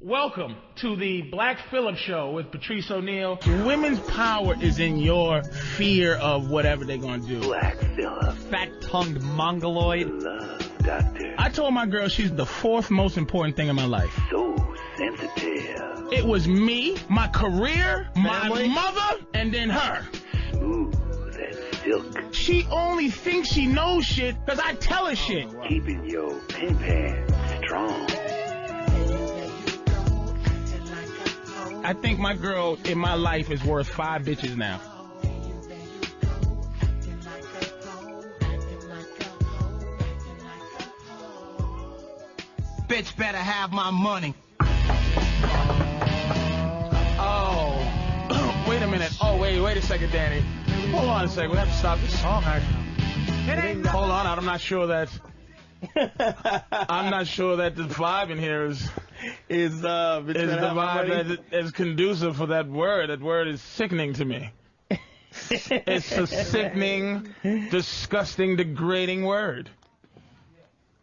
Welcome to the Black Phillip Show with Patrice O'Neal. Women's power is in your fear of whatever they're going to do. Black Phillip. Fat-tongued mongoloid. Love doctor. I told my girl she's the fourth most important thing in my life. So sensitive. It was me, my career, Family. my mother, and then her. Smooth as silk. She only thinks she knows shit because I tell her shit. Keeping your pin pants strong. I think my girl in my life is worth 5 bitches now. Bitch better have my money. Oh, wait a minute. Oh, wait a second, Danny. Hold on a second. We have to stop this song. Hold on. I'm not sure that. I'm not sure that the vibe in here is the vibe that is conducive for that word. That word is sickening to me. It's a sickening, disgusting, degrading word.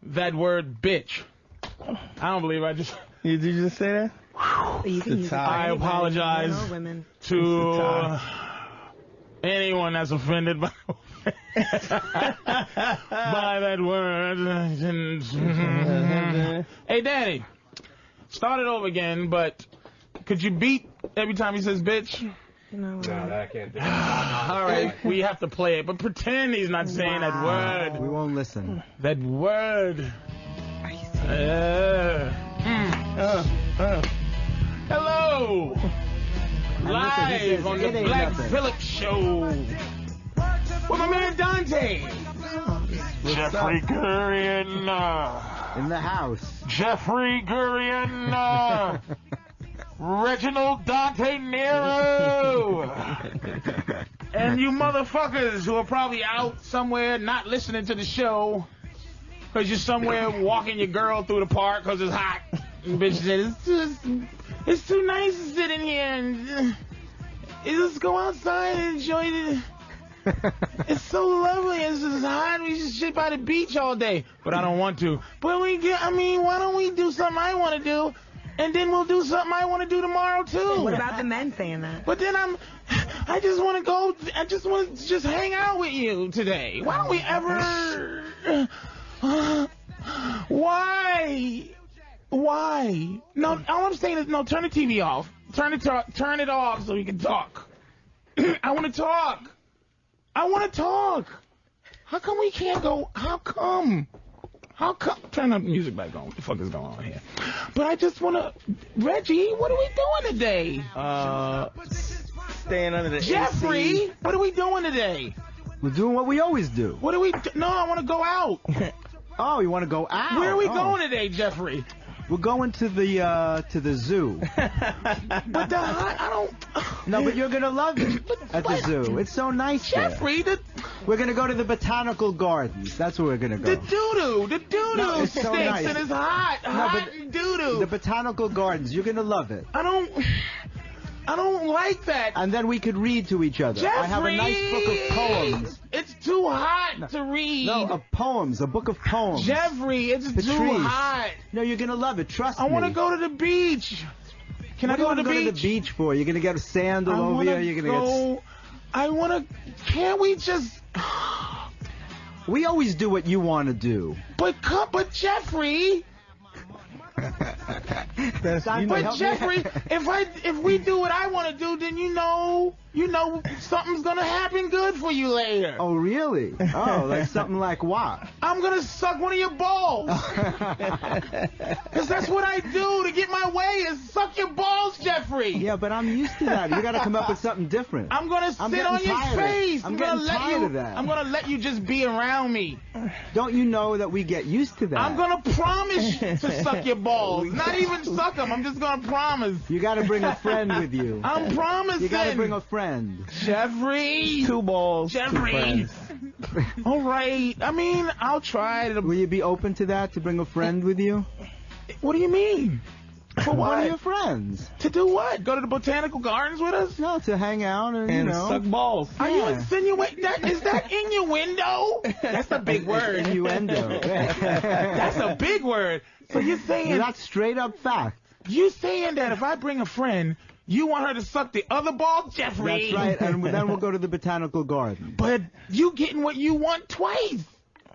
That word, bitch. I don't believe I just. Did you just say that? You can use it for I anybody, apologize men or women. to anyone that's offended by that word. Hey, Danny, start it over again, but could you beat every time he says bitch? No, I can't do it. All right, we have to play it, but pretend he's not saying that word. We won't listen. That word. Hello. Live on the Black Phillip Show with my man Dante. Jeffrey Gurian. In the house. Jeffrey Gurian. Reginald Dante Nero. And you motherfuckers who are probably out somewhere not listening to the show because you're somewhere walking your girl through the park because it's hot. And bitch said, it's too nice to sit in here and just go outside and enjoy it. It's so lovely. It's just hot. We just sit by the beach all day. But I don't want to. But why don't we do something I want to do? And then we'll do something I want to do tomorrow, too. What about the men saying that? But then I just want to go, I just want to just hang out with you today. Why don't we ever, why? No, all I'm saying is, no, turn the TV off. Turn it off so we can talk. I want to talk. How come we can't go, how come? Turn the music back on. What the fuck is going on here? But I just want to... Reggie, what are we doing today? Staying under the Jeffrey, AC. what are we doing today? We're doing what we always do. What are we... No, I want to go out. Oh, you want to go out? Where are we going today, Jeffrey? We're going to the zoo. But I don't... No, but you're gonna love it at the zoo. It's so nice Jeffrey, there. We're gonna go to the botanical gardens. That's where we're gonna go. The doo-doo No, it's stinks so nice. and it's hot. Hot doo-doo. The botanical gardens. You're gonna love it. I don't like that. And then we could read to each other. Jeffrey, I have a nice book of poems. It's too hot to read. No, of poems. A book of poems. Jeffrey, it's Patrice. too hot. No, you're gonna love it. Trust me. I want to go to the beach. Can I go to the beach? What do you want to go to the beach for? You're gonna get a sandal over here. You're gonna get. I want to. Can't we just? We always do what you want to do. But Jeffrey. But Jeffrey, if we do what I want to do, then you know something's gonna happen good for you later. Oh really? Oh, like something like what? I'm gonna suck one of your balls. Cause that's what I do to get my way is suck your balls, Jeffrey. Yeah, but I'm used to that. You gotta come up with something different. I'm gonna sit on your face. I'm getting tired of that. I'm gonna let you just be around me. Don't you know that we get used to that? I'm gonna promise to suck your balls. Not even suck them. I'm just gonna promise. You gotta bring a friend with you. I'm promising. You gotta bring a friend. Jeffrey. 2 balls. Jeffrey. All right. I mean, I'll try to. Will you be open to that, to bring a friend with you? What do you mean? For what? One of your friends. To do what? Go to the botanical gardens with us? No, to hang out and, you know. Suck balls. Are you insinuating that? Is that innuendo? That's a big word. Innuendo. That's a big word. So you're saying... That's straight up fact. You saying that if I bring a friend, you want her to suck the other ball, Jeffrey? That's right, and then we'll go to the botanical garden. But you getting what you want twice.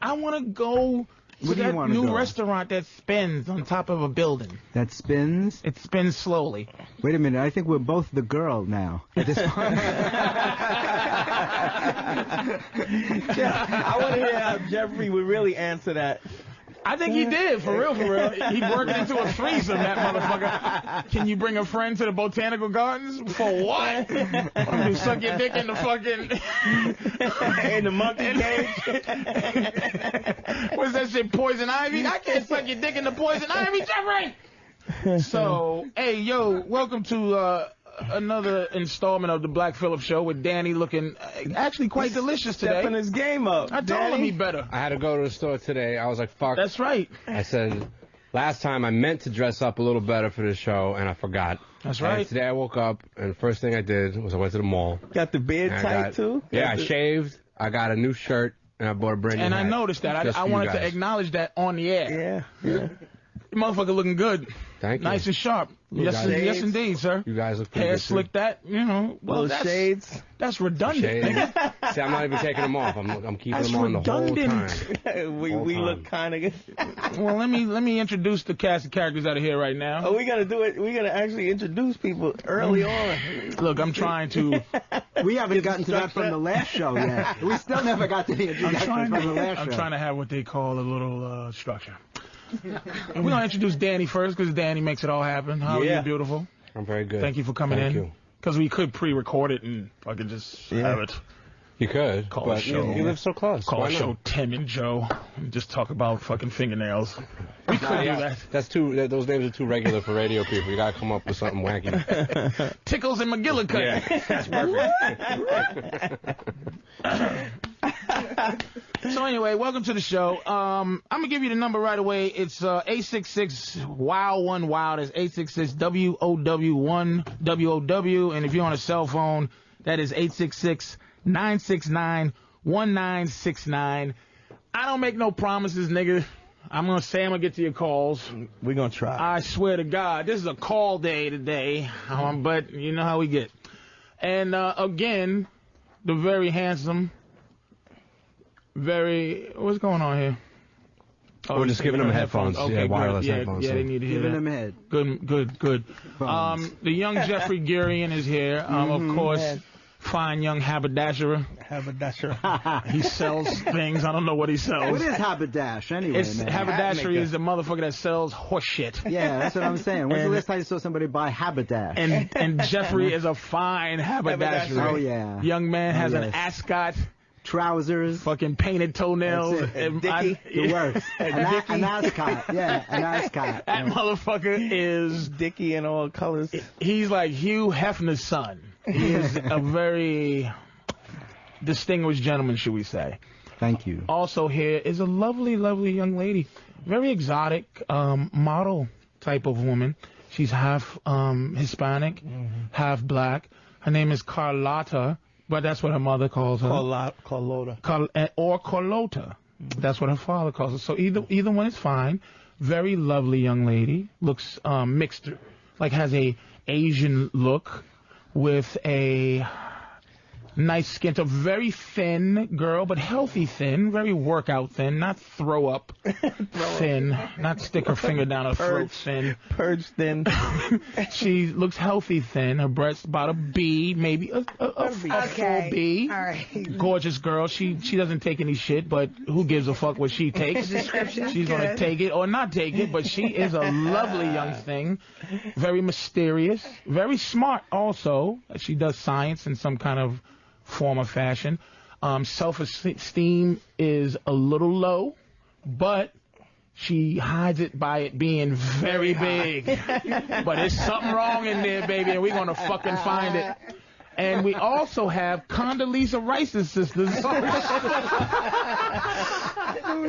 I want to go to that new restaurant that spins on top of a building. That spins? It spins slowly. Wait a minute, I think we're both the girl now at this point. I want to hear how Jeffrey would really answer that. I think he did, for real, for real. He worked into a threesome, that motherfucker. Can you bring a friend to the botanical gardens? For what? You suck your dick in the fucking... in the monkey cage? What's that shit, poison ivy? I can't suck your dick in the poison ivy, Jeffrey! So, hey, yo, welcome to another installment of the Black Phillip Show with Danny looking actually quite delicious today. Stepping his game up. I told him he better. I had to go to the store today. I was like, fuck. That's right. I said, last time I meant to dress up a little better for the show, and I forgot. That's right. And today I woke up, and the first thing I did was I went to the mall. Got the beard tight, too? Yeah, I shaved. I got a new shirt, and I bought a brand new hat. I noticed that. I wanted to acknowledge that on the air. Yeah. Motherfucker looking good. Thank you. Nice and sharp. Yes, indeed, sir. You guys look pretty hair good, slick, that, you know. Well, those shades. That's redundant. Shades. See, I'm not even taking them off. I'm keeping them on the whole time. we look kind of good. Well, let me introduce the cast of characters out of here right now. Oh, we gotta do it. We gotta actually introduce people early on. Look, I'm trying to. We haven't gotten to that from the last show yet. We still never got to the introduction from the last show. I'm trying to have what they call a little structure. And we're going to introduce Danny first, because Danny makes it all happen. How are you, beautiful? I'm very good. Thank you for coming in. Thank you. Because we could pre-record it and fucking just have it. You could, Call a show. You live so close. Call a show Tim and Joe and just talk about fucking fingernails. We could do that. Those names are too regular for radio people. You got to come up with something wacky. Tickles and McGillicuddy. Yeah, that's perfect. So anyway, welcome to the show. I'm going to give you the number right away. It's 866-WOW-1-WOW. That's 866-WOW-1-WOW. And if you're on a cell phone, that is 866-969-1969. I don't make no promises, nigga. I'm going to say I'm going to get to your calls. We're going to try. I swear to God, this is a call day today. But you know how we get. And again, the very handsome... what's going on here? Oh, we're just giving them headphones. Okay, wireless good. headphones. Yeah, they need to hear Giving that. them head. Good. The young Jeffrey Gurian is here. Of course, fine young haberdasher. He sells things. I don't know what he sells. What is haberdash anyway, man? Haberdashery is the motherfucker that sells horse shit. Yeah, that's what I'm saying. When's the last time you saw somebody buy haberdash? And Jeffrey is a fine haberdasher. Oh, yeah. Young man has an ascot. Trousers. Fucking painted toenails. Dickie. The worst. An ascot. Yeah, an ascot. That motherfucker is... Dickie in all colors. He's like Hugh Hefner's son. He is a very distinguished gentleman, should we say. Thank you. Also here is a lovely, lovely young lady. Very exotic, model type of woman. She's half Hispanic, half black. Her name is Carlotta. But that's what her mother calls her. Carlota. Or Carlota. That's what her father calls her. So either one is fine. Very lovely young lady. Looks mixed, like has a Asian look with a nice skin. A very thin girl, but healthy thin. Very workout thin, not throw up thin. Not stick her finger down her throat thin. Purge thin. She looks healthy thin. Her breast's about a B, maybe a full B. All right. Gorgeous girl. She doesn't take any shit, but who gives a fuck what she takes? She's going to take it or not take it, but she is a lovely young thing. Very mysterious. Very smart also. She does science in some kind of form or fashion. Self-esteem is a little low, but she hides it by it being very big. But there's something wrong in there, baby, and we're going to fucking find it. And we also have Condoleezza Rice's sisters.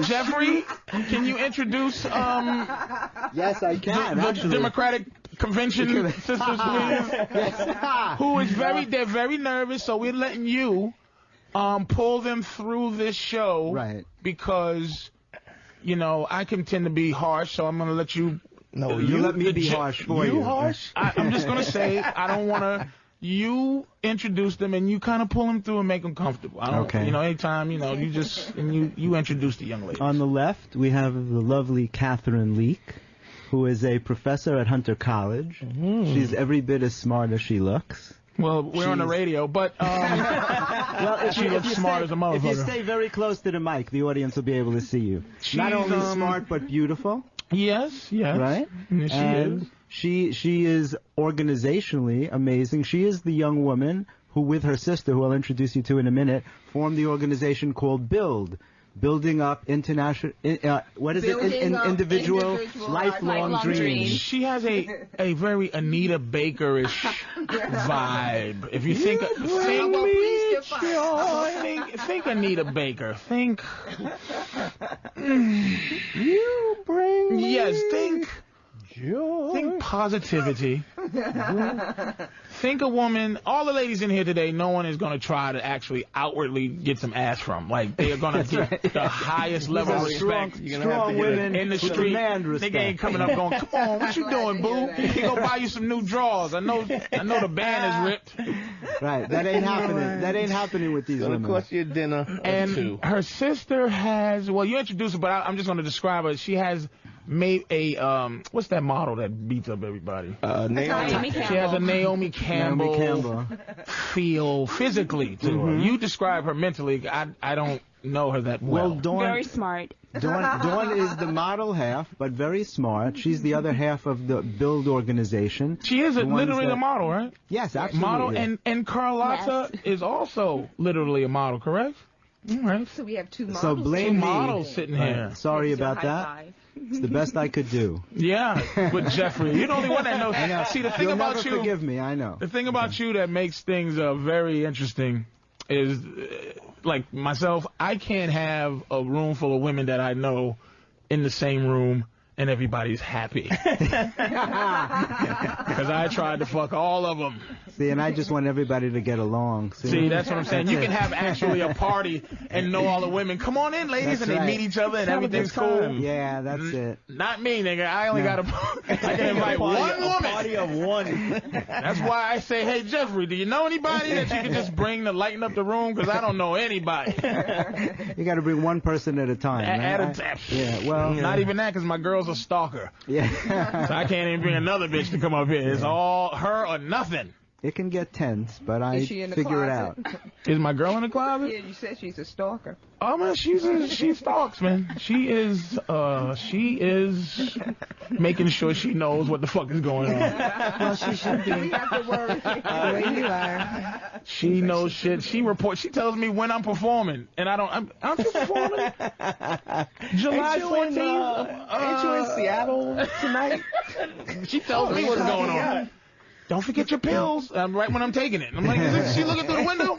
Jeffrey, can you introduce Yes, I can. the Democratic Convention sisters, please? Yes. Who is they're very nervous, so we're letting you pull them through this show. Right. Because, you know, I can tend to be harsh, so I'm going to let you No, You let me be harsh for you. You harsh? I'm just gonna say I don't want to. You introduce them and you kind of pull them through and make them comfortable. I don't, Okay. You know, anytime, you know, you just and you introduce the young lady. On the left, we have the lovely Catherine Leak, who is a professor at Hunter College. She's every bit as smart as she looks. Well, we're on the radio, but Well, she looks smart as a motherfucker. If you stay very close to the mic, the audience will be able to see you. Not only smart, but beautiful. Yes, Right? Yes, And she is organizationally amazing. She is the young woman who, with her sister, who I'll introduce you to in a minute, formed the organization called BUILD. Building up individual lifelong dreams. She has a very Anita Baker-ish vibe. If you think Anita Baker, think You bring me joy. think positivity. Think a woman, all the ladies in here today, no one is going to try to actually outwardly get some ass from. Like, they are going to get the highest level of respect. Strong women in the who street. demand respect. Nigga ain't coming up going, come on, what you doing, boo? He gonna buy you some new drawers. I know the band is ripped. Right, that ain't happening. That ain't happening with these Gonna women. cost you a dinner or And two. her sister has, well, you introduced her, but I'm just going to describe her. She has made a, what's that model that beats up everybody? Naomi. She has a Naomi Campbell feel physically to her. You describe her mentally. I don't know her that well. Well, Dawn, Very smart. Dawn is the model half, but very smart. She's the other half of the BUILD organization. She is The ones literally that- a model, right? Yes, absolutely. Model, and Carlotta is also literally a model, correct? All right. So we have two models. So Two blame me. models sitting here. Sorry about that. Five. It's the best I could do. Yeah, with Jeffrey. You're the only one that knows. I know. See, the thing You'll about never you. forgive me, I know. The thing about you that makes things very interesting is, like myself, I can't have a room full of women that I know in the same room and everybody's happy. Because I tried to fuck all of them. See, and I just want everybody to get along. See, that's what I'm saying. You can have actually a party and know all the women. Come on in, ladies, That's and they right. meet each other and Have a everything's good time. cool. Yeah, that's it. Not me, nigga. I only got I can invite one woman. Party of one. That's why I say, hey, Jeffrey, do you know anybody that you can just bring to lighten up the room? Because I don't know anybody. You got to bring one person at a time. At right? a time. Yeah, well. Not even that, because my girl's a stalker. Yeah. So I can't even bring another bitch to come up here. It's all her or nothing. It can get tense, but I Is she in the figure it out. closet? Is my girl in the closet? Yeah, you said she's a stalker. Oh man, she stalks, man. She is making sure she knows what the fuck is going on. Well, she should be. We have to worry. The way you are. She knows shit. She reports. She tells me when I'm performing, and I don't. Aren't you performing? July 14th. Ain't you in Seattle tonight? She tells me what's going on. Don't forget your pills. Right when I'm taking it. I'm like, is she looking through the window?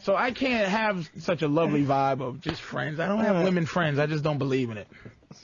So I can't have such a lovely vibe of just friends. I don't have women friends. I just don't believe in it.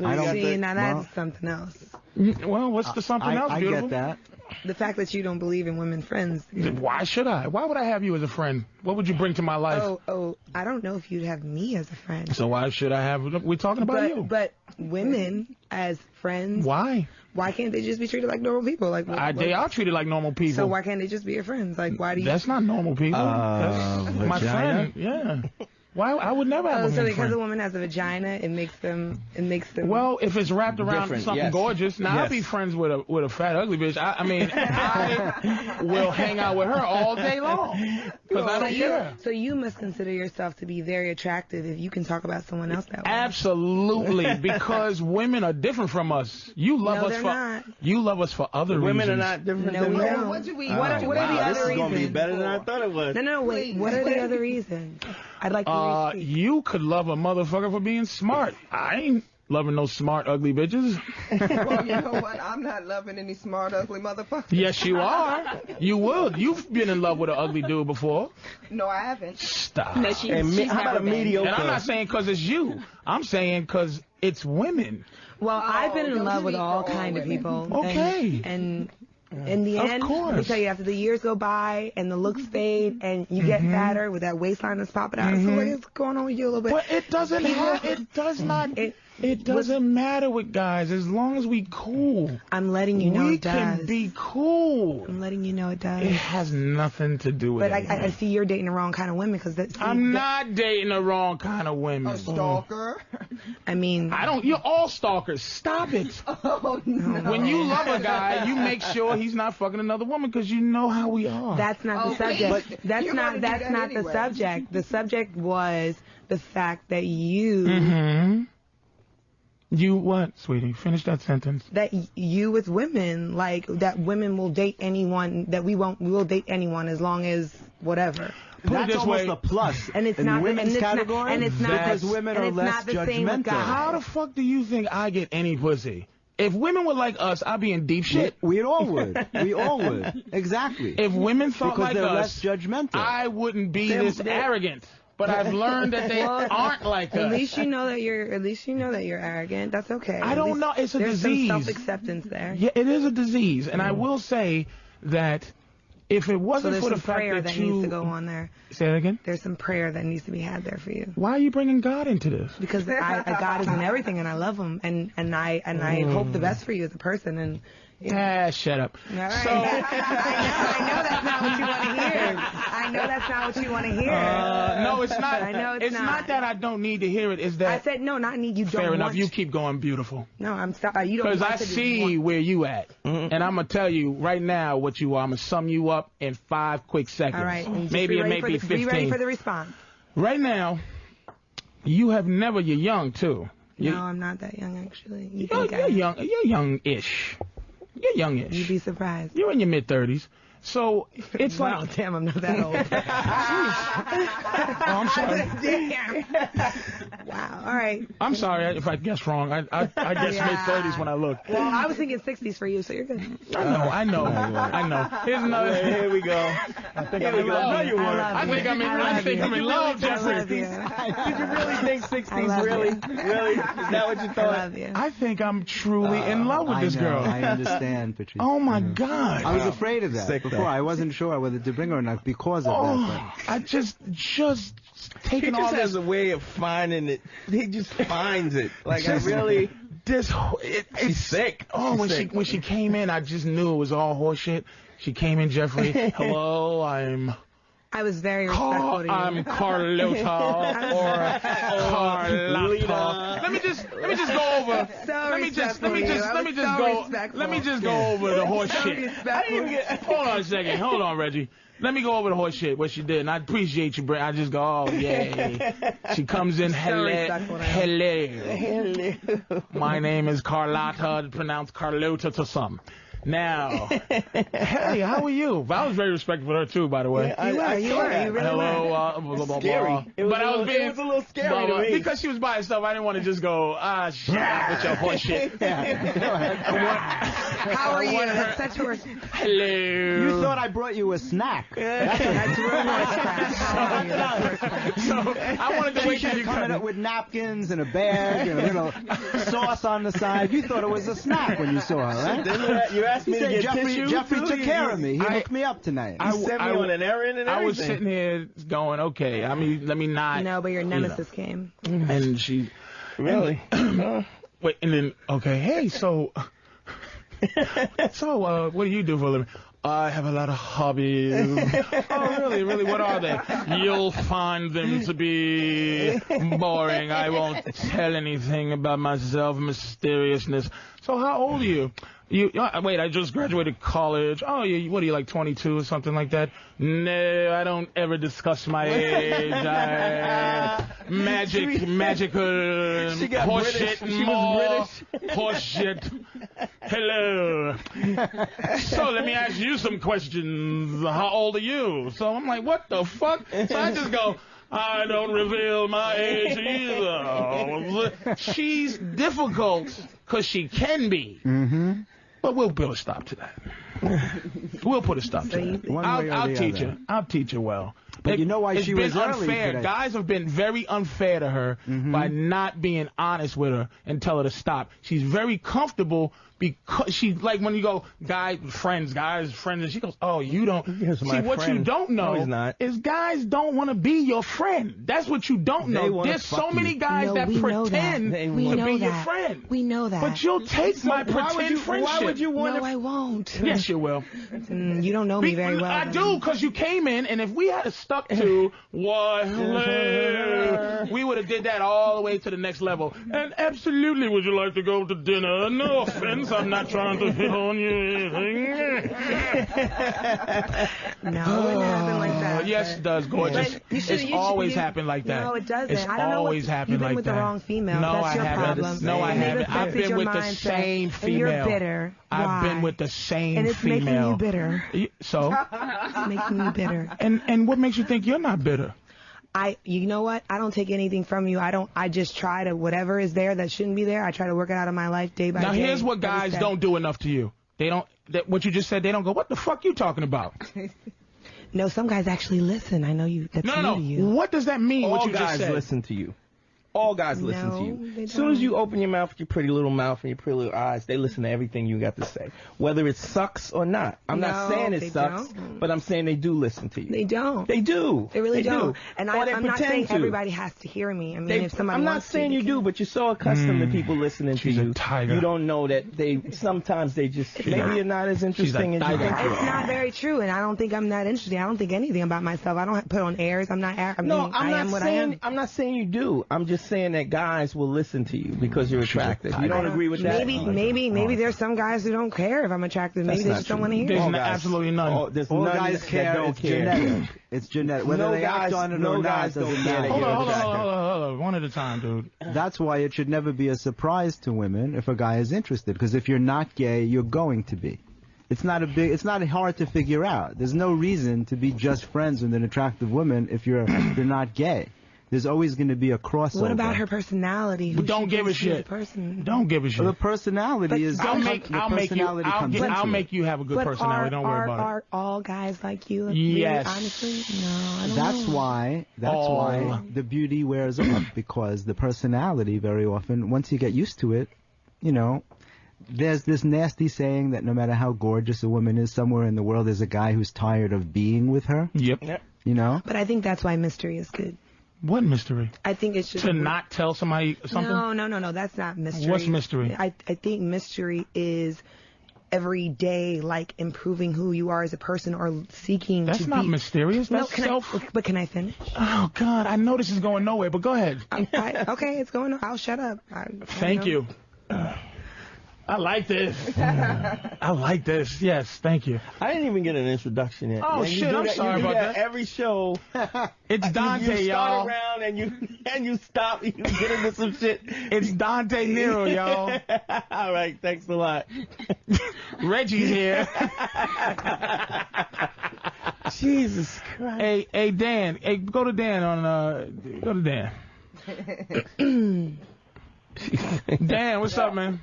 I don't See, think, now that's something else. Well, what's the something else, I beautiful? get that. The fact that you don't believe in women friends. Why should I? Why would I have you as a friend? What would you bring to my life? Oh, I don't know if you'd have me as a friend. So why should I have? We're talking about you. But women as friends. Why? Why can't they just be treated like normal people? Like They are treated like normal people. So why can't they just be your friends? Like why do you? That's not normal people. That's my vagina? friend. Yeah. Why? I would never have a so woman because friend. a woman has a vagina, it makes them. Well, if it's wrapped around Different, something yes. gorgeous, now I'll be friends with a fat ugly bitch. I mean, I will hang out with her all day long because I don't care. So you must consider yourself to be very attractive if you can talk about someone else that way. Absolutely, because women are different from us. You love No, us they're for not. you love us for other Women reasons. are not different No, than we men. don't. What do we? What are the This other is gonna be reasons? better than I thought it was. No, wait. What are the other reasons? I'd like to speak. You could love a motherfucker for being smart. I ain't loving no smart, ugly bitches. Well, you know what? I'm not loving any smart, ugly motherfuckers. Yes, you are. You would. You've been in love with an ugly dude before. No, I haven't. Stop. No, And she's how about never a been. mediocre? And I'm not saying because it's you. I'm saying because it's women. Well, I've been in don't love you with mean all all kind of women? people. Okay. And in the Of end, course. let me tell you, after the years go by and the looks fade and you get fatter with that waistline that's popping out, so what is going on with you a little bit? But it doesn't have. It does not. It doesn't matter with guys as long as we cool. I'm letting you know we it does. can be cool. I'm letting you know it does. It has nothing to do with it. But I see you're dating the wrong kind of women because I'm not dating the wrong kind of women. A stalker. I mean, You're all stalkers. Stop it. Oh no. When you love a guy, you make sure he's not fucking another woman because you know how we are. that's not the subject. But That's you're not gonna do that the anyway. subject. The subject was the fact that you Mm-hmm. You what, sweetie? Finish that sentence. that you with women, like that women will date anyone, that we will date anyone as long as whatever. Put it That's this almost way. a plus And it's in not women's and it's category. not, and it's not because women and are it's less not the same with judgmental. guys. How the fuck do you think I get any pussy? If women were like us, I'd be in deep shit. We all would. We all would. Exactly. If women thought because like they're us, less judgmental. I wouldn't be this arrogant. But I've learned that they aren't like us. At least you know that you're arrogant. That's okay. I At don't least know. It's a there's disease. some self-acceptance there. Yeah, it is a disease, and I will say that if it So wasn't there's for the some fact prayer that that you needs to go on there. say that again, There's some prayer that needs to be had there for you. why are you bringing God into this? Because God is in everything, and I love Him, and I hope the best for you as a person. And Shut up. all right. So I know that's not what you want to hear. I know that's not what you want to hear. no, it's not. I know it's not. not. that I don't need to hear it. It's that I said no, not need. You don't. fair enough. want You to- keep going, beautiful. No, I'm sorry. You don't. Because I want to do- see want- where you at, and I'm gonna tell you right now what you are. I'm gonna sum you up in 5 quick seconds. All right. and just Maybe be it ready may for be the- 15. Be ready for the response. Right now, you're young too. No, I'm not that young actually. You You're think I am. young. You're young-ish. You're youngish. You'd be surprised. You're in your mid-30s. So it's Wow, like, damn, I'm not that old. oh, I'm sorry. Damn. Wow. All right. I'm sorry if I guessed wrong. I guess Yeah. mid-30s when I look. Well, I was thinking 60s for you, so you're good. I know. Here's another. Here we go. I think I'm in love. I think I'm in love, Jeffrey. I love you. Did you really think 60s? love Really? you. Really? Is that what you I thought? love you. I think I'm truly in love with I this know, girl. I understand, Patrice. Oh my God. I was afraid of that Sick, before. though. I wasn't sure whether to bring her or not because of that. I just He taking all just has this. a way of finding it. He just finds it. Like, I Just- really... She's She's sick. Oh, She's when she came in, I just knew it was all horseshit. She came in, Jeffrey. Hello, I was very respectful to you. I'm Carlota or Carlota. Let me just go over. Let me just go over the horse shit. Hold on a second. Hold on, Reggie. Let me go over the horse shit, what she did, and I appreciate you, Brent. I just go, oh, yay. She comes in, respectful now. hello. My name is Carlotta, pronounced Carlota to some. Now, hey, how are you? I was very respectful of her, too, by the way. You were. You really were. Hello, blah, blah, blah. Scary. It was But a I was little- being, it was a little scary blah, blah, to me. because she was by herself. I didn't want to just go, shut up with your horse shit. How are you? That's such a Hello. You thought I brought you a snack. That's real nice. How are you? So I wanted to wait till you Coming come. up with napkins and a bag and a little sauce on the side. You thought it was a snack when you saw her, right? You asked He me to said get tissue. Jeffrey too? took care of me. He I- hooked me up tonight. You sent me on an errand and everything. I was sitting here going, okay, I mean, let me not. No, but your nemesis came. And she, Really? wait, and then, okay, hey, so what do you do for a living? I have a lot of hobbies. Oh, really? Really? What are they? You'll find them to be boring. I won't tell anything about myself, mysteriousness. So how old are you? Wait, I just graduated college. Oh, what are you, like 22 or something like that? No, I don't ever discuss my age. Magical She got horse British. shit, She was more horse shit. Hello. So let me ask you some questions. How old are you? So I'm like, what the fuck? So I just go, I don't reveal my age either. She's difficult because she can be. Mm-hmm. But we'll put a stop to that. We'll put a stop to that. One way or I'll the teach other. her. I'll teach her well. But you know why she was early unfair. today. Guys have been very unfair to her by not being honest with her and tell her to stop. She's very comfortable because she's like when you go, guys, friends, and she goes, oh, you don't. See, what you don't know is guys don't want to be your friend. That's what you don't know. There's so many guys that pretend to be your friend. We know that. But you'll take my pretend friendship. Why would you want to? No, I won't. Yes, you will. You don't know me very well. I do, because you came in, and if we had stuck to what we would have did that all the way to the next level. And absolutely, would you like to go to dinner? No offense, I'm not trying to hit on you or anything. No, it happened like that. Yes, it does, gorgeous. It's always happened like that. No, it doesn't. It's I don't know always happened like that. You've been with the wrong female. No, That's I your haven't. problem. No, I haven't. Maybe I've been with the same female. And you're bitter. I've been with the same and it's female. making you bitter. So? It's making you bitter. And what makes you think you're not bitter? You know what? I don't take anything from you. I just try to, whatever is there that shouldn't be there, I try to work it out of my life day by day. Now here's what guys don't do enough to you. They don't, what you just said, they don't go, what the fuck you talking about? No, some guys actually listen. I know you. That's new to you. What does that mean, what you just said? All guys listen to you. All guys listen to you. As soon as you open your mouth with your pretty little mouth and your pretty little eyes, they listen to everything you got to say, whether it sucks or not. I'm not saying it sucks, but I'm saying they do listen to you. They don't. They do. They really don't. And I'm not saying everybody has to hear me. I mean, if somebody I'm not saying you do, but you're so accustomed to people listening to you. You don't know that sometimes they just, maybe you're not as interesting as you think you are. It's not very true, and I don't think I'm that interesting. I don't think anything about myself. I don't put on airs. I'm not. I am what I am. I'm not saying you do. I'm just saying that guys will listen to you because you're attractive. You don't agree with that? Maybe there's some guys who don't care if I'm attractive. Maybe they just don't want to hear. There's absolutely none. All guys care. It's genetic. It's genetic. Whether they act on it or not doesn't matter. Hold on. One at a time, dude. That's why it should never be a surprise to women if a guy is interested. Because if you're not gay, you're going to be. It's not hard to figure out. There's no reason to be just friends with an attractive woman if you're not gay. There's always going to be a crossover. What about her personality? But don't give a shit. Don't give a shit. Well, the personality is. I'll make you have a good personality. Don't worry about it. Are all guys like you? Yes. Really, honestly, no. I don't know. That's why the beauty wears off, because the personality very often, once you get used to it, there's this nasty saying that no matter how gorgeous a woman is, somewhere in the world there's a guy who's tired of being with her. Yep. But I think that's why mystery is good. What mystery? I think it's just to not tell somebody something. No. That's not mystery. What's mystery? I think mystery is every day, like improving who you are as a person or seeking. That's not mysterious. That's But can I finish? Oh God, I know this is going nowhere. But go ahead. Okay, it's going. I'll shut up. Thank you. I like this. I like this. Yes, thank you. I didn't even get an introduction yet. Oh shit! I'm sorry about that. Every show, it's Dante, you y'all. start around and you stop. You get into some shit. It's Dante Nero, y'all. All right, thanks a lot. Reggie's here. Jesus Christ. Hey, Dan. Hey, go to Dan Go to Dan. Dan, what's up, man?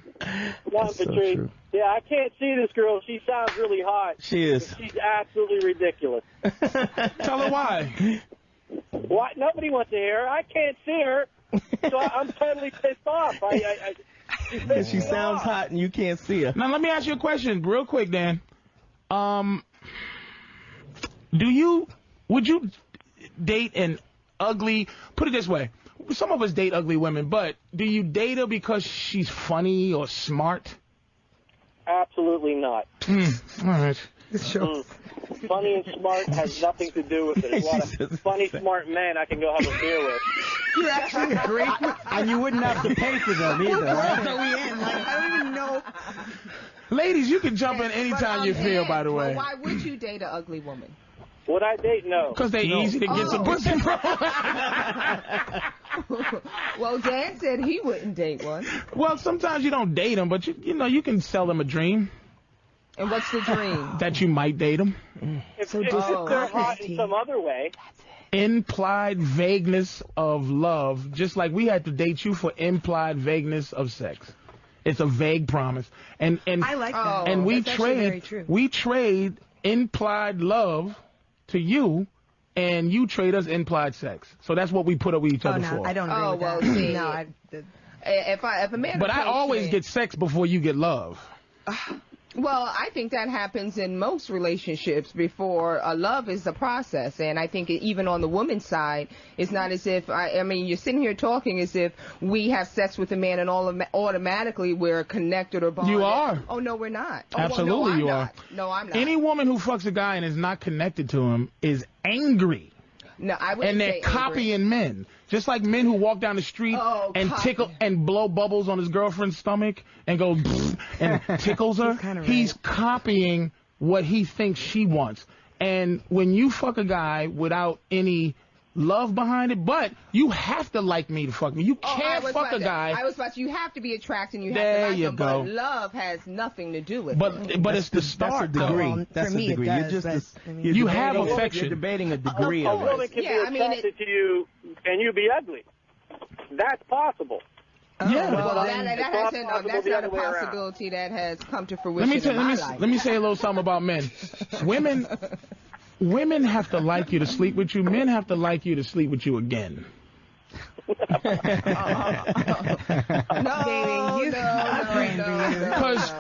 Patrice. Yeah, I can't see this girl. She sounds really hot. She is. She's absolutely ridiculous. Tell her why. Why? Nobody wants to hear her. I can't see her, so I'm totally pissed off. She sounds hot and you can't see her. Now, let me ask you a question real quick, Dan. Would you date an ugly, put it this way, some of us date ugly women, but do you date her because she's funny or smart? Absolutely not. All right. Funny and smart has nothing to do with it. There's a lot of funny, smart men I can go have a beer with. You're actually great. And you wouldn't have to pay for them either. What are we in? Like, I don't even know. Ladies, you can jump in anytime you feel, by the way. Why would you date an ugly woman? Would I date? No. Because they're easy to get some pussy from. Well, Dan said he wouldn't date one. Well, sometimes you don't date them, but you can sell them a dream. And what's the dream? That you might date them. If they're hot in some other way. Implied vagueness of love, just like we had to date you for implied vagueness of sex. It's a vague promise. And I like that. And we trade implied love to you and you trade us implied sex. So that's what we put up with each other for. I don't agree with well, that. see, No, if a man. But I always get sex before you get love. Well, I think that happens in most relationships before love is a process. And I think even on the woman's side, it's not as if, I mean, you're sitting here talking as if we have sex with a man and automatically we're connected or bonded. You are. Oh, no, we're not. Absolutely, you are. No, I'm not. Any woman who fucks a guy and is not connected to him is angry. No, I wouldn't And they're say copying men. Just like men who walk down the street and tickle and blow bubbles on his girlfriend's stomach and go and tickles her. He's copying what he thinks she wants. And when you fuck a guy without any love behind it, but you have to like me to fuck me. You can't fuck a guy. I was about to, you have to be attracted and you have there to like you him, go. but love has nothing to do with it. But it's the start. That's a degree. Well, That's for me, a degree. it does, You're just you have affection. You're debating a degree of A woman it. can be attracted to you and you be ugly. That's possible. Yeah. Well, that's not a possibility that has come to fruition in my life. Let me say a little something about men. Women have to like you to sleep with you. Men have to like you to sleep with you again. Because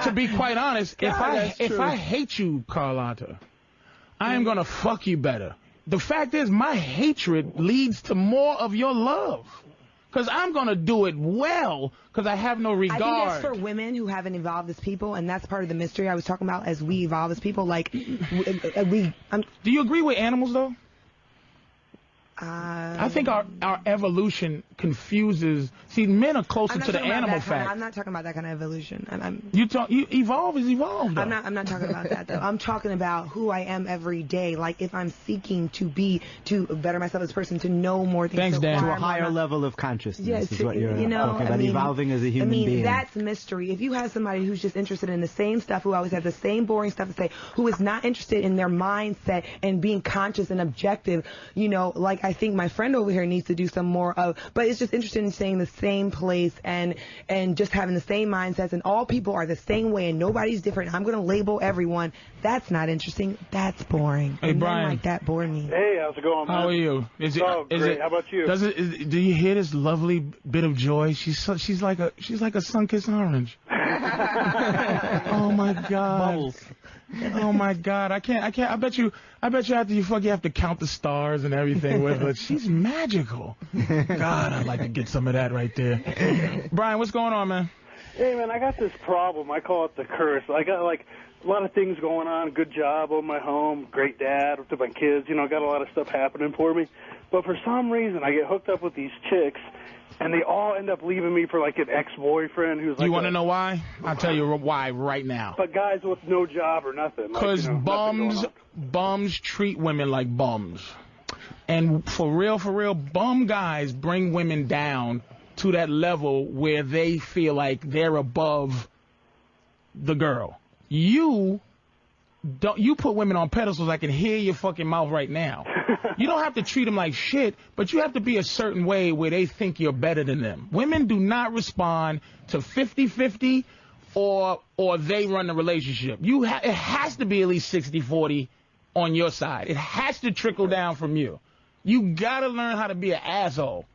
to be quite honest, if I hate you, Carlotta, I am gonna fuck you better. The fact is, my hatred leads to more of your love. Because I'm going to do it well, because I have no regard. I think that's for women who haven't evolved as people, and that's part of the mystery I was talking about as we evolve as people. Like, do you agree with animals, though? I think our evolution confuses. See, men are closer to the animal fact. I'm not talking about that kind of evolution. You evolve is evolved. Though. I'm not talking about that though. I'm talking about who I am every day. Like if I'm seeking to better myself as a person, to know more things. Thanks, Dan. To a higher level of consciousness is what you're talking about. Evolving as a human being. That's mystery. If you have somebody who's just interested in the same stuff, who always has the same boring stuff to say, who is not interested in their mindset and being conscious and objective, like I think my friend over here needs to do some more of, but it's just interested in staying in the same place and just having the same mindsets, and all people are the same way and nobody's different. I'm going to label everyone. That's not interesting. That's boring. Hey, and Brian. like that bore me. Hey, how's it going, man? How are you? Great. How about you? Do you hear this lovely bit of joy? She's like a sun-kissed orange. Oh my God. Bubbles. Oh my God, I can't. I bet you after you fuck, you have to count the stars and everything with her. She's magical. God, I'd like to get some of that right there. Brian, what's going on, man? Hey, man, I got this problem. I call it the curse. I got, like, a lot of things going on. Good job, own my home, great dad with my kids. Got a lot of stuff happening for me. But for some reason, I get hooked up with these chicks, and they all end up leaving me for, like, an ex-boyfriend who's like... You want to know why? I'll tell you why right now. But guys with no job or nothing. Because bums treat women like bums. And for real, bum guys bring women down to that level where they feel like they're above the girl. You put women on pedestals. I can hear your fucking mouth right now. You don't have to treat them like shit, but you have to be a certain way where they think you're better than them. Women do not respond to 50-50 or they run the relationship. It has to be at least 60-40 on your side. It has to trickle down from you. You got to learn how to be an asshole.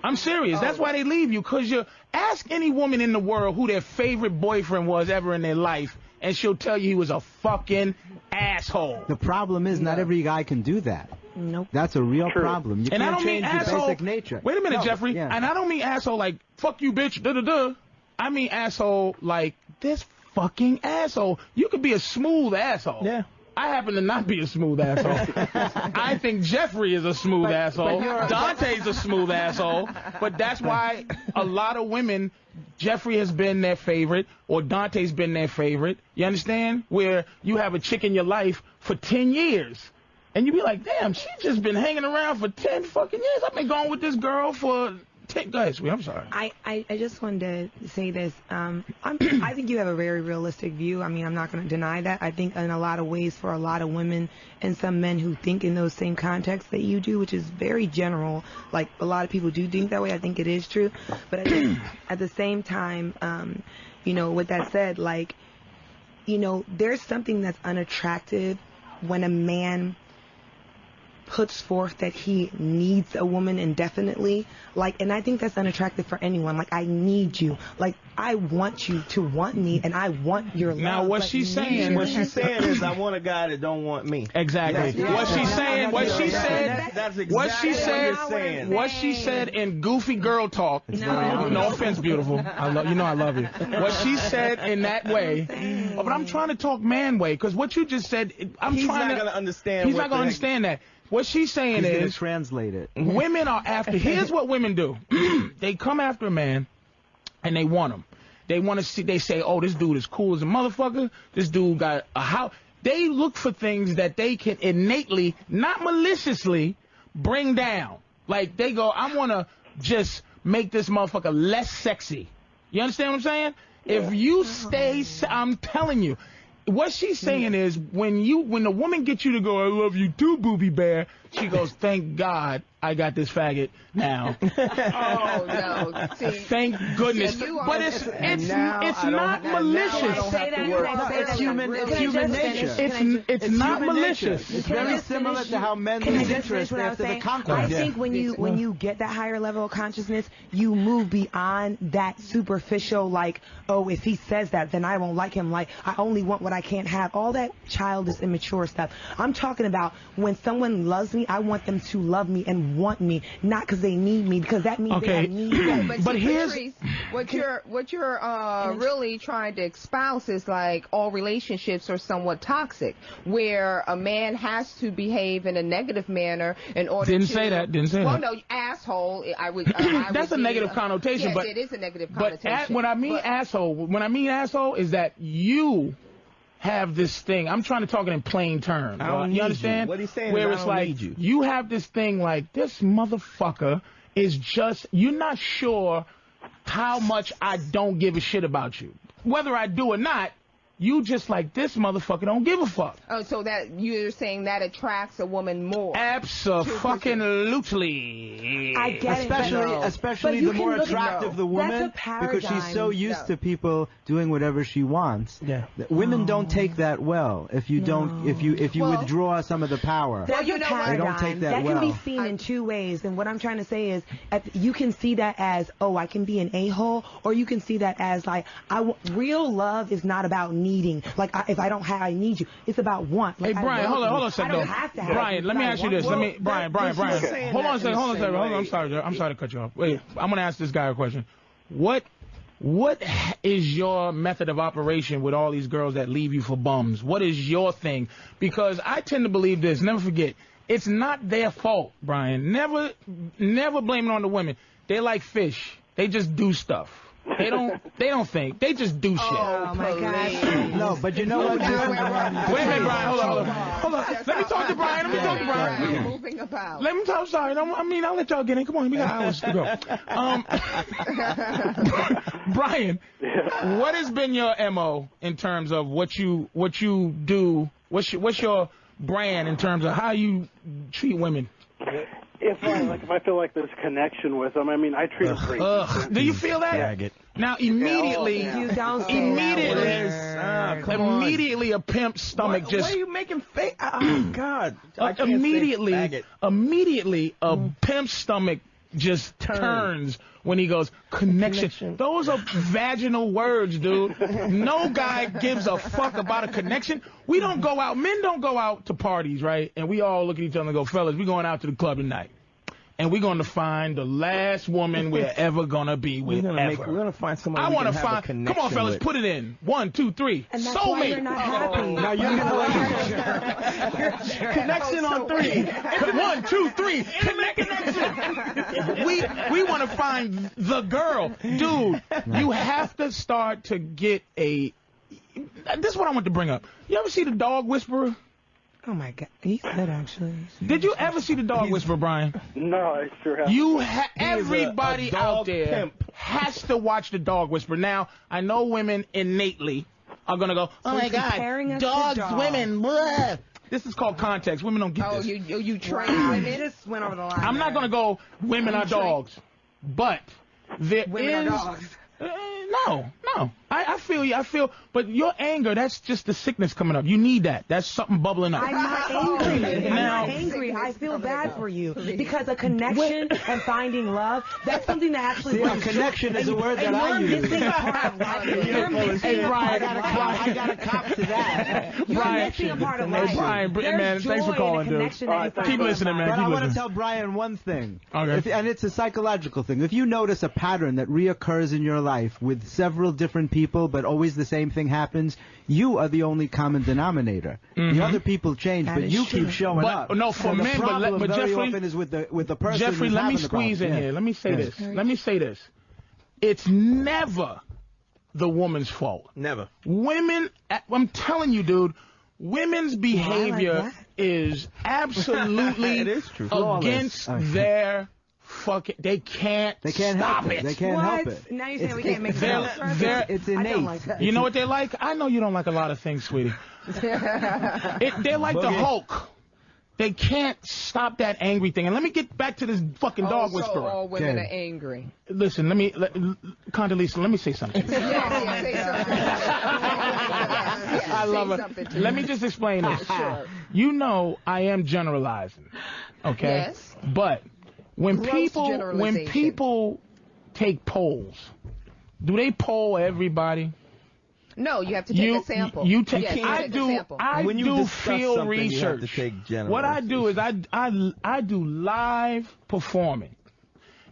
I'm serious. That's why they leave you, because ask any woman in the world who their favorite boyfriend was ever in their life, and she'll tell you he was a fucking asshole. The problem is not every guy can do that. Nope. That's a real problem. You can't change your basic nature. Wait a minute, Jeffrey. Yeah. And I don't mean asshole like, fuck you, bitch, da-da-da. I mean asshole like, this fucking asshole. You could be a smooth asshole. Yeah. I happen to not be a smooth asshole. I think Jeffrey is a smooth asshole. Dante's a smooth asshole. But that's why a lot of women, Jeffrey has been their favorite, or Dante's been their favorite. You understand? Where you have a chick in your life for 10 years. And you be like, damn, she's just been hanging around for 10 fucking years. I've been going with this girl for... Go ahead, sweet. I'm sorry. I just wanted to say this. I think you have a very realistic view. I mean, I'm not going to deny that. I think in a lot of ways for a lot of women and some men who think in those same contexts that you do, which is very general, like a lot of people do think that way. I think it is true. But I think at the same time, with that said, like, there's something that's unattractive when a man puts forth that he needs a woman indefinitely, like, and I think that's unattractive for anyone. Like, I need you. Like, I want you to want me, and I want your love. Now, what she's saying is, I want a guy that don't want me. Exactly. Yes. What she's saying, what she said, that's exactly what she said, what you're saying. what she said in goofy girl talk. No offense, beautiful. I love you. What she said in that way. But I'm trying to talk man way, because what you just said, he's not going to understand. He's not going to understand that. What she's saying He's is, gonna translate it. Women are after. Here's what women do. They come after a man, and they want him. They want to see. They say, "Oh, this dude is cool as a motherfucker. This dude got a house." They look for things that they can innately, not maliciously, bring down. Like they go, "I want to just make this motherfucker less sexy." You understand what I'm saying? If you stay, I'm telling you. What she's saying is, when the woman gets you to go, "I love you too, Booby Bear," she goes, "Thank God I got this faggot now." Oh no! See, thank goodness. But it's not malicious. It's human nature. It's not malicious. It's very similar to how men lose interest after the conquest. I think when you get that higher level of consciousness, you move beyond that superficial, like, oh, if he says that, then I won't like him. Like, I only want what I can't have. All that childish, immature stuff. I'm talking about when someone loves me, I want them to love me and want me, not because they need me, because that means they have need. But here's Patrice, what you're really trying to espouse is like all relationships are somewhat toxic, where a man has to behave in a negative manner in order Didn't say that. Well, no, asshole. I would. That's a negative connotation. Yes, but it is a negative connotation. But when I mean asshole, is that you have this thing. I'm trying to talk it in plain terms. You understand? What he's saying Where is, it's I don't like need you. You have this thing like, this motherfucker is just, you're not sure how much I don't give a shit about you. Whether I do or not, you just like, this motherfucker don't give a fuck. Oh, so that you're saying that attracts a woman more? Abso-fucking-lutely. I get especially the more attractive the woman, because she's so used to people doing whatever she wants. Yeah. Women don't take that well. If you don't, if you withdraw some of the power, they don't take that well. That can be seen in two ways. And what I'm trying to say is, you can see that as, oh, I can be an a-hole, or you can see that as like, real love is not about needing. Like, if I don't have, I need you. It's about want. Like, hey, Brian, hold on a second. Brian, let me ask you this. Brian. Hold on a second. I'm sorry to cut you off. Wait, I'm gonna ask this guy a question. What is your method of operation with all these girls that leave you for bums? What is your thing? Because I tend to believe this. Never forget, it's not their fault, Brian. Never blame it on the women. They're like fish. They just do stuff. They don't think. They just do shit. Oh my God. No, but you know what? Wait a minute, Brian. Hold on. Let me talk to Brian. Moving about. Let me talk. Sorry. I'll let y'all get in. Come on. We got hours to go. Brian, what has been your MO in terms of what you do? What's your brand in terms of how you treat women? If I feel like there's a connection with them, I mean, I treat them great. Do you feel that? Now immediately, immediately a pimp's stomach just. Why are you making fake? Oh God! Immediately a pimp's stomach just turns when he goes, connection. Those are vaginal words, dude. No guy gives a fuck about a connection. We don't go out. Men don't go out to parties, right? And we all look at each other and go, fellas, we're going out to the club tonight. And we're going to find the last woman we're ever going to be with. We're going to find someone we can have a connection Come on, fellas, with. Put it in. 1, 2, 3. And that's why you're not happy. Now you're going to connection on 3. 1, 2, 3. Connection. We want to find the girl. Dude, you have to start to get a... This is what I want to bring up. You ever see The Dog Whisperer? Oh my God, he's good actually. Did you ever see The Dog Whisperer, Brian? No, I sure haven't. Everybody out there has to watch The Dog Whisperer. Now, I know women innately are gonna go, oh my God, dogs, women, blah. This is called context. Women don't get this. You train women. This went over the line. I'm not gonna go, women are dogs, but there women are dogs. No. I feel you. But your anger, that's just the sickness coming up. You need that. That's something bubbling up. I'm not angry. I'm not angry. I feel bad for you because a connection and finding love, that's something that actually brings joy. Connection is a word that I use. Missing a part of life. You're missing a part of life. I got a cop to that. You're missing a part of life. Hey, Brian, man, thanks for calling, dude. Keep listening, man. But I want to tell Brian one thing. Okay. And it's a psychological thing. If you notice a pattern that reoccurs in your life with several different people, but always the same thing happens, you are the only common denominator. The other people change, but you keep showing up. No, for men, but very Jeffrey, often is with the person. Jeffrey, let me squeeze in here. Let me say this. Let me say this. It's never the woman's fault. Never. Women, I'm telling you, dude, women's behavior is absolutely against their fucking. They can't stop it. They can't help it. Now you're saying we can't make sense. It's innate. Like that. You know what they like? I know you don't like a lot of things, sweetie. They're like the Hulk. They can't stop that angry thing. And let me get back to this fucking dog whisperer. All women are angry. Listen, Condoleezza, let me say something. I love it. Let me just explain this. Sure. You know I am generalizing, okay? Yes. But when people take polls, do they poll everybody? No, you have to take a sample. You take. Yes, I do field research. What I do is I do live performing,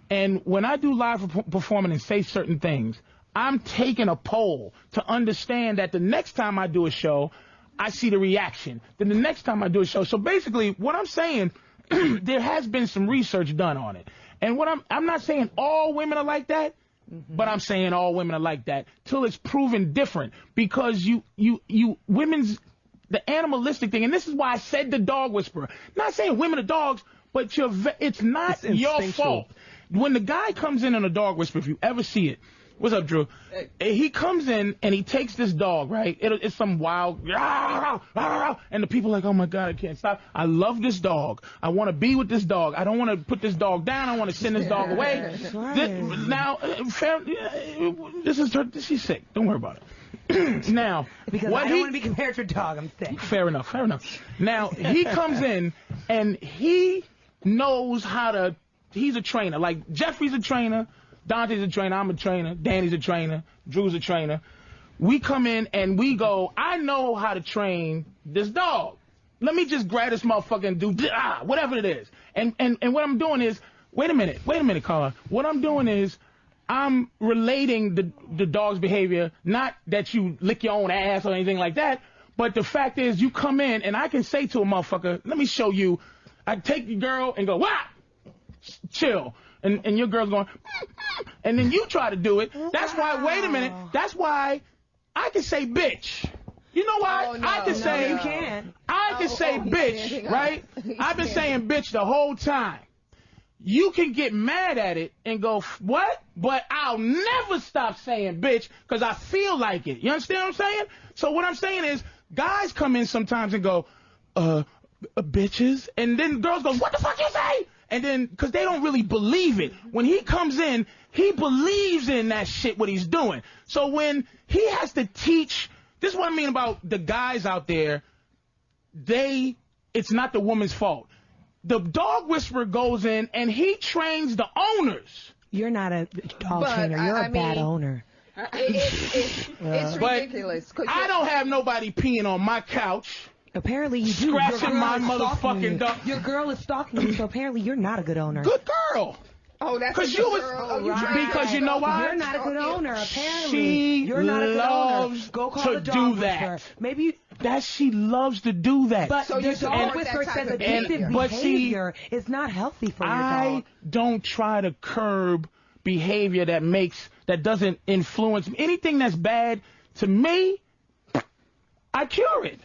and when I do live performing and say certain things, I'm taking a poll to understand that the next time I do a show, I see the reaction. Then the next time I do a show, so basically, what I'm saying, there has been some research done on it, and what I'm not saying all women are like that. But I'm saying all women are like that till it's proven different, because women's the animalistic thing, and this is why I said the dog whisperer. Not saying women are dogs, but it's not your fault. When the guy comes in on a dog whisperer, if you ever see it, what's up, Drew? He comes in and he takes this dog, right? It's some wild, and the people are like, oh my God, I can't stop. I love this dog. I want to be with this dog. I don't want to put this dog down. I want to send this dog away. She's sick. Don't worry about it. Now, because I don't want to be compared to a dog. I'm sick. Fair enough. Now, he comes in and he knows how to, he's a trainer. Like, Jeffrey's a trainer. Dante's a trainer, I'm a trainer, Danny's a trainer, Drew's a trainer. We come in and we go, I know how to train this dog. Let me just grab this motherfucker and do whatever it is. And what I'm doing is, wait a minute, Carla. What I'm doing is, I'm relating the dog's behavior, not that you lick your own ass or anything like that, but the fact is you come in and I can say to a motherfucker, let me show you, I take your girl and go, chill. And your girl's going, and then you try to do it. That's why, wait a minute, that's why I can say bitch. You know why? I can say, you can't. I can say bitch, right? I've been saying bitch the whole time. You can get mad at it and go, what? But I'll never stop saying bitch because I feel like it. You understand what I'm saying? So what I'm saying is, guys come in sometimes and go, bitches, and then girls go, what the fuck you say? And then, because they don't really believe it. When he comes in, he believes in that shit, what he's doing. So when he has to teach, this is what I mean about the guys out there, it's not the woman's fault. The dog whisperer goes in and he trains the owners. You're not a dog trainer. You're a bad owner. It's ridiculous. I don't have nobody peeing on my couch. Apparently you do. Scratching my motherfucking dog. Your girl is stalking you, so apparently you're not a good owner. Good girl. Oh, that's because because you know why? You're not a good owner. Apparently, you're not a good owner. Go call the dog whisperer. Maybe she loves to do that. But the dog whisperer says addictive behavior is not healthy for your dog. I don't try to curb behavior that doesn't influence me. Anything that's bad to me, I cure it.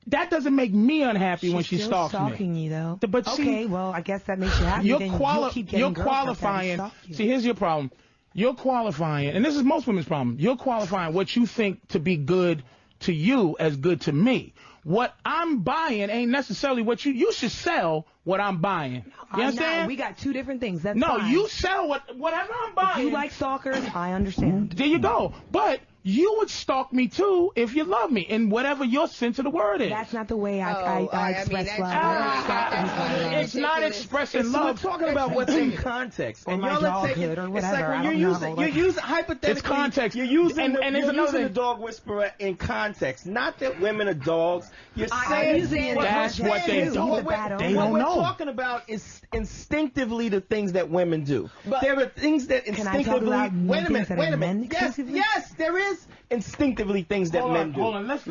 That doesn't make me unhappy when she stalks me. She's stalking you, though. But okay, well, I guess that makes you happy. You're qualifying. See, here's your problem. You're qualifying, and this is most women's problem. You're qualifying what you think to be good to you as good to me. What I'm buying ain't necessarily what you should sell what I'm buying. You understand? We got two different things. That's fine. You sell whatever I'm buying. If you like stalkers, I understand. There you go. But you would stalk me too if you love me, in whatever your sense of the word is. That's not the way I express love. It's not expressing love. We're talking about what's in context. And y'all are taking it. It's like when you're using hypothetically. It's context. You're using the dog whisperer in context. Not that women are dogs. You're saying that's what they do. They don't know. What we're talking about is instinctively the things that women do. But there are things that instinctively. Wait a minute. Yes, there is instinctively things that men do. Hold on, let's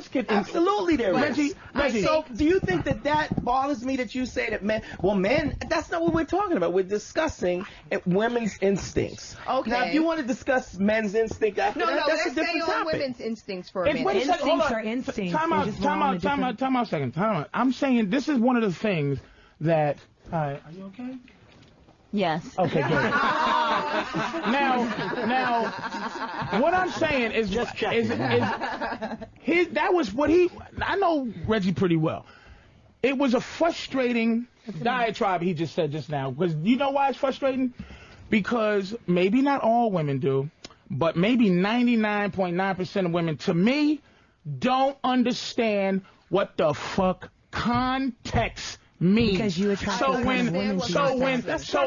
get into absolutely there is. Reggie. So do you think that bothers me that you say that men? Well, men. That's not what we're talking about. We're discussing women's instincts. Okay. Now, if you want to discuss men's instinct, that's let's a different stay on topic. women's instincts for a minute. Instincts are instincts. Time out a second. I'm saying this is one of the things that. Are you okay? Yes. Okay, good. Now, what I'm saying is just that was what I know Reggie pretty well. It was a frustrating diatribe he just said just now. Because you know why it's frustrating? Because maybe not all women do, but maybe 99.9% of women, to me, don't understand what the fuck context means. Because you attract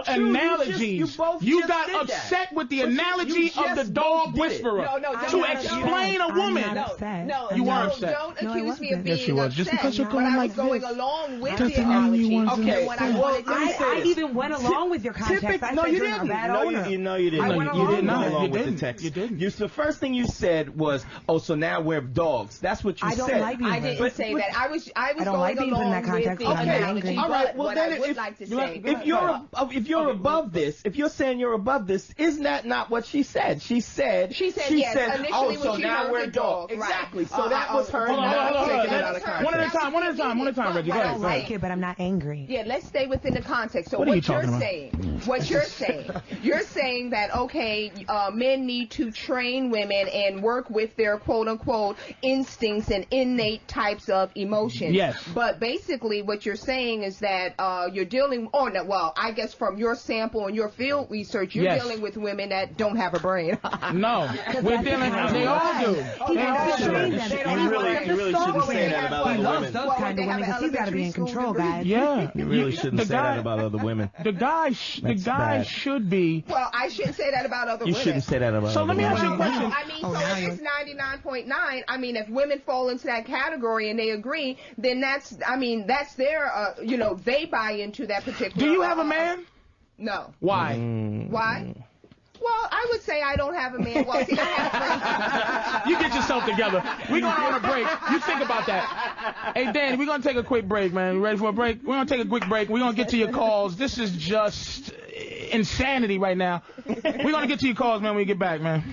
analogies. You got upset with the analogy of the dog whisperer to explain a woman. No, you were upset. Don't accuse me of being upset. Just because you're going like going along with the analogy. Okay. I even went along with your context. No, you didn't. No, you didn't. You didn't go along with the text. You didn't. The first thing you said was, "Oh, so now we're dogs." That's what you said. I didn't say that. I was going along with the analogy. All right. Well, then, if you're above this, if you're saying you're above this, isn't that not what she said? She said, yes. "Oh, so now we're dogs." Exactly. So that was her. One at a time, Reggie. Go ahead. I don't like it, but I'm not angry. Yeah, let's stay within the context. So what you're saying that men need to train women and work with their quote unquote instincts and innate types of emotions. Yes. But basically, what you're saying is that you're dealing. I guess from your sample and your field research, you're dealing with women that don't have a brain. No, we're dealing. They all do. You really shouldn't say that about other women. Those kind of women, because he's got to be in control, guys. Yeah, you really shouldn't say that about other women. The guy should be. Well, I shouldn't say that about other women. You shouldn't say that about other women. So let me ask you a question. I mean, if it's 99.9, I mean, if women fall into that category and they agree, then that's their, they buy into that particular. Do you have a man? No. Why? Why? Well, I would say I don't have a man. Well, see, I have You get yourself together. We're going on a break. You think about that. Hey, Danny, we're going to take a quick break, man. You ready for a break? We're going to take a quick break. We're going to get to your calls. This is just insanity right now. We're going to get to your calls, man, when we get back, man.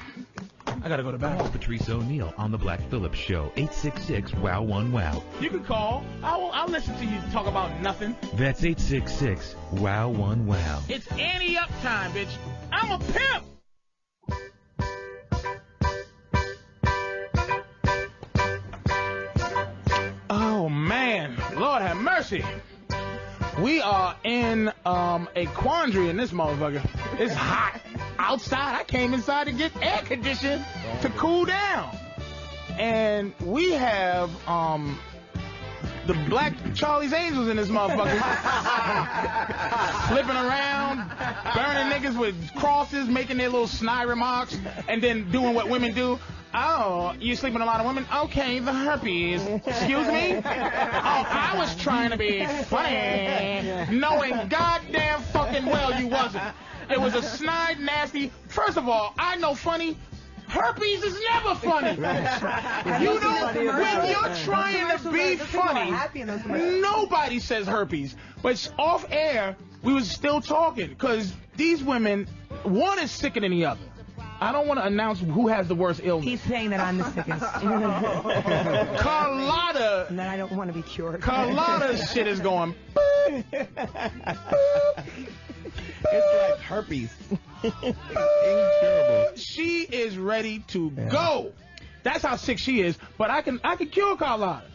I got to go to bed. Patrice O'Neal on the Black Phillip Show, 866-WOW-1-WOW. You can call. I'll listen to you talk about nothing. That's 866-WOW-1-WOW. It's Annie up time, bitch. I'm a pimp. Oh, man. Lord have mercy. We are in a quandary in this motherfucker. It's hot outside. I came inside to get air conditioning to cool down. And we have the Black Charlie's Angels in this motherfucker. Flipping around, burning niggas with crosses, making their little snide remarks, and then doing what women do. Oh, you sleeping with a lot of women? Okay, the herpes. Excuse me? Oh, I was trying to be funny, knowing goddamn fucking well you wasn't. It was a snide, nasty. First of all, I know funny. Herpes is never funny. You know, when you're trying to be funny, nobody says herpes. But off air, we was still talking because these women, one is sicker than the other. I don't want to announce who has the worst illness. He's saying that I'm the sickest. Carlotta. And that I don't want to be cured. Carlotta's shit is going. It's like herpes. Incurable. She is ready to go. That's how sick she is. But I can cure Carlotta.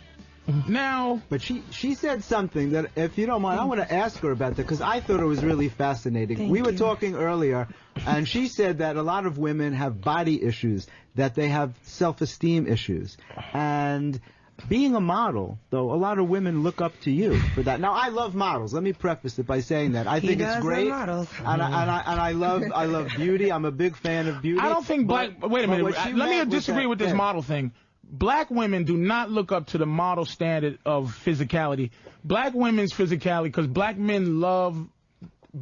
Now, but she said something that, if you don't mind, I want to ask her about that because I thought it was really fascinating. We were talking earlier, and she said that a lot of women have body issues, that they have self-esteem issues, and being a model, though, a lot of women look up to you for that. Now, I love models. Let me preface it by saying that I think it's great, models. and I love beauty. I'm a big fan of beauty. I don't think black. Wait a minute. Let me disagree with this model thing. Black women do not look up to the model standard of physicality. Black women's physicality, because black men love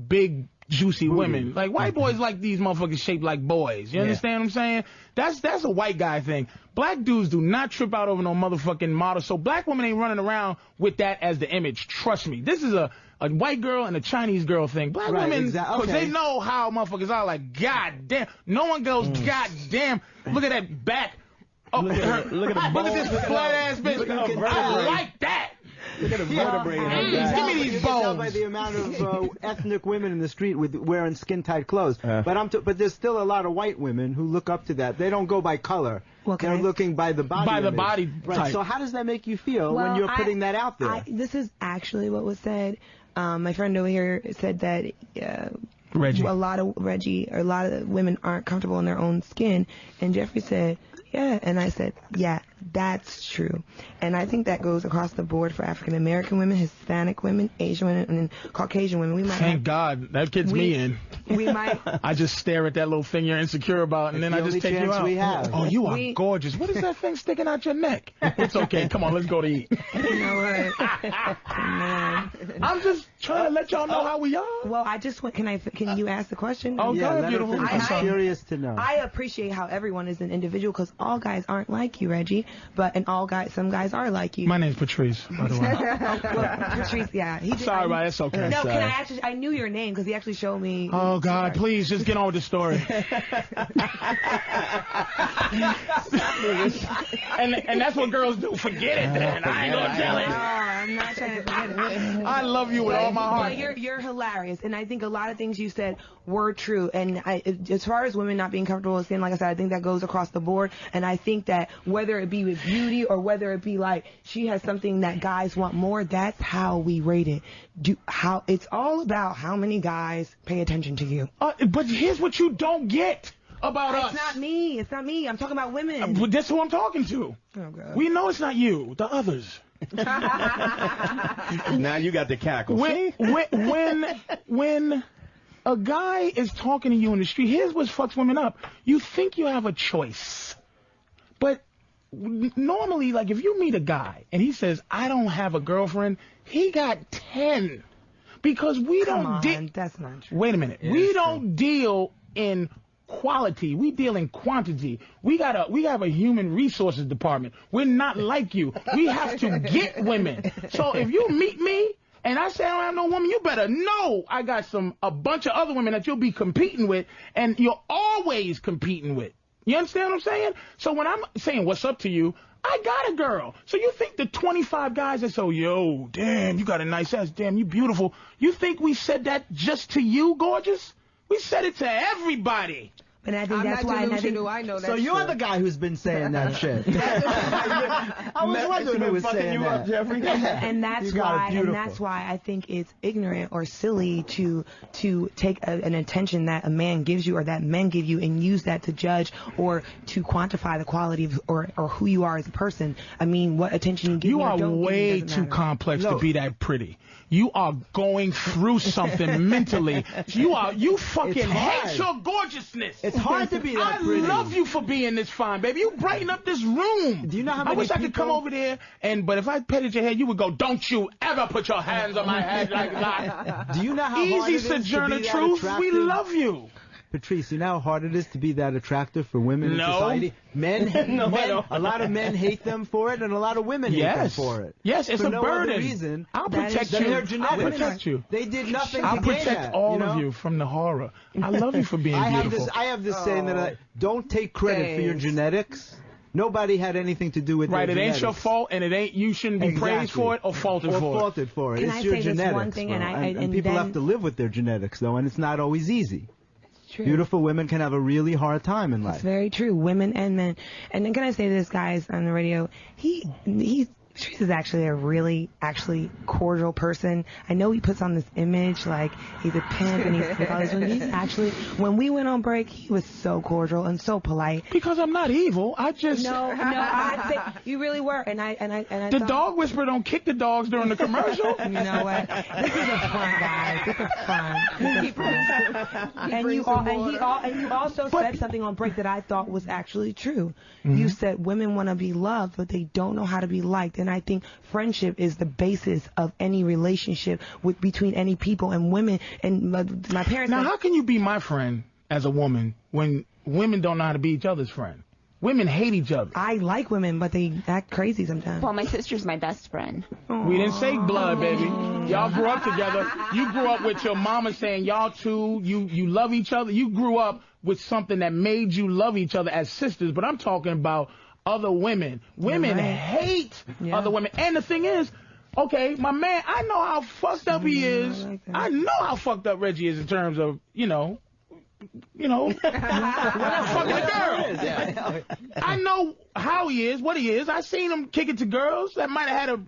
big, juicy women. Like, white boys like these motherfuckers shaped like boys. You understand what I'm saying? That's a white guy thing. Black dudes do not trip out over no motherfucking model. So black women ain't running around with that as the image. Trust me. This is a white girl and a Chinese girl thing. Black women, because they know how motherfuckers are. Like, god damn. No one goes, god damn. Look at that back. Oh, look at this flat ass bitch. I like that. Look at the vertebrae in her back. Give me these bones. Tell by the amount of ethnic women in the street wearing skin-tight clothes. But there's still a lot of white women who look up to that. They don't go by color. They're looking by the body. By the image. body right. type. So how does that make you feel when you're putting that out there? This is actually what was said. My friend over here said that Reggie. a lot of women aren't comfortable in their own skin, and Jeffrey said, yeah, and I said, yeah, that's true. And I think that goes across the board for African American women, Hispanic women, Asian women, and Caucasian women. Thank God that gets me in. We might. I just stare at that little thing you're insecure about, and then I just take you out. We have. Oh, you are gorgeous. What is that thing sticking out your neck? It's okay. Come on, let's go to eat. You know what? I'm just trying to let y'all know how we are. Well, I just want. Can you ask the question? Oh, yeah, God, beautiful. I'm curious to know. I appreciate how everyone is an individual, because all guys aren't like you, Reggie, some guys are like you. My name's Patrice, by the way. Patrice, yeah. Sorry, right? It's okay. No, I knew your name because he actually showed me. Oh, God, please, just get on with the story. and that's what girls do. Forget it, then. I ain't gonna tell it. No, I'm not trying to forget it. I love you with all my heart. You're hilarious, and I think a lot of things you said were true. And as far as women not being comfortable with skin, like I said, I think that goes across the board. And I think that whether it be with beauty or whether it be like she has something that guys want more, that's how we rate it. It's all about how many guys pay attention to you. But here's what you don't get about us. It's not me. I'm talking about women. But that's who I'm talking to. Oh, God. We know it's not you. The others. Now you got the cackle. When a guy is talking to you in the street, here's what fucks women up. You think you have a choice. But normally, like, if you meet a guy and he says, I don't have a girlfriend, he got 10. Because we don't deal. That's not true. Wait a minute. We don't deal in quality. We deal in quantity. We have a human resources department. We're not like you. We have to get women. So if you meet me and I say I don't have no woman, you better know I got a bunch of other women that you'll be competing with, and you're always competing with. You understand what I'm saying? So when I'm saying what's up to you, I got a girl. So you think the 25 guys that say, yo, damn, you got a nice ass, damn, you beautiful. You think we said that just to you, gorgeous? We said it to everybody. And I think that's why. I know that. So you're the guy who's been saying that shit. I was wondering who was saying that. Jeffrey. And that's why I think it's ignorant or silly to take an attention that a man gives you or that men give you and use that to judge or to quantify the quality of or who you are as a person. I mean, what attention you give you or are don't way give too complex to be that pretty. You are going through something mentally. You fucking hate your gorgeousness. It's hard to be that pretty. I love you for being this fine, baby. You brighten up this room. Do you know how many I wish I could come over there but if I petted your head, you would go, don't you ever put your hands on my head like that. Do you know how hard it is Sojourner to be Truth, that we love you. Patrice, you know how hard it is to be that attractive for women in society? A lot of men hate them for it, and a lot of women hate them for it. Yes, it's for a no burden. Other reason I'll protect you. I'll protect you. They did nothing to gain that. I'll protect all of you from the horror. I love you for being beautiful. I have this saying that I don't take credit for your genetics. Nobody had anything to do with their genetics. Right, it ain't your fault, and you shouldn't be praised for it or faulted for it. It's your genetics, and people have to live with their genetics, though, and it's not always easy. True. Beautiful women can have a really hard time in life. It's very true, women and men. And then can I say this, guys, on the radio? He Patrice is actually a really, cordial person. I know he puts on this image like he's a pimp and he's actually, when we went on break, he was so cordial and so polite. Because I'm not evil. I just... No, you really were. And I the dog whisperer don't kick the dogs during the commercial. You know what? This is a fun, guys. This is fun. And you also said something on break that I thought was actually true. Mm-hmm. You said women want to be loved, but they don't know how to be liked. And I think friendship is the basis of any relationship between any people and women. And my parents... Now, how can you be my friend as a woman when women don't know how to be each other's friend? Women hate each other. I like women, but they act crazy sometimes. Well, my sister's my best friend. Aww. We didn't say blood, baby. Y'all grew up together. You grew up with your mama saying y'all two, you love each other. You grew up with something that made you love each other as sisters. But I'm talking about other women. Women hate other women. And the thing is, okay, my man, I know how fucked up he is. I know how fucked up Reggie is in terms of, we're not fucking a girl. I know how he is, what he is. I seen him kick it to girls that might have had a,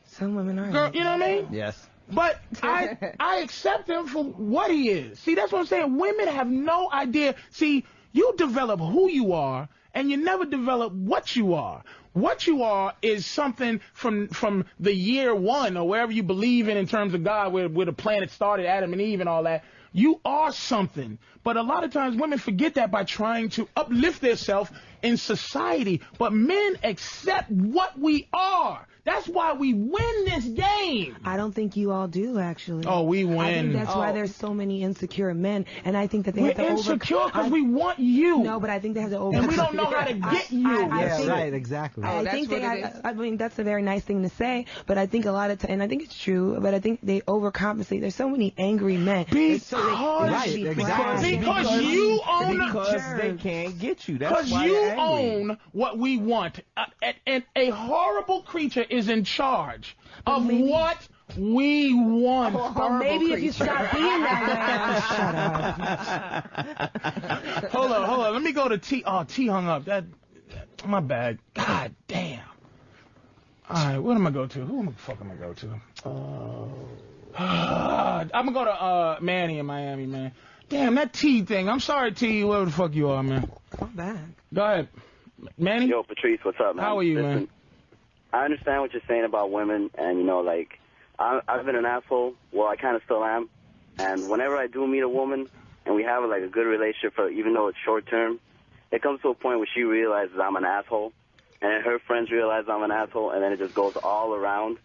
some women are. Girl, you know what I mean? Yes. But I accept him for what he is. See, that's what I'm saying. Women have no idea. See, you develop who you are, and you never develop what you are. What you are is something from the year one, or wherever you believe in terms of God, where the planet started, Adam and Eve and all that. You are something. But a lot of times women forget that by trying to uplift themselves in society. But men accept what we are. That's why we win this game. I don't think you all do, actually. Oh, we win. I think that's why there's so many insecure men. And I think that they have to We're insecure because we want you. No, but I think they have to overcome. And we don't know how to get you. Right, exactly. I think I mean, that's a very nice thing to say, but I think a lot of times, and I think it's true, but I think they overcompensate. There's so many angry men. Because you own because they can't get you. That's why you own what we want. And a horrible creature is in charge of what we want. Well, maybe if you stop being that way. Hold on. Let me go to T. Oh, T hung up. My bad. God damn. All right, what am I go to? Who the fuck am I go to? I'm gonna go to Manny in Miami, man. Damn, that T thing. I'm sorry, T, whoever the fuck you are, man. Come back. Go ahead. Manny? Yo, Patrice, what's up, man? How are you, man? I understand what you're saying about women, and, I've been an asshole. Well, I kind of still am. And whenever I do meet a woman and we have, a good relationship, even though it's short term, it comes to a point where she realizes I'm an asshole, and then her friends realize I'm an asshole, and then it just goes all around,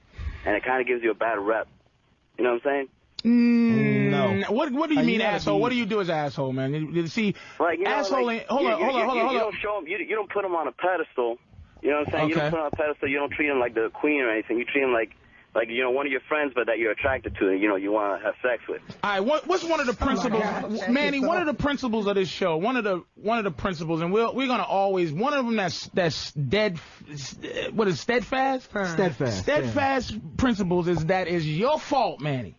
and it kind of gives you a bad rep. You know what I'm saying? No. What do you mean, asshole? What do you do as an asshole, man? See, asshole ain't... Hold on. You don't show them, you don't put them on a pedestal. You know what I'm saying? You don't put them on a pedestal. You don't treat them like the queen or anything. You treat them like one of your friends, but that you're attracted to, you want to have sex with. All right, what's one of the principles, Manny? One of the principles of this show, one of the principles, and we're gonna always one of them that's dead. What is steadfast? Steadfast principles is that is your fault, Manny.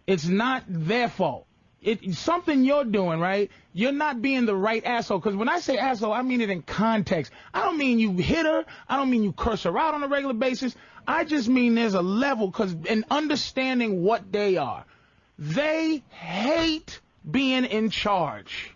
It's not their fault. It's something you're doing, right? You're not being the right asshole. Because when I say asshole, I mean it in context. I don't mean you hit her. I don't mean you curse her out on a regular basis. I just mean there's a level, because in understanding what they are, they hate being in charge.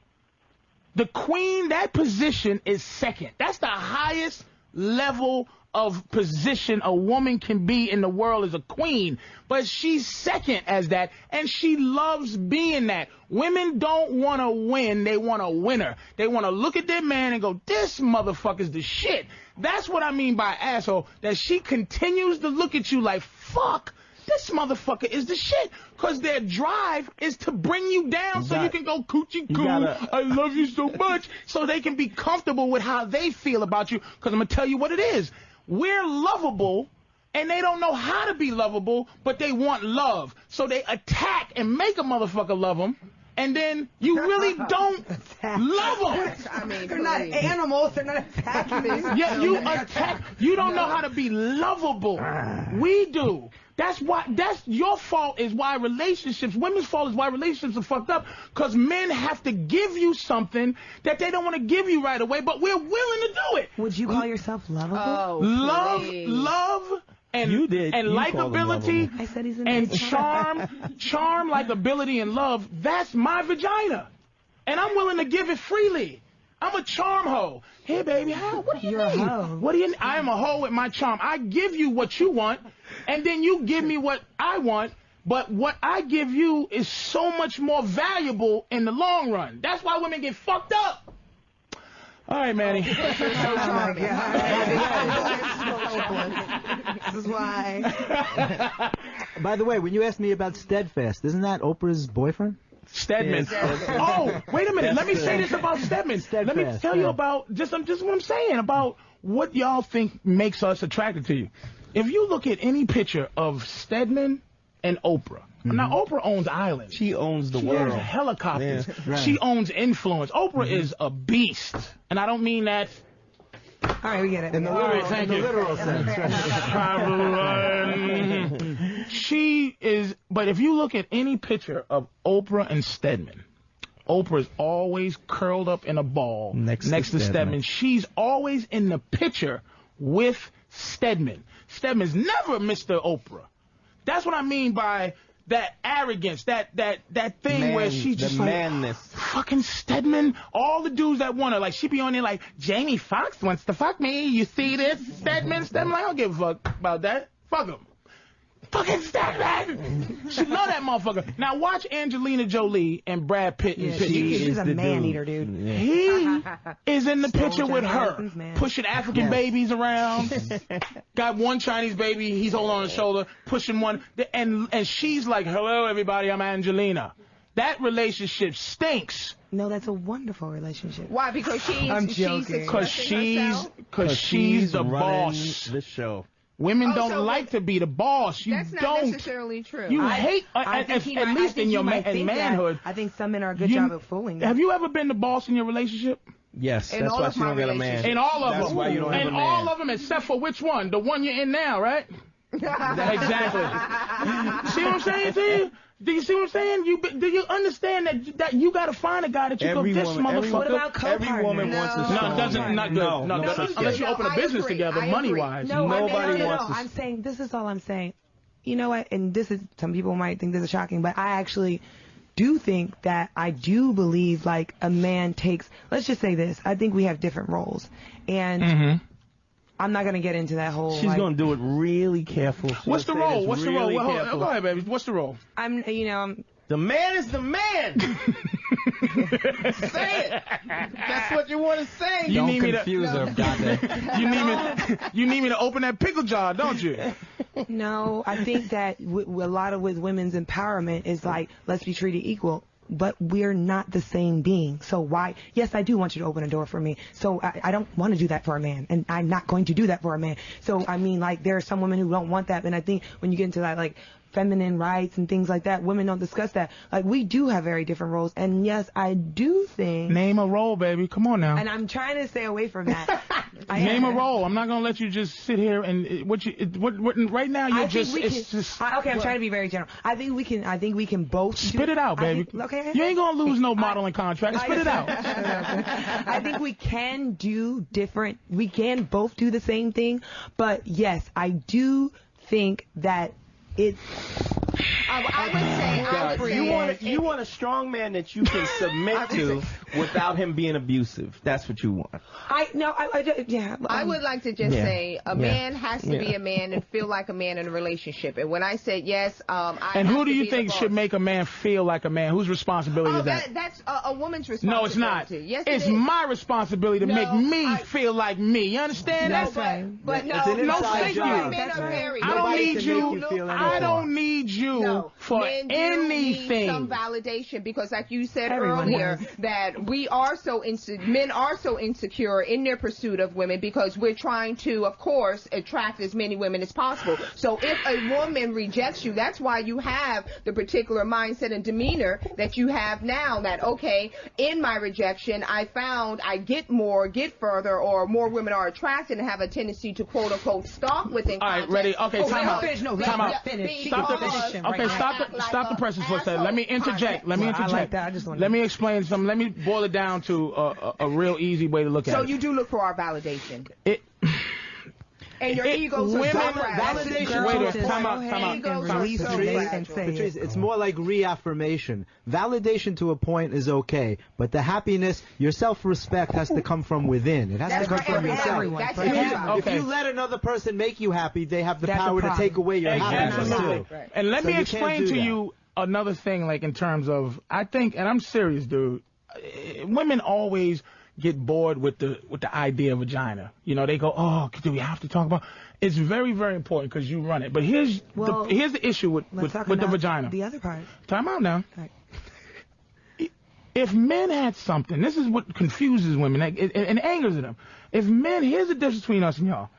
The queen, that position is second. That's the highest level of position a woman can be in the world, is a queen, but she's second as that, and she loves being that. Women don't want to win, they want a winner. They want to look at their man and go, this motherfucker's the shit. That's what I mean by asshole, that she continues to look at you like, fuck, this motherfucker is the shit. Because their drive is to bring you down so you can go coochie coo, I love you so much, so they can be comfortable with how they feel about you. Because I'm going to tell you what it is. We're lovable, and they don't know how to be lovable, but they want love. So they attack and make a motherfucker love them, and then you really don't love them. I mean, they're not animals. They're not attacking. Yeah, you attack. You don't know how to be lovable. We do. That's your fault, is why women's fault is why relationships are fucked up, because men have to give you something that they don't want to give you right away, but we're willing to do it. Would you call yourself lovable? Love and you did. and you likability I said he's in and charm, likability, and love. That's my vagina, and I'm willing to give it freely. I'm a charm hoe. Hey, baby, what do you You're mean? a hoe. What do you? I am a hoe with my charm. I give you what you want, and then you give me what I want. But what I give you is so much more valuable in the long run. That's why women get fucked up. All right, Manny. Oh my God. This is why. By the way, when you asked me about Steadfast, isn't that Oprah's boyfriend? Stedman. Oh, wait a minute. Let me say this about Stedman. Let me tell you about just what I'm saying about what y'all think makes us attracted to you. If you look at any picture of Stedman and Oprah. Now, Oprah owns islands. She owns the She world. owns helicopters. Yeah, right. She owns influence. Oprah is a beast. And I don't mean that... All right, we get it. In the literal sense. Right. She is... But if you look at any picture of Oprah and Stedman, Oprah is always curled up in a ball next to Stedman. She's always in the picture with Stedman. Stedman's never Mr. Oprah. That's what I mean by that arrogance, that thing where she's just like, madness. Fucking Stedman, all the dudes that want her, like she be on there like, Jamie Foxx wants to fuck me, you see this, Stedman, like, I don't give a fuck about that, fuck him. Fucking Stedman! She love that motherfucker. Now watch Angelina Jolie and Brad Pitt in pictures. She's a man-eater, dude. Yeah. He is in the picture with her, pushing African babies around. Got one Chinese baby, he's holding on his shoulder, pushing one, and she's like, hello everybody, I'm Angelina. That relationship stinks. No, that's a wonderful relationship. Why? Because I'm joking. Because she's the boss. The show. Women don't like to be the boss. You that's not don't. necessarily true. You hate, at least in your manhood. I think some men are a good job at fooling them. Have you ever been the boss in your relationship? Yes, that's why you don't get a man. In all of that's them. Why you don't have a man. all of them except for which one? The one you're in now, right? Exactly. See what I'm saying to you? Do you see what I'm saying? Do you understand that you got to find a guy that you go, this motherfucker? What about co-partners? Every woman wants a strong not good. No, unless you open a business together, money-wise. Nobody wants I'm saying, this is all I'm saying. You know what? And this is, some people might think this is shocking, but I actually do think that I do believe like a man takes, let's just say this, I think we have different roles. And I'm not going to get into that whole... She's going to do it really careful. What's the role? Go ahead, baby. What's the role? The man is the man. Say it. That's what you want to say. Don't confuse her, goddamn. You need me to open that pickle jar, don't you? No, I think that a lot of with women's empowerment is like, let's be treated equal. But we're not the same being. So why? Yes, I do want you to open a door for me. So I don't want to do that for a man. And I'm not going to do that for a man. So, I mean, like, there are some women who don't want that. And I think when you get into that, like, feminine rights and things like that, women don't discuss that. Like, we do have very different roles. And yes, I do think... Name a role, baby. Come on now. And I'm trying to stay away from that. Name a role. I'm not going to let you just sit here and... right now, you're just... Okay, I'm trying to be very general. I think we can both... Spit it out, baby. Okay. You ain't going to lose no modeling contract. Spit it out. I think we can do different... We can both do the same thing. But yes, I do think that it's... I would say you want a strong man that you can submit to without him being abusive. That's what you want. I would like to just say a man has to be a man and feel like a man in a relationship. And when I said yes, and who do you think should make a man feel like a man? Whose responsibility is that? That's a woman's responsibility. No, it's not. Yes, it's my responsibility to make me feel like me. You understand? That's right. But no, thank you. I don't need you. I don't need you for men anything. Need some validation because, like you said earlier, that men are so insecure in their pursuit of women because we're trying to, of course, attract as many women as possible. So if a woman rejects you, that's why you have the particular mindset and demeanor that you have now. That okay, in my rejection, I found I get further, or more women are attracted and have a tendency to quote unquote stalk within. All right, ready? Okay, time out. Stop the presses for a second. Let me interject. Let me explain something. Let me boil it down to a real easy way to look at it. So you do look for our validation. And your egos are so fragile. Validation. Time out. Patrice, it's more like reaffirmation. Validation to a point is okay, but the happiness, your self-respect has to come from within. It has to come from yourself. If you let another person make you happy, they have the power to take away your happiness too. And let me explain to you another thing, like in terms of, I think, and I'm serious, dude. Women always get bored with the idea of vagina. You know, they go, oh, do we have to talk about? It's very, very important because you run it. But here's the issue with the vagina. The other part. Time out now. Right. If men had something, this is what confuses women and angers them. If men, here's the difference between us and y'all.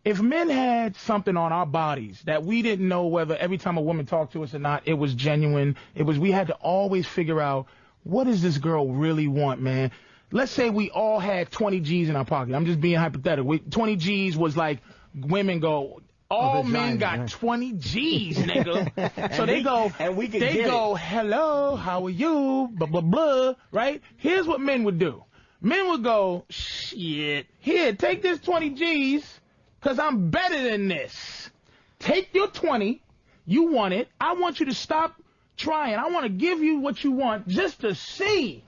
If men had something on our bodies that we didn't know whether every time a woman talked to us or not, it was genuine. We had to always figure out, what does this girl really want, man? Let's say we all had 20 G's in our pocket. I'm just being hypothetical. 20 G's was like, women go, all men got 20 G's, nigga. So they go, hello, how are you, blah, blah, blah, right? Here's what men would do. Men would go, shit, here, take this 20 G's, because I'm better than this. Take your 20, you want it, I want you to stop trying. I want to give you what you want just to see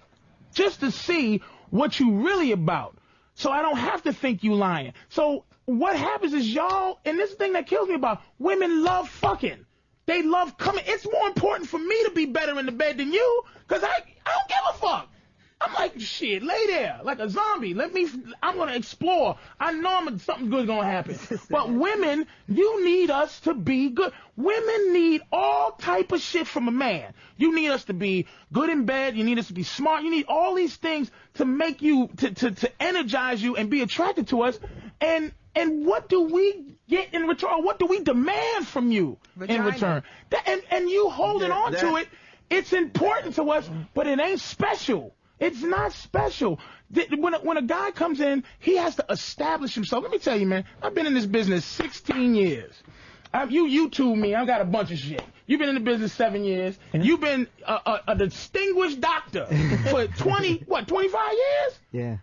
what you really about. So I don't have to think you lying. So what happens is y'all, and this thing that kills me about women love fucking. They love coming. It's more important for me to be better in the bed than you, because I don't give a fuck. I'm like, shit, lay there like a zombie. I'm going to explore. I know something good's going to happen. But women, you need us to be good. Women need all type of shit from a man. You need us to be good in bed. You need us to be smart. You need all these things to make you, to energize you and be attracted to us. And what do we get in return? What do we demand from you in return? And you holding on to it, it's important to us, but it ain't special. It's not special. When a guy comes in, he has to establish himself. Let me tell you, man, I've been in this business 16 years. You YouTube me, I've got a bunch of shit. You've been in the business 7 years. You've been a distinguished doctor for 25 years? Yeah.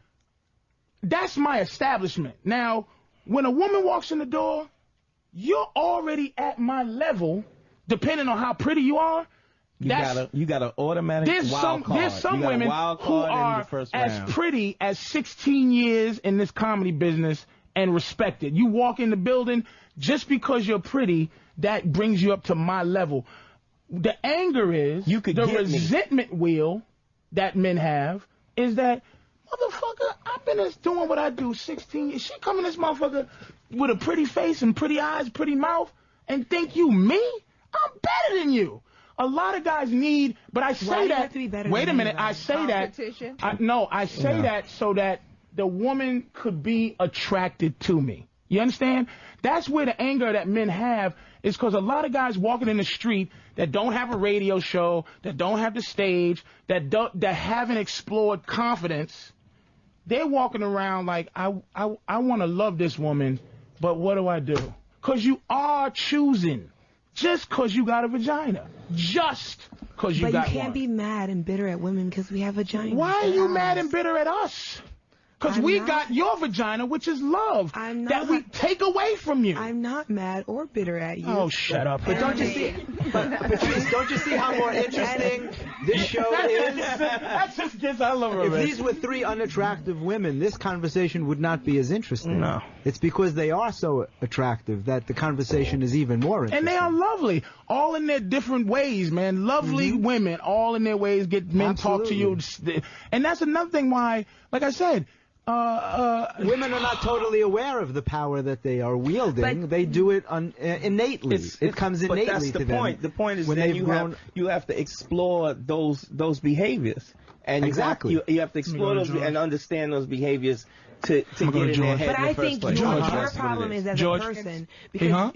That's my establishment. Now, when a woman walks in the door, you're already at my level, depending on how pretty you are. You got an automatic wild card. There's some women who are as pretty as 16 years in this comedy business and respected. You walk in the building, just because you're pretty, that brings you up to my level. The anger is, the resentment wheel that men have is that, motherfucker, I've been doing what I do 16 years. She come in this motherfucker with a pretty face and pretty eyes, pretty mouth, and think you me? I'm better than you. A lot of guys need, but I say that. Wait a minute, I say that. I say that so that the woman could be attracted to me. You understand? That's where the anger that men have is because a lot of guys walking in the street that don't have a radio show, that don't have the stage, that haven't explored confidence. They're walking around like, I want to love this woman, but what do I do? Because you are choosing. Just because you got a vagina. Just because you got one. But you can't be mad and bitter at women because we have vaginas. Why are you mad and bitter at us? Because we got your vagina, which is love, that we take away from you. I'm not mad or bitter at you. Oh, shut up. But don't you see, Patrice, don't you see how more interesting this show is? That's just kids. I love her. If these were three unattractive women, this conversation would not be as interesting. No. It's because they are so attractive that the conversation is even more interesting. And they are lovely, all in their different ways, man. Lovely women, all in their ways, get men talk to you. And that's another thing why, like I said, women are not totally aware of the power that they are wielding. But they do it innately. It comes innately but that's to the them. Point. The point is that you have to explore those behaviors. And you have to explore those and understand those behaviors to get in their head. But I think your problem is as a person because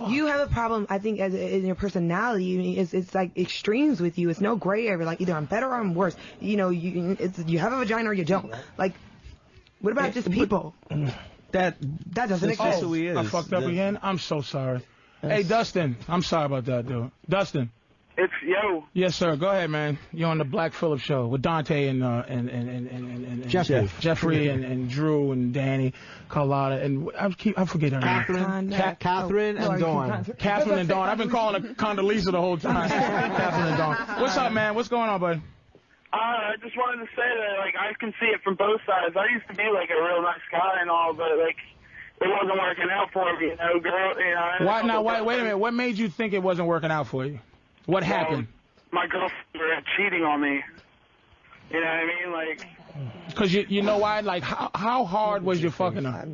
you have a problem. I think in your personality, it's like extremes with you. It's no gray area. Like either I'm better or I'm worse. You know, you have a vagina or you don't. Like, what about just people? That doesn't exist. I fucked up again. I'm so sorry. Hey, Dustin, I'm sorry about that, dude. Dustin. It's yo. Yes, sir. Go ahead, man. You're on the Black Phillip show with Dante and Jeffrey and Drew and Danny, Carlotta, and I forget her name. Catherine and Dawn. Catherine and Dawn. I've been calling her Condoleezza the whole time. Catherine and Dawn. What's up, man? What's going on, bud? I just wanted to say that, like, I can see it from both sides. I used to be, like, a real nice guy and all, but, like, it wasn't working out for me, you know, girl. You know. Why? Now, wait a minute. What made you think it wasn't working out for you? What happened? My girlfriend was cheating on me. You know what I mean? Like. Because you know why? Like, how hard was you fucking her?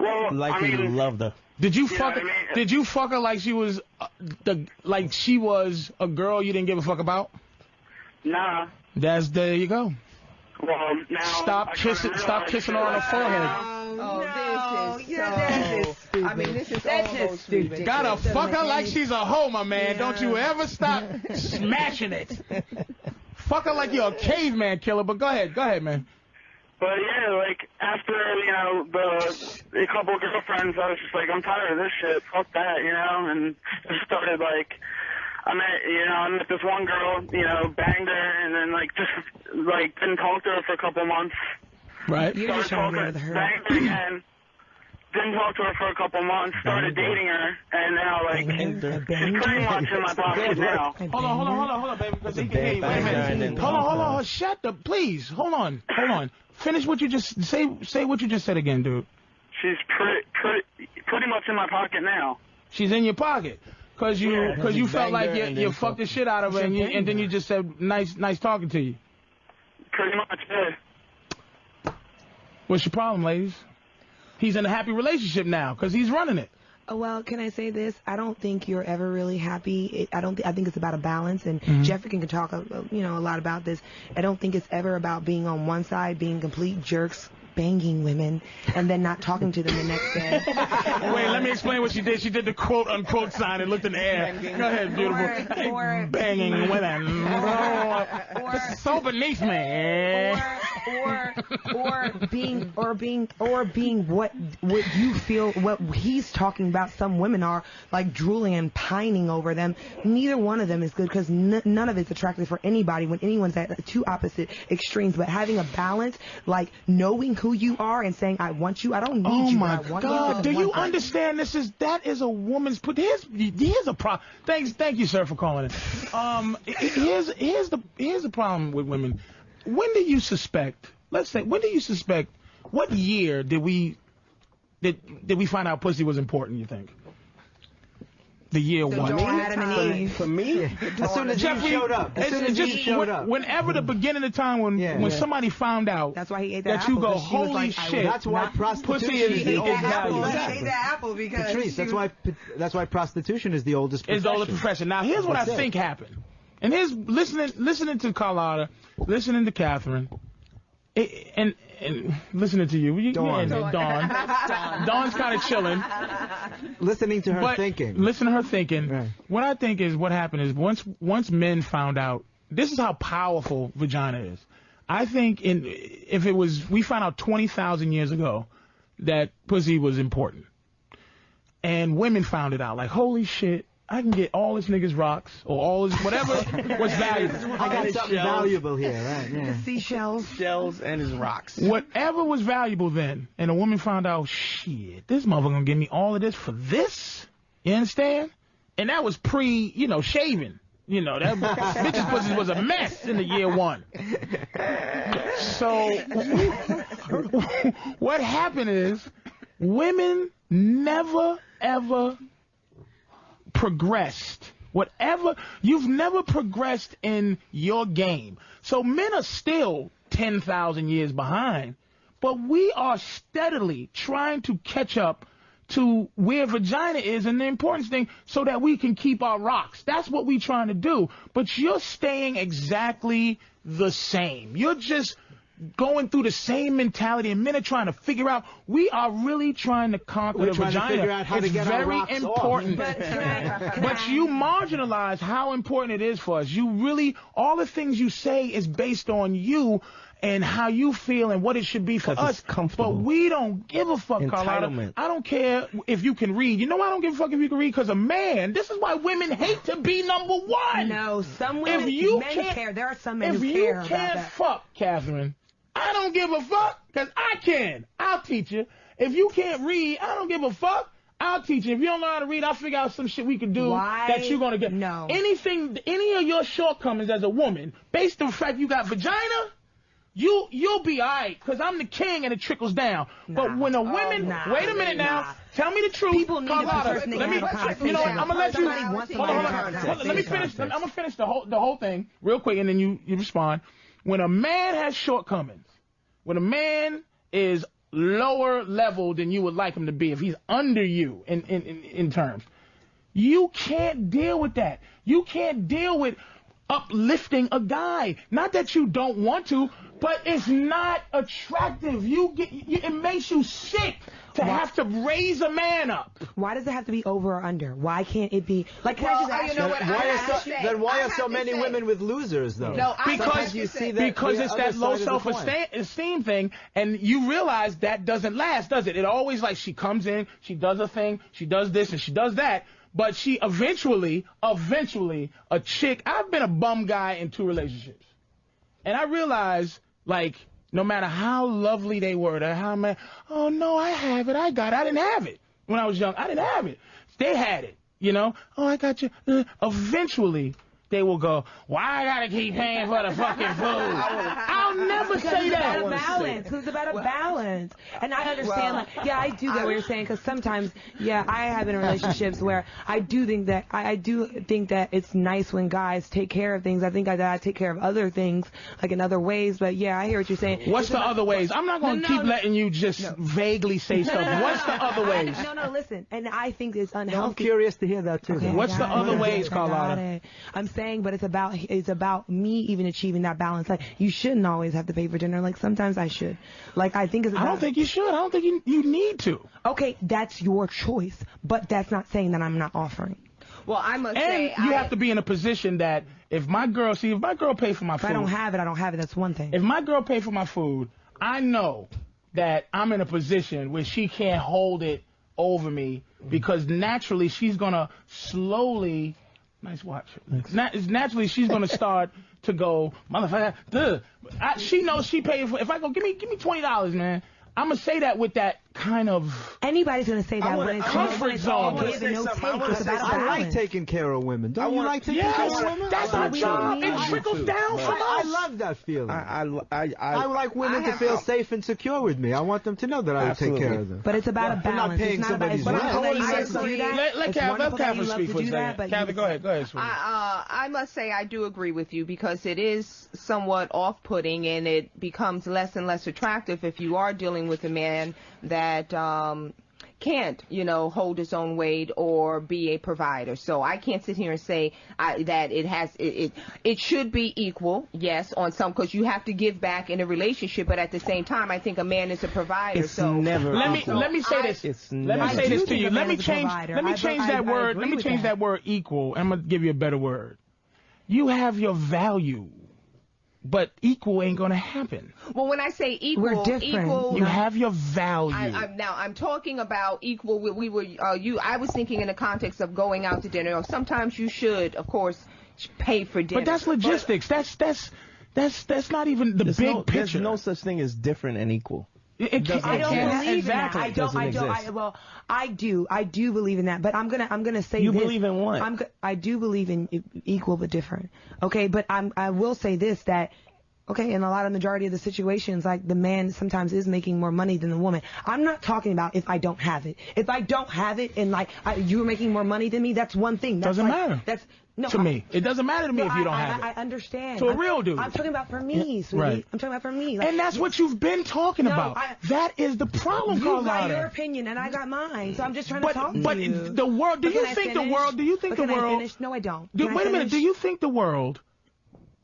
Well, like you loved her. Did you fuck her? Did you fuck her like she was she was a girl you didn't give a fuck about? Nah. There you go. Well, now stop kissing her on the forehead. This is stupid. I mean, this is almost stupid. Gotta fuck her like she's a hoe, my man. Don't you ever stop smashing it. Fuck her like you're a caveman killer. But go ahead, man. But yeah, like after a couple of girlfriends, I was just like, I'm tired of this shit. Fuck that, you know. And just started like. I met this one girl, banged her, and then, didn't talk to her for a couple months. Right. You just banged her again. Didn't talk to her for a couple months, started dating her, and now, she's pretty much in my pocket now. Hold on, baby, because they can hear you. Wait a minute. Hold on. Shut up, please. Hold on. Finish what you just, say what you just said again, dude. She's pretty much in my pocket now. She's in your pocket. Because you felt like you fucked the shit out of her, and then you just said, nice talking to you. Pretty much, yeah. What's your problem, ladies? He's in a happy relationship now, because he's running it. Well, can I say this? I don't think you're ever really happy. I think it's about a balance, and Jeffrey can talk, a lot about this. I don't think it's ever about being on one side, being complete jerks, banging women, and then not talking to them the next day. Wait, let me explain what she did. She did the quote-unquote sign and looked in the air. Go ahead, beautiful. Or banging women. This is so beneath me. Or being what you feel, what he's talking about. Some women are like drooling and pining over them. Neither one of them is good, because none of it's attractive for anybody when anyone's at two opposite extremes. But having a balance, like knowing who you are and saying, I want you, I don't need you, my but I want God. you. Do you understand that is a woman's put? Here's a problem. Thank you, sir, for calling it. Here's the problem with women. When do you suspect? Let's say, when do you suspect? What year did we find out pussy was important? You think? The year one. For me, as soon as Jeffrey showed up. Whenever the beginning of time when somebody found out, that's why he ate that apple, you go, holy shit. That's why prostitution is the oldest value. He ate the apple because Patrice, that's why prostitution is the oldest profession. It's the oldest profession. Now here's what I think happened. And here's listening to Carlotta, listening to Catherine, and listening to you. Dawn. Dawn's kind of chilling. Listening to her thinking. Listen to her thinking. Right. What I think is what happened is once men found out, this is how powerful vagina is. I think we found out 20,000 years ago that pussy was important. And women found it out. Like, holy shit, I can get all this niggas rocks or all this whatever was valuable. I got something valuable here, right? Yeah. Seashells. Shells and his rocks. Whatever was valuable then, and a woman found out, shit, this motherfucker gonna give me all of this for this? You understand? And that was shaving. That bitch's pussy was a mess in the year one. So what happened is women never ever progressed. You've never progressed in your game. So men are still 10,000 years behind, but we are steadily trying to catch up to where vagina is and the importance thing so that we can keep our rocks. That's what we're trying to do. But you're staying exactly the same. You're just going through the same mentality, and men are trying to figure out. We are really trying to conquer the vagina. To figure out how it's to get very our rocks important. off. But you marginalize how important it is for us. You really, all the things you say is based on you. and how you feel and what it should be for us. But we don't give a fuck, Carlotta. I don't care if you can read. You know why I don't give a fuck if you can read? Because a man, this is why women hate to be number one. No, some women, men care. There are some men who care about that. If you can't fuck, Catherine, I don't give a fuck because I can. I'll teach you. If you can't read, I don't give a fuck. I'll teach you. If you don't know how to read, I'll figure out some shit we can do that you're going to get. No. Anything, any of your shortcomings as a woman, based on the fact you got vagina, you'll be all right, because I'm the king and it trickles down. But when a woman, wait a minute now, tell me the truth. People need Carlotta, let me, you know what, I'm going to let you, hold on. Let me finish, I'm going to finish the whole thing real quick and then you respond. When a man has shortcomings, when a man is lower level than you would like him to be, if he's under you in terms, you can't deal with that. You can't deal with uplifting a guy. Not that you don't want to, but it's not attractive. It makes you sick to have to raise a man up. Why does it have to be over or under? Why can't it be like? Can I just ask you know what? Why are so many women with losers though? No, because it's that low self-esteem thing, and you realize that doesn't last, does it? It always like she comes in, she does a thing, she does this and she does that, but she eventually, a chick. I've been a bum guy in 2 relationships, and I realized like, no matter how lovely they were, oh no, I have it, I didn't have it when I was young. I didn't have it. They had it, you know. Oh, I got you. Eventually, they will go, why I gotta keep paying for the fucking food? I'll never say that. It's about a balance. It's about a balance. And I understand, I do get what you're saying, because sometimes, I have been in relationships where I do think that it's nice when guys take care of things. I think I take care of other things, like in other ways, but I hear what you're saying. What's the other ways? I'm not going to keep letting you just vaguely say stuff. What's the other ways? No, listen, and I think it's unhealthy. I'm curious to hear that too. Okay, what's the other ways, Carlotta? I'm saying, but it's about me even achieving that balance. Like, you shouldn't always have to pay for dinner. Like, sometimes I should. Like, I think it's about, I don't think you should. I don't think you need to. Okay, that's your choice, but that's not saying that I'm not offering. Well, I must say, you have to be in a position that if my girl pays for my food. If I don't have it, that's one thing. If my girl pays for my food, I know that I'm in a position where she can't hold it over me, because naturally she's going to slowly, nice watch. Naturally she's going to start to go, motherfucker, she knows she paid for, if I go, give me $20, man. I'm going to say that with that kind of... Anybody's going to say that when it's comfort zone. I like taking care of women. Don't you like taking care of women? That's our job. It trickles down from us. I love that feeling. I like women to feel safe and secure with me. I want them to know that I will take care of them. But it's about a balance. I'm not paying somebody's rent. Let Catherine speak for a second. Catherine, go ahead. I must say I do agree with you, because it is somewhat off-putting, and it becomes less and less attractive if you are dealing with a man that can't, hold his own weight or be a provider. So I can't sit here and say that it should be equal, yes, on some, because you have to give back in a relationship, but at the same time, I think a man is a provider. It's never. Let me say this. Let me say this to you. Let me change that word. Let me change that word equal. I'm gonna give you a better word. You have your value, but equal ain't gonna happen. Well, when I say equal, we're different. You have your value. Now I'm talking about equal. I was thinking in the context of going out to dinner. Or sometimes you should, of course, pay for dinner. But that's logistics. That's not even the big picture. There's no such thing as different and equal. I don't believe in that. I do believe in that. But I'm gonna say you believe in what? I do believe in equal but different. Okay, but I will say this, that okay, in a lot of majority of the situations, like, the man sometimes is making more money than the woman. I'm not talking about if I don't have it. If I don't have it and you're making more money than me, that's one thing. Doesn't matter. To me, it doesn't matter to me if you don't have it. I understand. To a real dude. I'm talking about for me, sweetie. Right. I'm talking about for me. And that's what you've been talking about. That is the problem, Carlotta. You got your opinion and I got mine, so I'm just trying to talk to you. But the world, do you think the world... No, I don't. Wait a minute. Do you think the world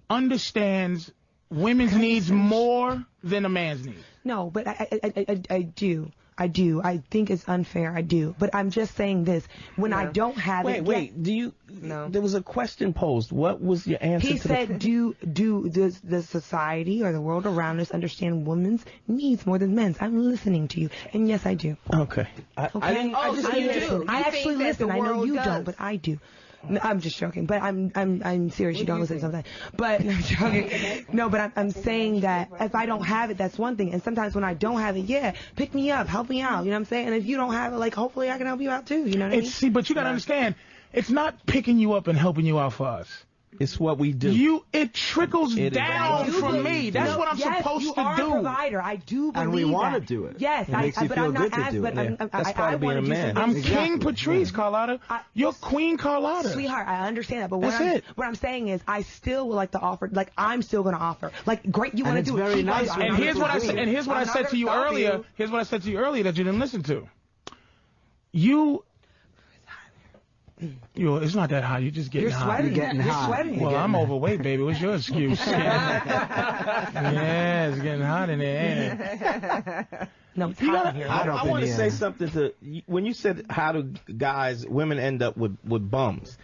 understands women's needs more than a man's needs? No, but I do. I do. I think it's unfair. I do. But I'm just saying this. When I don't have it... Wait. Do you... No. There was a question posed. What was your answer He said, do the society or the world around us understand women's needs more than men's? I'm listening to you. And yes, I do. Okay. I actually listen. I know you don't, but I do. No, I'm just joking, but I'm serious. You don't listen to something. But I'm joking. No, but I'm saying that if I don't have it, that's one thing. And sometimes when I don't have it, pick me up, help me out. You know what I'm saying? And if you don't have it, like, hopefully I can help you out too. You know what I mean? See, but you gotta understand, it's not picking you up and helping you out for us. It's what we do. It trickles down from me. That's what I'm supposed to do. You are a provider. I do believe that. And we want to do it. Yes, it makes you feel good to do it. That's part of being a man. I'm King Patrice, Carlotta. You're Queen Carlotta. Sweetheart, I understand that, but what I'm saying is, I still would like to offer. Like, I'm still going to offer. Like, great, you want to do it. Very nice. And here's what I said. And here's what I said to you earlier. Here's what I said to you earlier that you didn't listen to. It's not that hot. You're just getting hot. You're getting sweating. Well, I'm overweight, baby. What's your excuse? Yeah, it's getting hot in there. No, it's hot in here. I want to say something to when you said how do women end up with bums.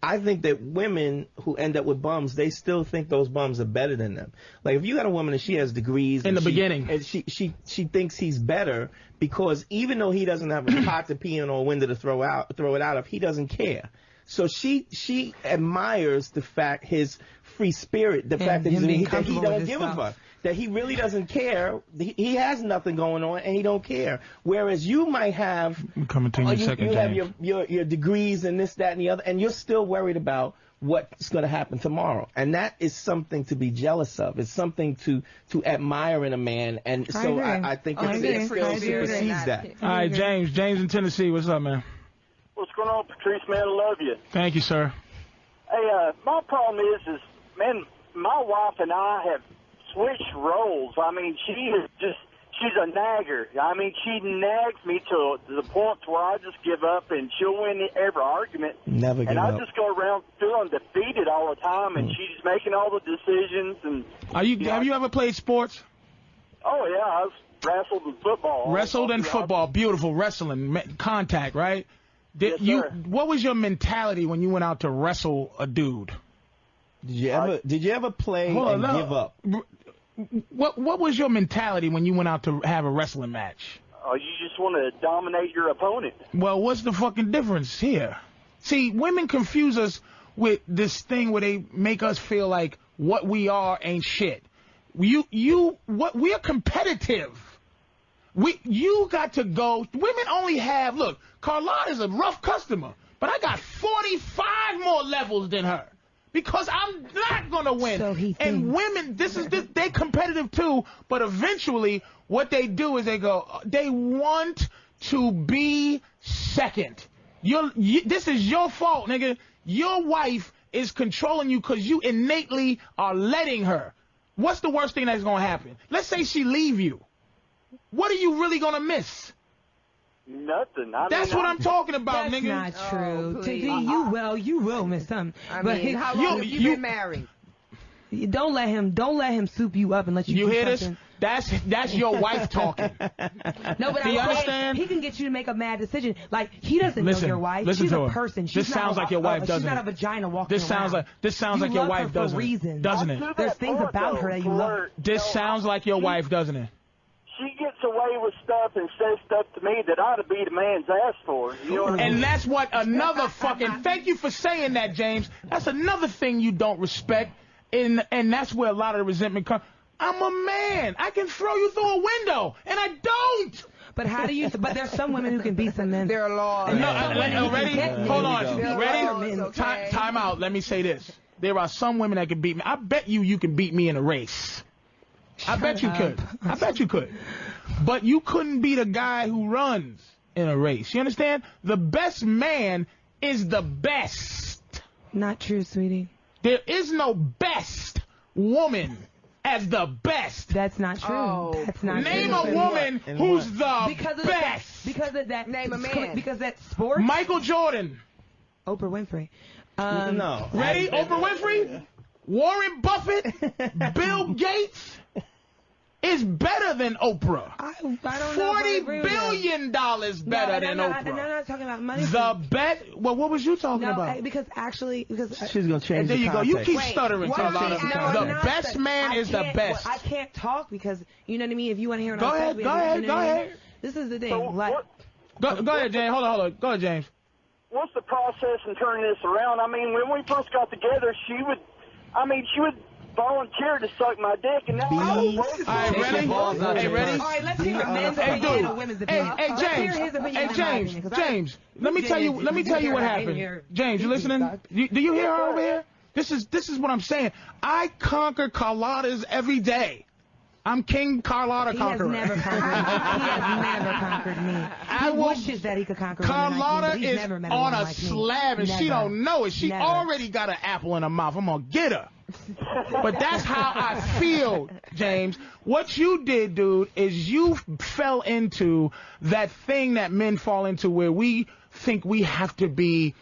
I think that women who end up with bums, they still think those bums are better than them. Like, if you got a woman and she has degrees in the beginning, and she thinks he's better because even though he doesn't have a pot to pee in or a window to throw it out of, he doesn't care. So she admires the fact, his free spirit, the fact that he don't give a fuck. That he really doesn't care. He has nothing going on, and he don't care. Whereas you might have, coming to you have your degrees and this, that, and the other, and you're still worried about what's going to happen tomorrow. And that is something to be jealous of. It's something to admire in a man. And so I think it still supersedes that. All right, James in Tennessee. What's up, man? What's going on, Patrice, man? I love you. Thank you, sir. Hey, my problem is, man, my wife and I have switched roles. I mean, she's a nagger. I mean, she nags me to the point where I just give up, and she'll win every argument. Never give up. And I up. just go around feeling defeated all the time, and she's making all the decisions. And have you ever played sports? Oh, yeah, I've wrestled in football. Wrestled in football. Beautiful. Wrestling. Contact, right? Yes, sir. What was your mentality when you went out to wrestle a dude? Did you ever play and give up? What was your mentality when you went out to have a wrestling match? Oh, you just want to dominate your opponent. Well, what's the fucking difference here? See, women confuse us with this thing where they make us feel like what we are ain't shit. We're competitive. You got to go. Women only have, look, Carlotta's a rough customer, but I got 45 more levels than her. Because I'm not going to win. So he and women, they competitive too, but eventually what they do is they want to be second. This is your fault, nigga. Your wife is controlling you because you innately are letting her. What's the worst thing that's going to happen? Let's say she leave you. What are you really going to miss? Nothing. That's what I'm talking about, nigga. That's not true. You will miss something. How long have you been married? Don't let him soup you up and let you. You do hear something. this? That's your wife talking. No, but do you understand? He can get you to make a mad decision. Like, he doesn't know your wife. Listen She's to a her. person. This sounds like your wife, doesn't it? She's not a vagina walking around. This sounds like your wife, doesn't it? Doesn't it? There's things about her that you love. This sounds like your wife, doesn't it? She gets away with stuff and says stuff to me that ought to beat a man's ass for. You know what I mean? And that's what another fucking... Thank you for saying that, James. That's another thing you don't respect, and that's where a lot of the resentment comes. I'm a man. I can throw you through a window, and I don't. But how do you... But there's some women who can beat some men. There are laws. Ready? Hold on. Ready? Okay. Time out. Let me say this. There are some women that can beat me. I bet you can beat me in a race. I bet you could. I bet you could. But you couldn't beat a guy who runs in a race. You understand? The best man is the best. Not true, sweetie. There is no best woman as the best. That's not true. Oh, that's not Name true. a woman who's the best. Because of that. Name a man. Because that sport. Michael Jordan. Oprah Winfrey. No. Ready? Oprah Winfrey? Warren Buffett? Bill Gates? is better than Oprah. I don't know. $40 billion better than Oprah. And I'm not talking about money. The bet. Well, what was you talking about? Because she's gonna change. There the you go. You keep Wait, stuttering, Carlotta. The best man is the best. I can't talk because you know what I mean. If you want to hear, go ahead. Go ahead. This is the thing. So like, what, Go ahead, James. Hold on. Go ahead, James. What's the process in turning this around? I mean, when we first got together, she would volunteer to suck my dick, and now I don't work. All right, ready? Hey, ready? all right, let's hear a man's opinion and women's opinion. James. Let me tell you what happened. James, you listening? Do you hear her over here? This is what I'm saying. I conquer Carlotta's every day. I'm King Carlotta Conqueror. He has never conquered me. He wishes that he could conquer Carlotta me, is never met on a like slab, and she don't know it. She already got an apple in her mouth. I'm going to get her. But that's how I feel, James. What you did, dude, is you fell into that thing that men fall into where we think we have to be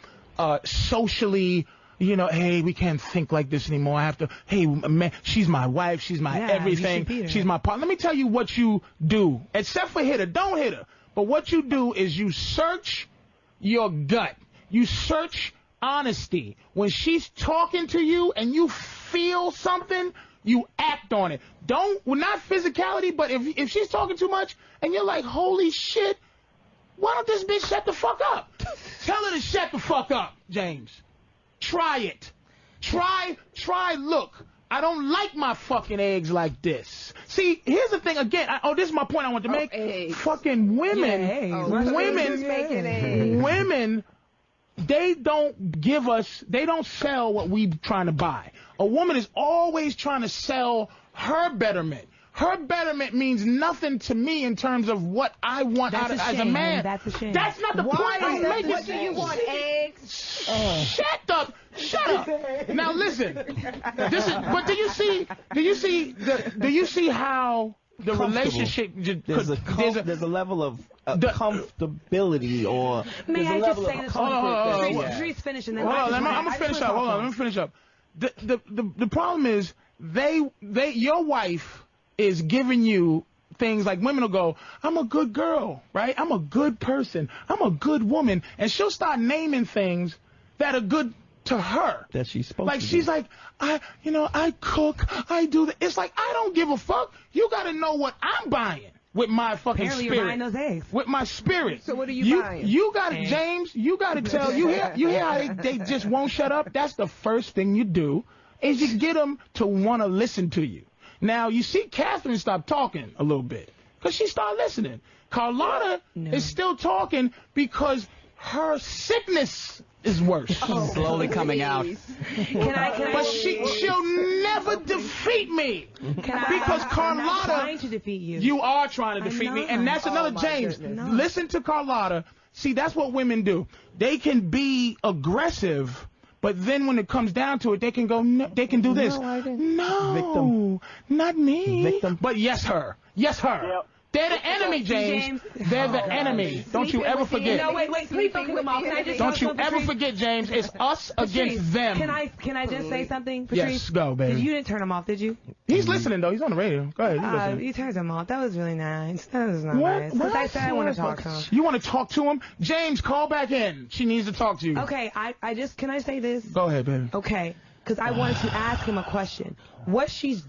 socially... You know, hey, we can't think like this anymore. I have to, hey, man, she's my wife. She's my everything. She's my partner. Let me tell you what you do. Except for hit her. Don't hit her. But what you do is you search your gut. You search honesty. When she's talking to you and you feel something, you act on it. Not physicality, but if she's talking too much and you're like, holy shit, why don't this bitch shut the fuck up? Tell her to shut the fuck up, James. Try it. Try, look. I don't like my fucking eggs like this. See, here's the thing again. This is my point I want to make. Fucking women, women, they don't sell what we trying to buy. A woman is always trying to sell her betterment. Her betterment means nothing to me in terms of what I want as a man. That's a shame. That's not the point I'm making. What do you want, eggs? Shut up. Now listen. But do you see how the relationship there's a level of comfortability or may I just say this? Hold on. Patrice finish and then I'm gonna finish up. Hold on, let me finish up. The problem is your wife is giving you things like women will go, I'm a good girl, right? I'm a good person. I'm a good woman. And she'll start naming things that are good to her. That she's supposed to do. She's like, I cook, I do that. It's like, I don't give a fuck. You got to know what I'm buying with my fucking Apparently spirit. You're buying those eggs. With my spirit. So what are you buying? You got to, James, you got to tell, you hear how they just won't shut up? That's the first thing you do is you get them to want to listen to you. Now, you see Catherine stop talking a little bit because she started listening. Carlotta is still talking because her sickness is worse. Slowly coming out. But she'll never defeat me. Because Carlotta... I'm trying to defeat you. You are trying to defeat me. And that's another James. Listen to Carlotta. See, that's what women do. They can be aggressive... But then when it comes down to it, they can go, they can do this. No, victim. Not me. Victim. But yes, her. Yes, her. Yep. They're the enemy, James. They're the enemy. Don't you ever forget. No, wait, please don't cut them off. Can I just don't you ever forget, James. It's us against them. Can I just say something, Patrice? Yes, go, baby. You didn't turn him off, did you? He's listening, though. He's on the radio. Go ahead. You turned him off. That was really nice. That was not nice. Because I said I want to talk to him. You want to talk to him? James, call back in. She needs to talk to you. Okay, can I say this? Go ahead, baby. Okay, because I wanted to ask him a question. What she's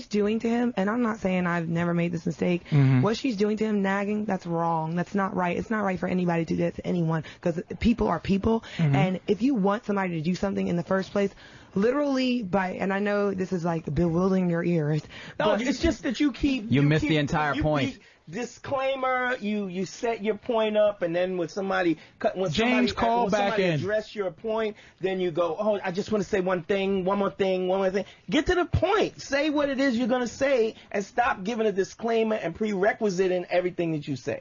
doing to him, and I'm not saying I've never made this mistake, what she's doing to him, nagging, that's wrong. That's not right. It's not right for anybody to do that to anyone, because people are people, and if you want somebody to do something in the first place, literally and I know this is like bewildering your ears. No, it's just that you missed the entire point. Disclaimer, you set your point up, and then when somebody address your point, then you go, oh, I just want to say one more thing. Get to the point. Say what it is you're going to say, and stop giving a disclaimer and prerequisite in everything that you say.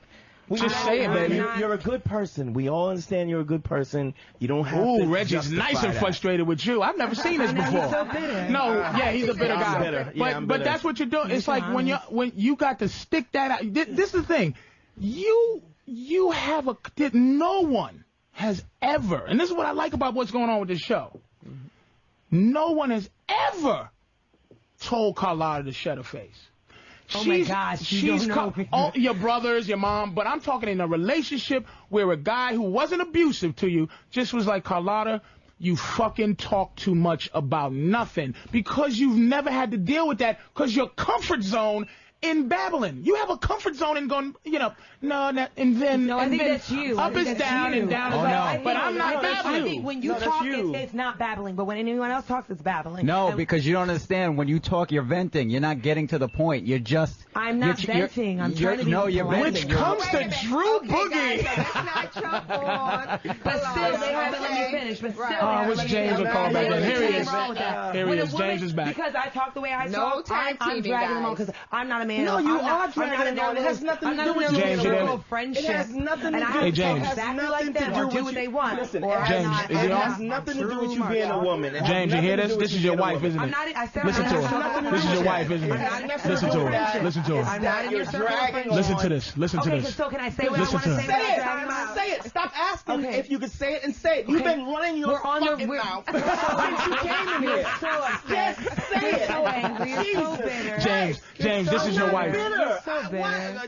Just say it, baby. You're a good person. We all understand you're a good person. You don't have to. Reggie's nice and frustrated with you. I've never seen this before. He's so bitter. No, he's a bitter guy. But that's what you're doing. It's like when you got to stick that out. This is the thing. You have no one has ever, and this is what I like about what's going on with this show. No one has ever told Carlotta to shut her face. Oh my gosh, you don't know. All your brothers, your mom, but I'm talking in a relationship where a guy who wasn't abusive to you just was like, Carlotta, you fucking talk too much about nothing, because you've never had to deal with that, because your comfort zone in babbling. You have a comfort zone in going, you know, and then I think that's you. Up is down and down is up. But I'm not babbling. I think when you talk, it's not babbling, but when anyone else talks, it's babbling. No, because you don't understand. When you talk, you're venting. You're not getting to the point. You're just. I'm not venting. I'm trying to be. No, you're venting. Which comes to Drew Boogie. But still, they haven't let me finish. But still, I wish James would call back in. Here he is. Here he is. James is back. Because I talk the way I talk, I'm dragging them on because I'm not a man. No, you are dragging them on. It has nothing to do with James. Friendship. It has nothing to do with Hey, James. Exactly like them, or do what they want. Listen, James, is he it on? has nothing to do with you being a woman. James, you hear this? This is your wife, isn't it? Listen to her. This is your wife, isn't it? Listen to her. Listen to I'm not in your circle. Listen to this. Listen to Okay, this. so can I say what I want to say? Say it. Stop asking if you can say it and say it. You've been running your fucking mouth since you came in here. Just say it. So angry. You're so bitter. James, this is your wife. You're so bitter.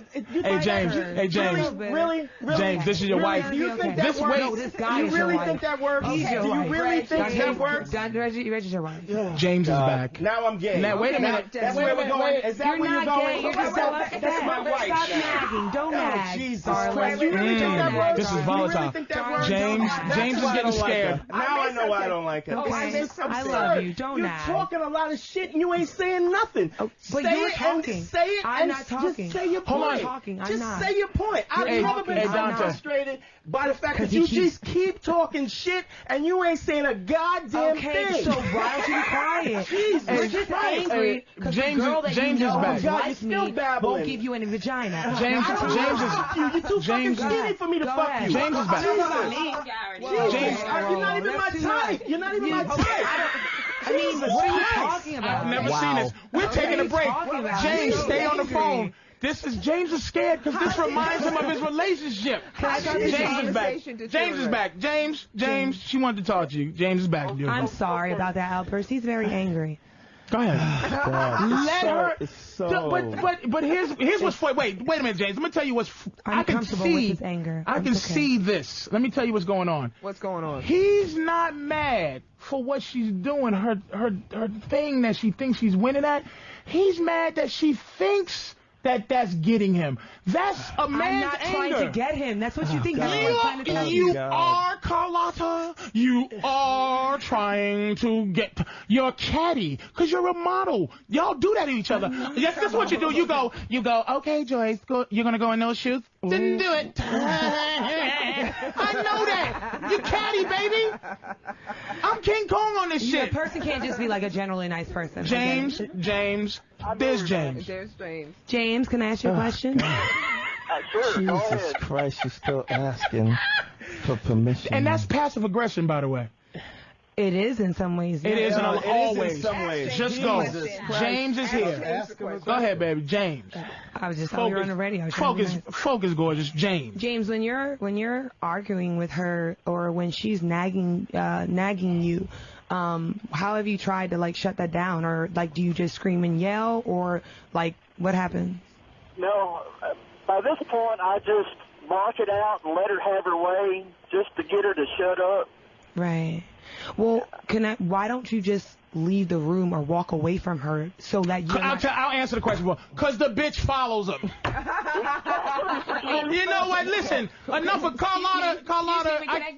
Hey, James. Really? James, this is your wife. Do you think that This works? way. This guy You is your really wife. think that works? He's your Do you wife. really think that works? Register your wife. James is back. Now I'm gay. Now, wait a minute. That's where we're going. Is that where you're going? You're just That's my wife. Stop nagging. Don't nag. Jesus darling. Christ. You really think that works? This is You volatile. really think that works? James is getting scared. Now I know why I don't like it. Okay. I love you. Don't You're nag. talking a lot of shit and you ain't saying nothing. But say you're it talking. And say it I'm and not talking. Just say your point. I'm not talking. I'm just not. say your point. I've never been frustrated by the fact that you just keep talking shit and you ain't saying a goddamn thing. So why don't you be quiet? Jesus We're just angry because the girl that James you know is back. likes me won't give you any vagina. James You're too fucking skinny for me to fuck you. James is back. James, you're not even my type. You're not even my type. I mean, what are you talking about? I've never seen this. We're taking a break. James, stay on the phone. James is scared because this reminds him of his relationship. James is back. James is back. James, she wanted to talk to you. James is back, dude. I'm sorry about that outburst. He's very angry. Go ahead. Let her. But here's what's funny. Wait a minute, James. Let me tell you what's. I can comfortable see. with his anger. I can see this. Let me tell you what's going on. What's going on? He's not mad for what she's doing. Her thing that she thinks she's winning at. He's mad that she thinks that's getting him. That's a man's anger. I'm not trying to get him. That's what you think. You are, Carlotta. You are trying to get. You're catty because you're a model. Y'all do that to each other. Yes, that's what you do. You go. Okay, Joyce, you're gonna go in those shoes. Didn't do it. I know that. You're catty, baby. I'm King Kong on this shit. A person can't just be like a generally nice person. James. There's James. James, can I ask you a question? Sure, Jesus Christ, you're still asking for permission. And that's passive aggression, by the way. It is in some ways. It is in all ways. In some ways. Just go. James is here. Go ahead, baby. James. I was just on the radio. Focus, gorgeous. James. James, when you're arguing with her or when she's nagging you, how have you tried to like shut that down, or like do you just scream and yell, or like what happens? No, by this point I just block it out and let her have her way just to get her to shut up. Right. Well, why don't you just leave the room or walk away from her so that you're I'll answer the question. Because the bitch follows him. You know what? Listen, enough of Carlotta.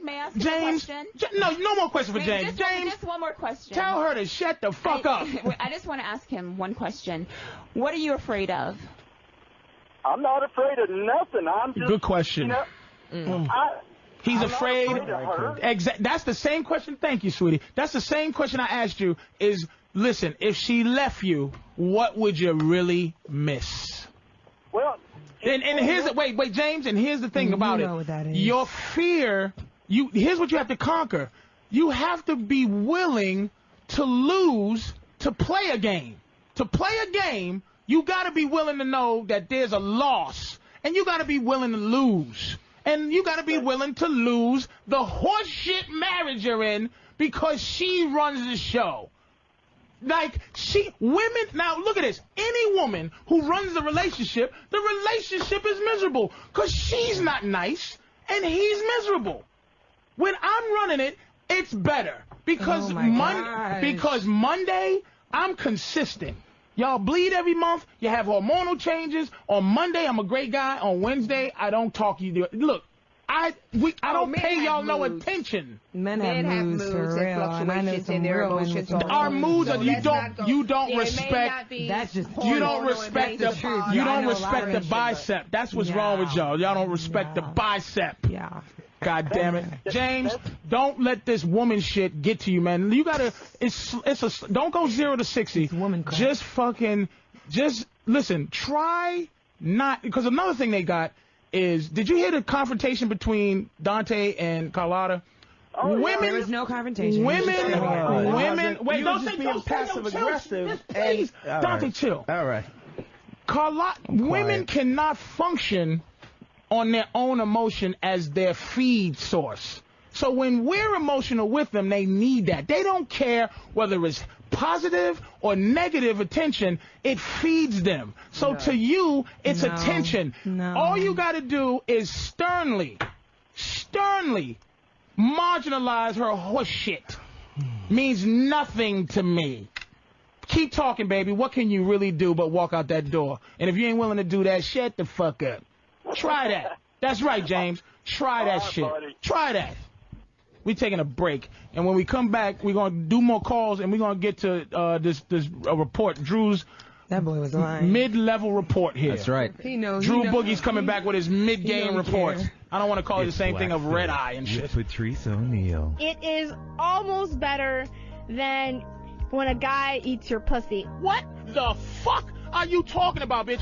May I ask James. a question? No more question for James. Just one more question. Tell her to shut the fuck up. I just want to ask him one question. What are you afraid of? I'm not afraid of nothing. I'm just... Good question. He's afraid. That's the same question. Thank you, sweetie. That's the same question I asked you. Is listen, if she left you, what would you really miss? Well, and here's wait, James. And here's the thing about it. Know what that is. Your fear. Here's what you have to conquer. You have to be willing to lose to play a game. To play a game, you got to be willing to know that there's a loss, and you got to be willing to lose. And you got to be willing to lose the horseshit marriage you're in because she runs the show. Like, women, now look at this. Any woman who runs the relationship is miserable. Because she's not nice, and he's miserable. When I'm running it, it's better. Because, because Monday, I'm consistent. Y'all bleed every month. You have hormonal changes. On Monday, I'm a great guy. On Wednesday, I don't talk you. Look. I don't pay y'all no attention. Men have moods for real, and fluctuations in their emotions. Our moods are you don't respect. That's just you don't respect the bicep. That's what's wrong with y'all. Y'all don't respect the bicep. Yeah. God damn it, James! Don't let this woman shit get to you, man. You gotta. Don't go 0 to 60. Just listen. Try not because another thing they got. Did you hear the confrontation between Dante and Carlotta? Oh, women, there was no confrontation. Women. Wait, don't just being passive aggressive. Please, Dante, chill. All right. Carlotta, women cannot function on their own emotion as their feed source. So when we're emotional with them, they need that. They don't care whether it's positive or negative attention, it feeds them. So to you, it's attention. All you got to do is sternly marginalize her horse shit. Means nothing to me. Keep talking, baby. What can you really do but walk out that door? And if you ain't willing to do that, shut the fuck up. Try that. That's right, James. Try that shit. Buddy. Try that. We're taking a break, and when we come back, we're gonna do more calls, and we're gonna get to this report. Drew's mid-level report here. That's right. He knows. Drew Boogie's coming back with his mid-game report. I don't want to call it the same thing of red eye and shit. Patrice O'Neal. It is almost better than when a guy eats your pussy. What the fuck are you talking about, bitch?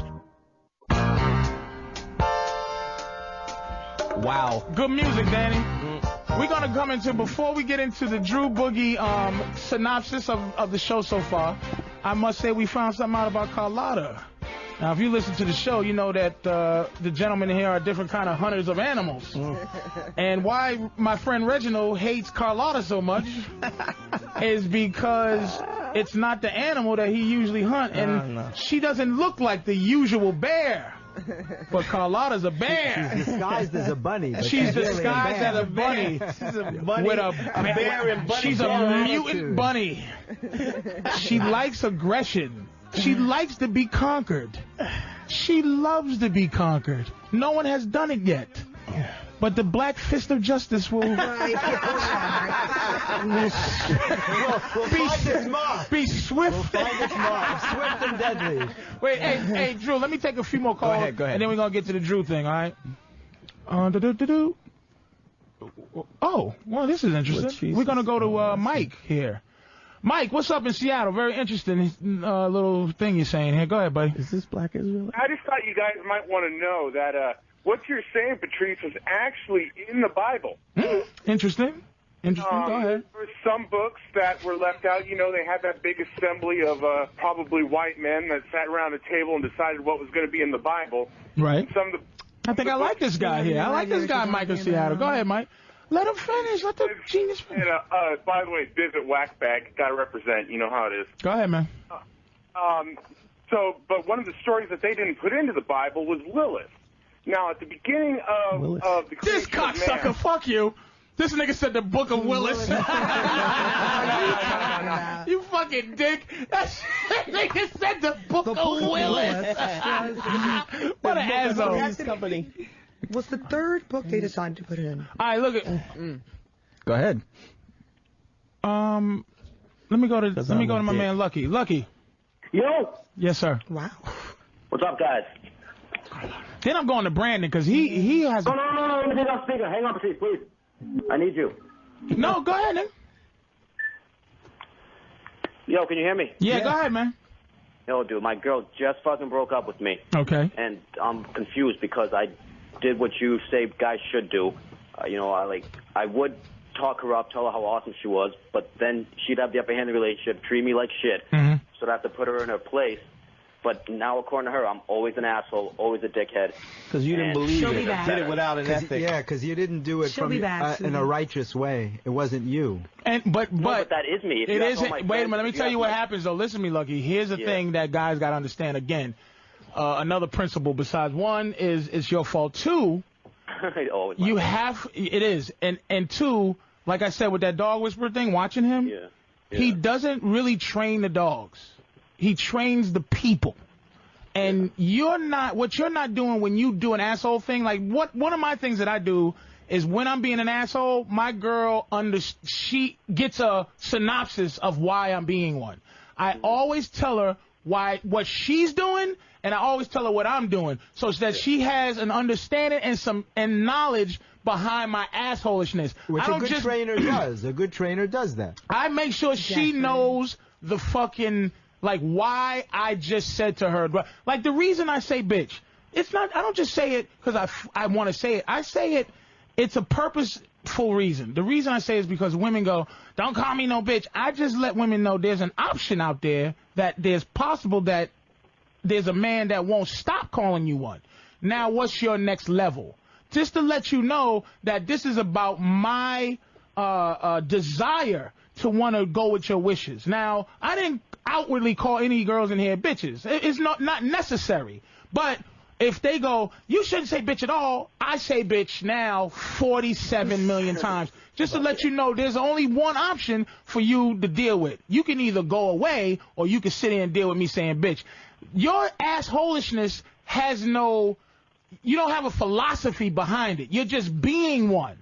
Wow. Good music, Danny. We're going to come into, before we get into the Drew Boogie synopsis of the show so far, I must say we found something out about Carlotta. Now, if you listen to the show, you know that the gentlemen here are different kind of hunters of animals. And why my friend Reginald hates Carlotta so much is because it's not the animal that he usually hunts. And she doesn't look like the usual bear. But Carlotta's a bear. She's disguised as a bunny. She's disguised as a bunny. She's a bunny. With a bear and bunny. She's a mutant bunny. She likes aggression. She likes to be conquered. She loves to be conquered. No one has done it yet. But the Black Fist of Justice will be swift. We'll find its mark. Swift and deadly. Wait, hey, Drew, let me take a few more calls. Go ahead. And then we're going to get to the Drew thing, all right? Oh, well, this is interesting. We're going to go to Mike here. Mike, what's up in Seattle? Very interesting little thing you're saying here. Go ahead, buddy. Is this Black Israelite? I just thought you guys might want to know that what you're saying, Patrice, was actually in the Bible. Interesting. Go ahead. There were some books that were left out. You know, they had that big assembly of probably white men that sat around a table and decided what was going to be in the Bible. Right. Some of the, I think I like this guy here. I like this guy, Mike in Seattle. Go ahead, Mike. Let him finish. Let the genius finish. And, by the way, visit Whackbag. Got to represent. You know how it is. Go ahead, man. But one of the stories that they didn't put into the Bible was Lilith. Now, at the beginning of the this cocksucker, fuck you. This nigga said the Book of Willis. You fucking dick. That nigga said the Book of Willis. What an asshole. Company. What's the third book they decided to put it in? All right, look at. Go ahead. Let me go to my man Lucky. Lucky. Yo. Yes, sir. Wow. What's up, guys? Then I'm going to Brandon because he has. No. Let me take off speaker. Hang on, Patrice, please. I need you. No, go ahead, man. Yo, can you hear me? Yeah, go ahead, man. Yo, dude, my girl just fucking broke up with me. Okay. And I'm confused because I did what you say guys should do. I would talk her up, tell her how awesome she was, but then she'd have the upper hand in the relationship, treat me like shit. Mm-hmm. So I'd have to put her in her place. But now, according to her, I'm always an asshole, always a dickhead. Because you didn't believe it. You did it without an ethic. Yeah, because you didn't do it in a righteous way. It wasn't you. But that is me. If it you ask all isn't. my Wait a friends, minute. Let me if you tell ask you what my- happens, though. Listen to me, Lucky. Here's the thing that guys got to understand. Again, another principle besides one is it's your fault. Two, Oh, you have it is, and two, like I said with that dog whisperer thing, watching him, he doesn't really train the dogs. He trains the people. And what you're not doing when you do an asshole thing, like one of my things that I do is when I'm being an asshole, my girl she gets a synopsis of why I'm being one. I always tell her what she's doing, and I always tell her what I'm doing, so that she has an understanding and knowledge behind my assholishness. Which a good trainer does. A good trainer does that. I make sure she knows the fucking, like, why I just said to her. Like, the reason I say bitch, it's not, I don't just say it because I want to say it. I say it, it's a purposeful reason. The reason I say it is because women go, don't call me no bitch. I just let women know there's an option out there that there's possible that there's a man that won't stop calling you one. Now, what's your next level? Just to let you know that this is about my desire to want to go with your wishes. Now, I didn't outwardly call any girls in here bitches. It's not necessary. But if they go, you shouldn't say bitch at all, I say bitch now 47 million times. Just to let you know, there's only one option for you to deal with. You can either go away or you can sit here and deal with me saying bitch. Your assholishness has no, you don't have a philosophy behind it. You're just being one.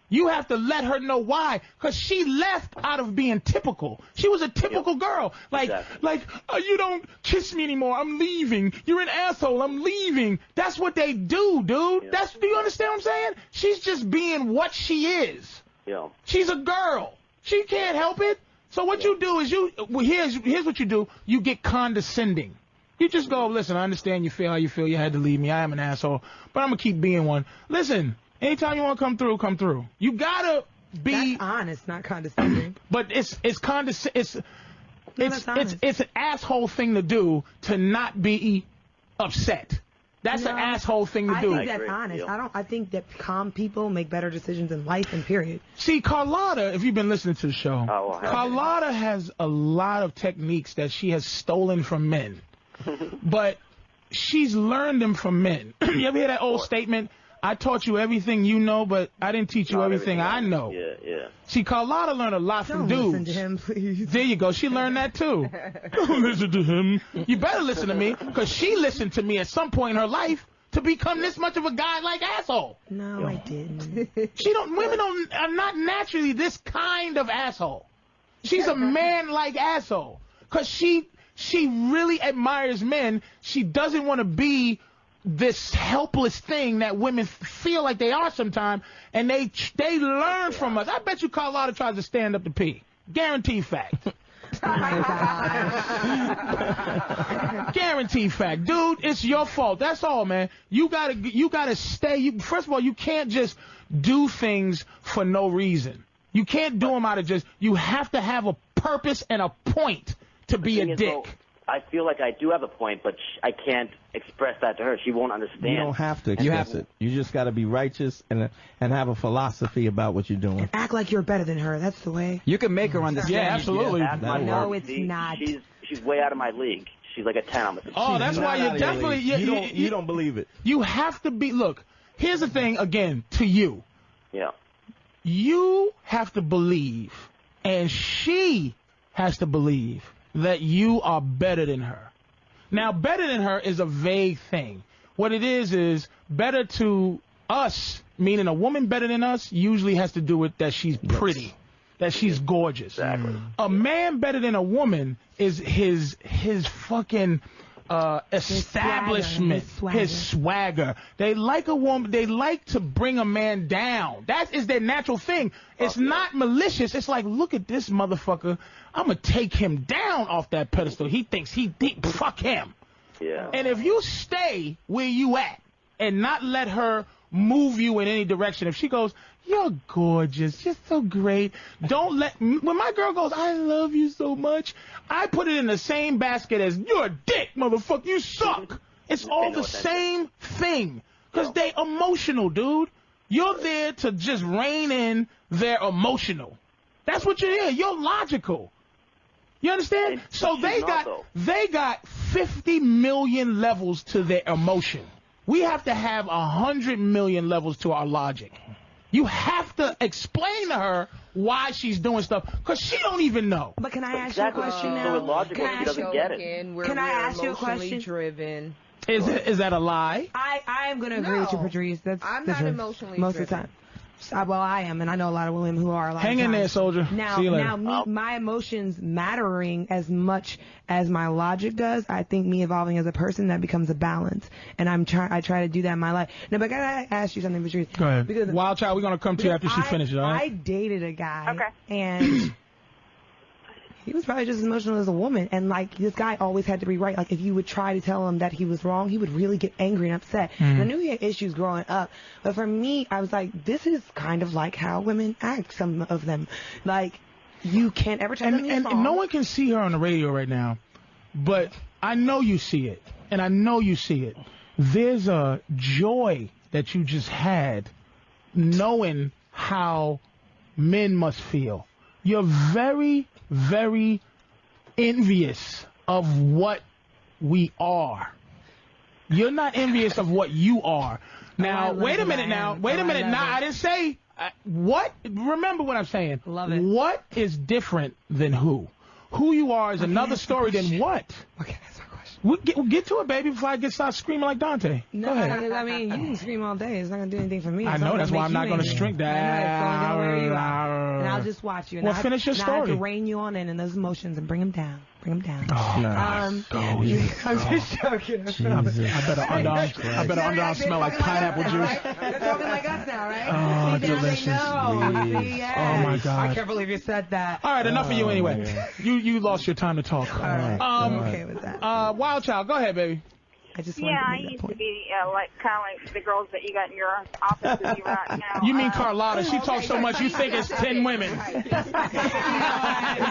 You have to let her know why, because she left out of being typical. She was a typical girl. Like, you don't kiss me anymore. I'm leaving. You're an asshole. I'm leaving. That's what they do, dude. Do you understand what I'm saying? She's just being what she is. Yeah. She's a girl. She can't help it. So what you do is here's what you do. You get condescending. You just go, listen, I understand you feel how you feel. You had to leave me. I am an asshole, but I'm going to keep being one. Listen. Anytime you want to come through, come through. You gotta be That's honest, not condescending. But it's an asshole thing to do to not be upset. That's an asshole thing to do. I think that's honest. I think that calm people make better decisions in life and period. See, Carlotta, if you've been listening to the show, Carlotta has a lot of techniques that she has stolen from men, but she's learned them from men. You ever hear that old statement? I taught you everything you know, but I didn't teach you everything I know. Yeah. See, Carlotta learned a lot from dudes. Listen to him, please. There you go. She learned that, too. Don't listen to him. You better listen to me, because she listened to me at some point in her life to become this much of a guy-like asshole. No, I didn't. Women are not naturally this kind of asshole. She's a man-like asshole, because she really admires men. She doesn't want to be this helpless thing that women feel like they are sometimes, and they learn from us. I bet you Carlotta tries to stand up to pee. Guaranteed fact. Guaranteed fact. Dude, it's your fault. That's all, man. You gotta stay. First of all, you can't just do things for no reason. You can't do them out of just, you have to have a purpose and a point to be a dick. I feel like I do have a point, but I can't express that to her. She won't understand. You don't have to express it. You just got to be righteous and have a philosophy about what you're doing. Act like you're better than her. That's the way. You can make her understand. Yeah, absolutely. No, it's not. She's way out of my league. She's like a 10. That's why you definitely... You don't believe it. You have to be... Look, here's the thing, again, to you. Yeah. You have to believe, and she has to believe, that you are better than her. Now, better than her is a vague thing. What it is better to us, meaning a woman better than us, usually has to do with that she's pretty, that she's gorgeous. Exactly. A man better than a woman is his fucking establishment, his swagger. They like a woman. They like to bring a man down. That is their natural thing. It's not malicious. It's like, look at this motherfucker. I'm gonna take him down off that pedestal. He thinks fuck him. Yeah. And if you stay where you at and not let her move you in any direction. If she goes, you're gorgeous, you're so great, don't let, when my girl goes, I love you so much, I put it in the same basket as, you're a dick, motherfucker, you suck. It's all the same thing. Because they emotional, dude. You're there to just rein in their emotional. That's what you're there. You're logical. You understand? So they got 50 million levels to their emotion. We have to have 100 million levels to our logic. You have to explain to her why she's doing stuff, because she don't even know. But can I ask you a question now? So illogical, she doesn't get it. Can I ask you a question? Driven. Is that a lie? I am going to agree with you, Patrice. I'm not emotionally most driven. of the time. Well, I am, and I know a lot of women who are. Hang in there, soldier. See you later. Now, my emotions mattering as much as my logic does. I think me evolving as a person, that becomes a balance, and I try to do that in my life. Now, but I gotta ask you something, Patrice. Go ahead. Because Wild Child, we're gonna come to you after she finishes. All right? I dated a guy, and he was probably just as emotional as a woman, and like this guy always had to be right. Like if you would try to tell him that he was wrong, he would really get angry and upset. And I knew he had issues growing up, but for me, I was like, this is kind of like how women act. Some of them, like you can't ever tell them he's wrong. And no one can see her on the radio right now, but I know you see it, and I know you see it. There's a joy that you just had knowing how men must feel. You're very, very envious of what we are. You're not envious of what you are. Now, wait a minute now. Wait a minute. Now, I didn't say what. Remember what I'm saying. Love it. What is different than who? Who you are is another story than what. Okay, that's my question. We'll get to it, baby, before I start screaming like Dante. No, Go ahead. I mean, you can scream all day. It's not going to do anything for me. I know, that's why I'm not going to string that. I know, it's only going to wear you out. And I'll just watch you. And Well, finish your I have story. to rein you on in those emotions and bring them down. Bring them down. Oh, I'm just joking. I better underarm smell like pineapple juice. They're talking like us now, right? Oh, delicious. Yes. Oh, my God. I can't believe you said that. All right, enough of you anyway. You lost your time to talk. All right. I'm okay with that. Wild Child, go ahead, baby. I just I used to be kind of like the girls that you got in your office with you right now. You mean Carlotta? She talks so much you think it's 10 women. It's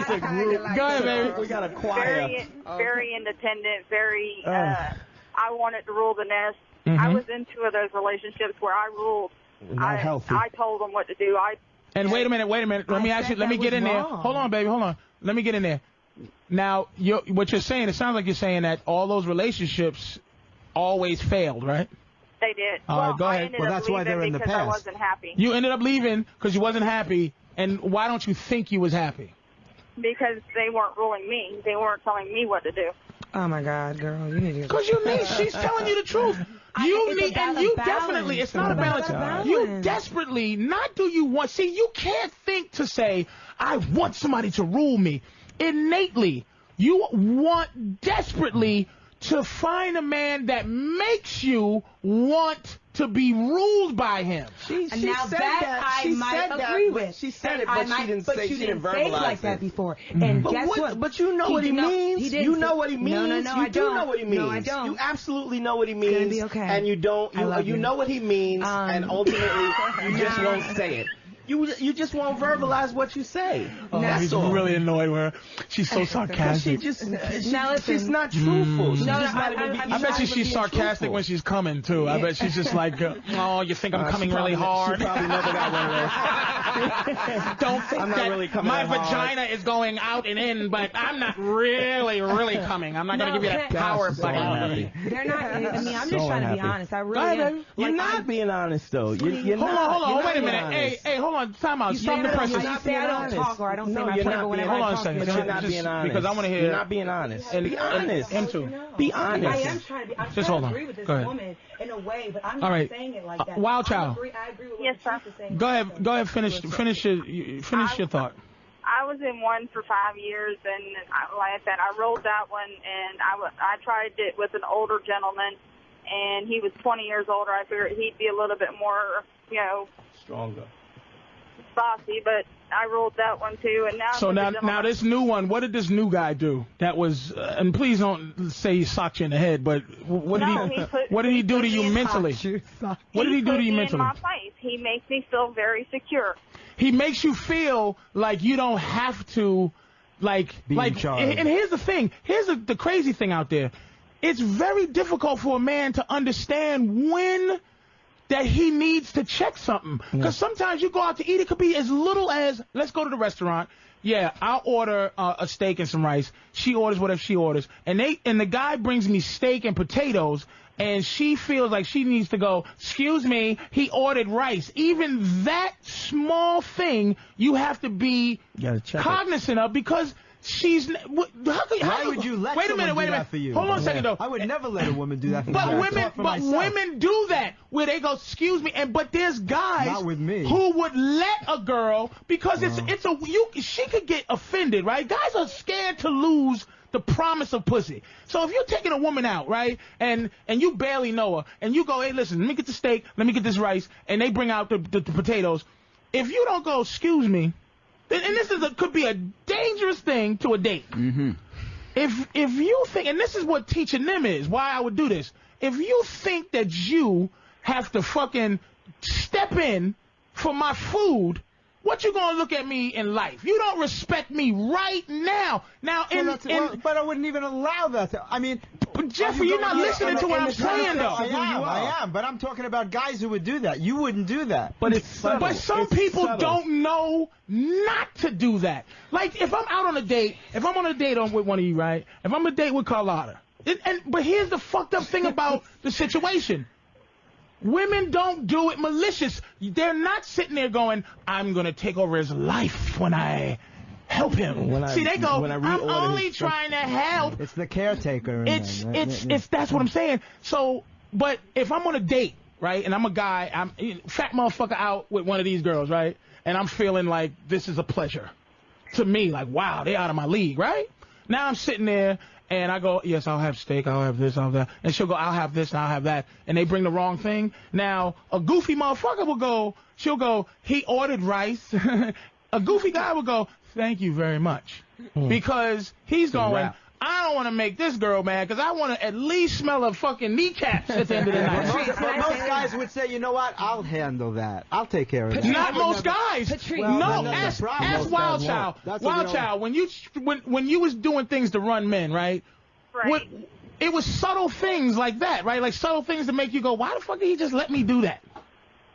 a group. Go ahead, baby. We got a choir. Very independent, very, I wanted to rule the nest. Mm-hmm. I was into those relationships where I ruled. Not healthy. I told them what to do. And wait a minute. Let me ask you. Let me get in there. Hold on, baby. Hold on. Let me get in there. Now, what you're saying, it sounds like you're saying that all those relationships always failed, right? They did. All right, go I ahead. ended Well, up that's why they're in the because I past. wasn't happy. You ended up leaving because you wasn't happy. And why don't you think you was happy? Because they weren't ruling me. They weren't telling me what to do. Oh my God, girl, you need to. Because she's telling you the truth. Definitely, it's not a balance. You desperately, not do you want, see, you can't think to say, I want somebody to rule me. Innately, you want desperately to find a man that makes you want to be ruled by him. She said that. I might agree with. She said it, but she didn't say she didn't verbalize it like that it. before. And guess what? But you know what he means. You know what he means. No, you do know what he means. No, I don't. You absolutely know what he means. It's gonna be okay. And you don't. You know what he means, and ultimately you just won't say it. You just won't verbalize what you say. He's really annoyed with her. She's so sarcastic. She's not truthful. I bet she's sarcastic when she's coming, too. I bet she's just like, oh, you think I'm coming really hard? She probably never got one of those. Don't think I'm not that really coming my hard. vagina is going out and in, but I'm not really coming. I'm not going to give you that power button. They're not. I mean, I'm just trying to be honest. I really am. You're not being honest, though. Hold on. Wait a minute. Hey, hold on. Time out. Stop the presses. You say I don't talk or I don't say my point, but whenever hold on I a talk, second. You're not being honest. Because I want to hear. You're not being honest. Be honest. Him too. Be honest. I am trying to be. I'm Just trying hold to on. agree with this Go ahead. woman in a way, but I'm All not right. saying it like that. Wild Child. I agree with Yes, what she's saying. Go ahead. Finish your thought. I was in one for 5 years, and like I said, I rolled that one, and I tried it with an older gentleman, and he was 20 years older. I figured he'd be a little bit more, stronger. saucy, but I ruled that one too. And now So now this new one, what did this new guy do? That was, and please don't say he socked you in the head, but what did he do to you mentally? What did he do to you mentally? In my place. He makes me feel very secure. He makes you feel like you don't have to, be in charge. And here's the thing. Here's the crazy thing out there. It's very difficult for a man to understand when that he needs to check something. Because sometimes you go out to eat, it could be as little as, let's go to the restaurant. Yeah, I'll order a steak and some rice. She orders whatever she orders. And the guy brings me steak and potatoes, and she feels like she needs to go, excuse me, he ordered rice. Even that small thing you have to be cognizant of, because she's. Why would you let wait a minute, do that for you? Hold on a second, though. I would never let a woman do that for me. But women do that, where they go, excuse me, but there's guys Not with me. who would let a girl, because she could get offended, right? Guys are scared to lose the promise of pussy. So if you're taking a woman out, right, and you barely know her, and you go, hey, listen, let me get the steak, let me get this rice, and they bring out the potatoes, if you don't go, excuse me, and this could be a dangerous thing to a date. Mm-hmm. If you think, and this is what teaching them is, why I would do this. If you think that you have to fucking step in for my food, what you gonna look at me in life? You don't respect me right now. Now, but I wouldn't even allow that. Jeffrey, you're not listening to what I'm saying, though. I am, but I'm talking about guys who would do that. You wouldn't do that. But some people don't know not to do that. Like, if I'm out on a date, if I'm on a date with one of you, right? If I'm on a date with Carlotta, but here's the fucked up thing about the situation. Women don't do it malicious. They're not sitting there going, I'm going to take over his life when I help him. See, they go, I'm only trying to help. It's the caretaker. That's what I'm saying. So, but if I'm on a date, right, and I'm a guy, I'm a fat motherfucker out with one of these girls, right, and I'm feeling like this is a pleasure to me, like, wow, they're out of my league, right? Now I'm sitting there, and I go, yes, I'll have steak, I'll have this, I'll have that. And she'll go, I'll have this and I'll have that. And they bring the wrong thing. Now, a goofy motherfucker will go, she'll go, he ordered rice. A goofy guy will go, thank you very much. Because he's going, I don't want to make this girl mad because I want to at least smell her fucking kneecaps at the end of the night. Most guys would say, you know what, I'll handle that. I'll take care of that. Not most guys. No, ask Wild Child. Wild Child, when you was doing things to run men, right? It was subtle things like that, right? Like subtle things to make you go, why the fuck did he just let me do that?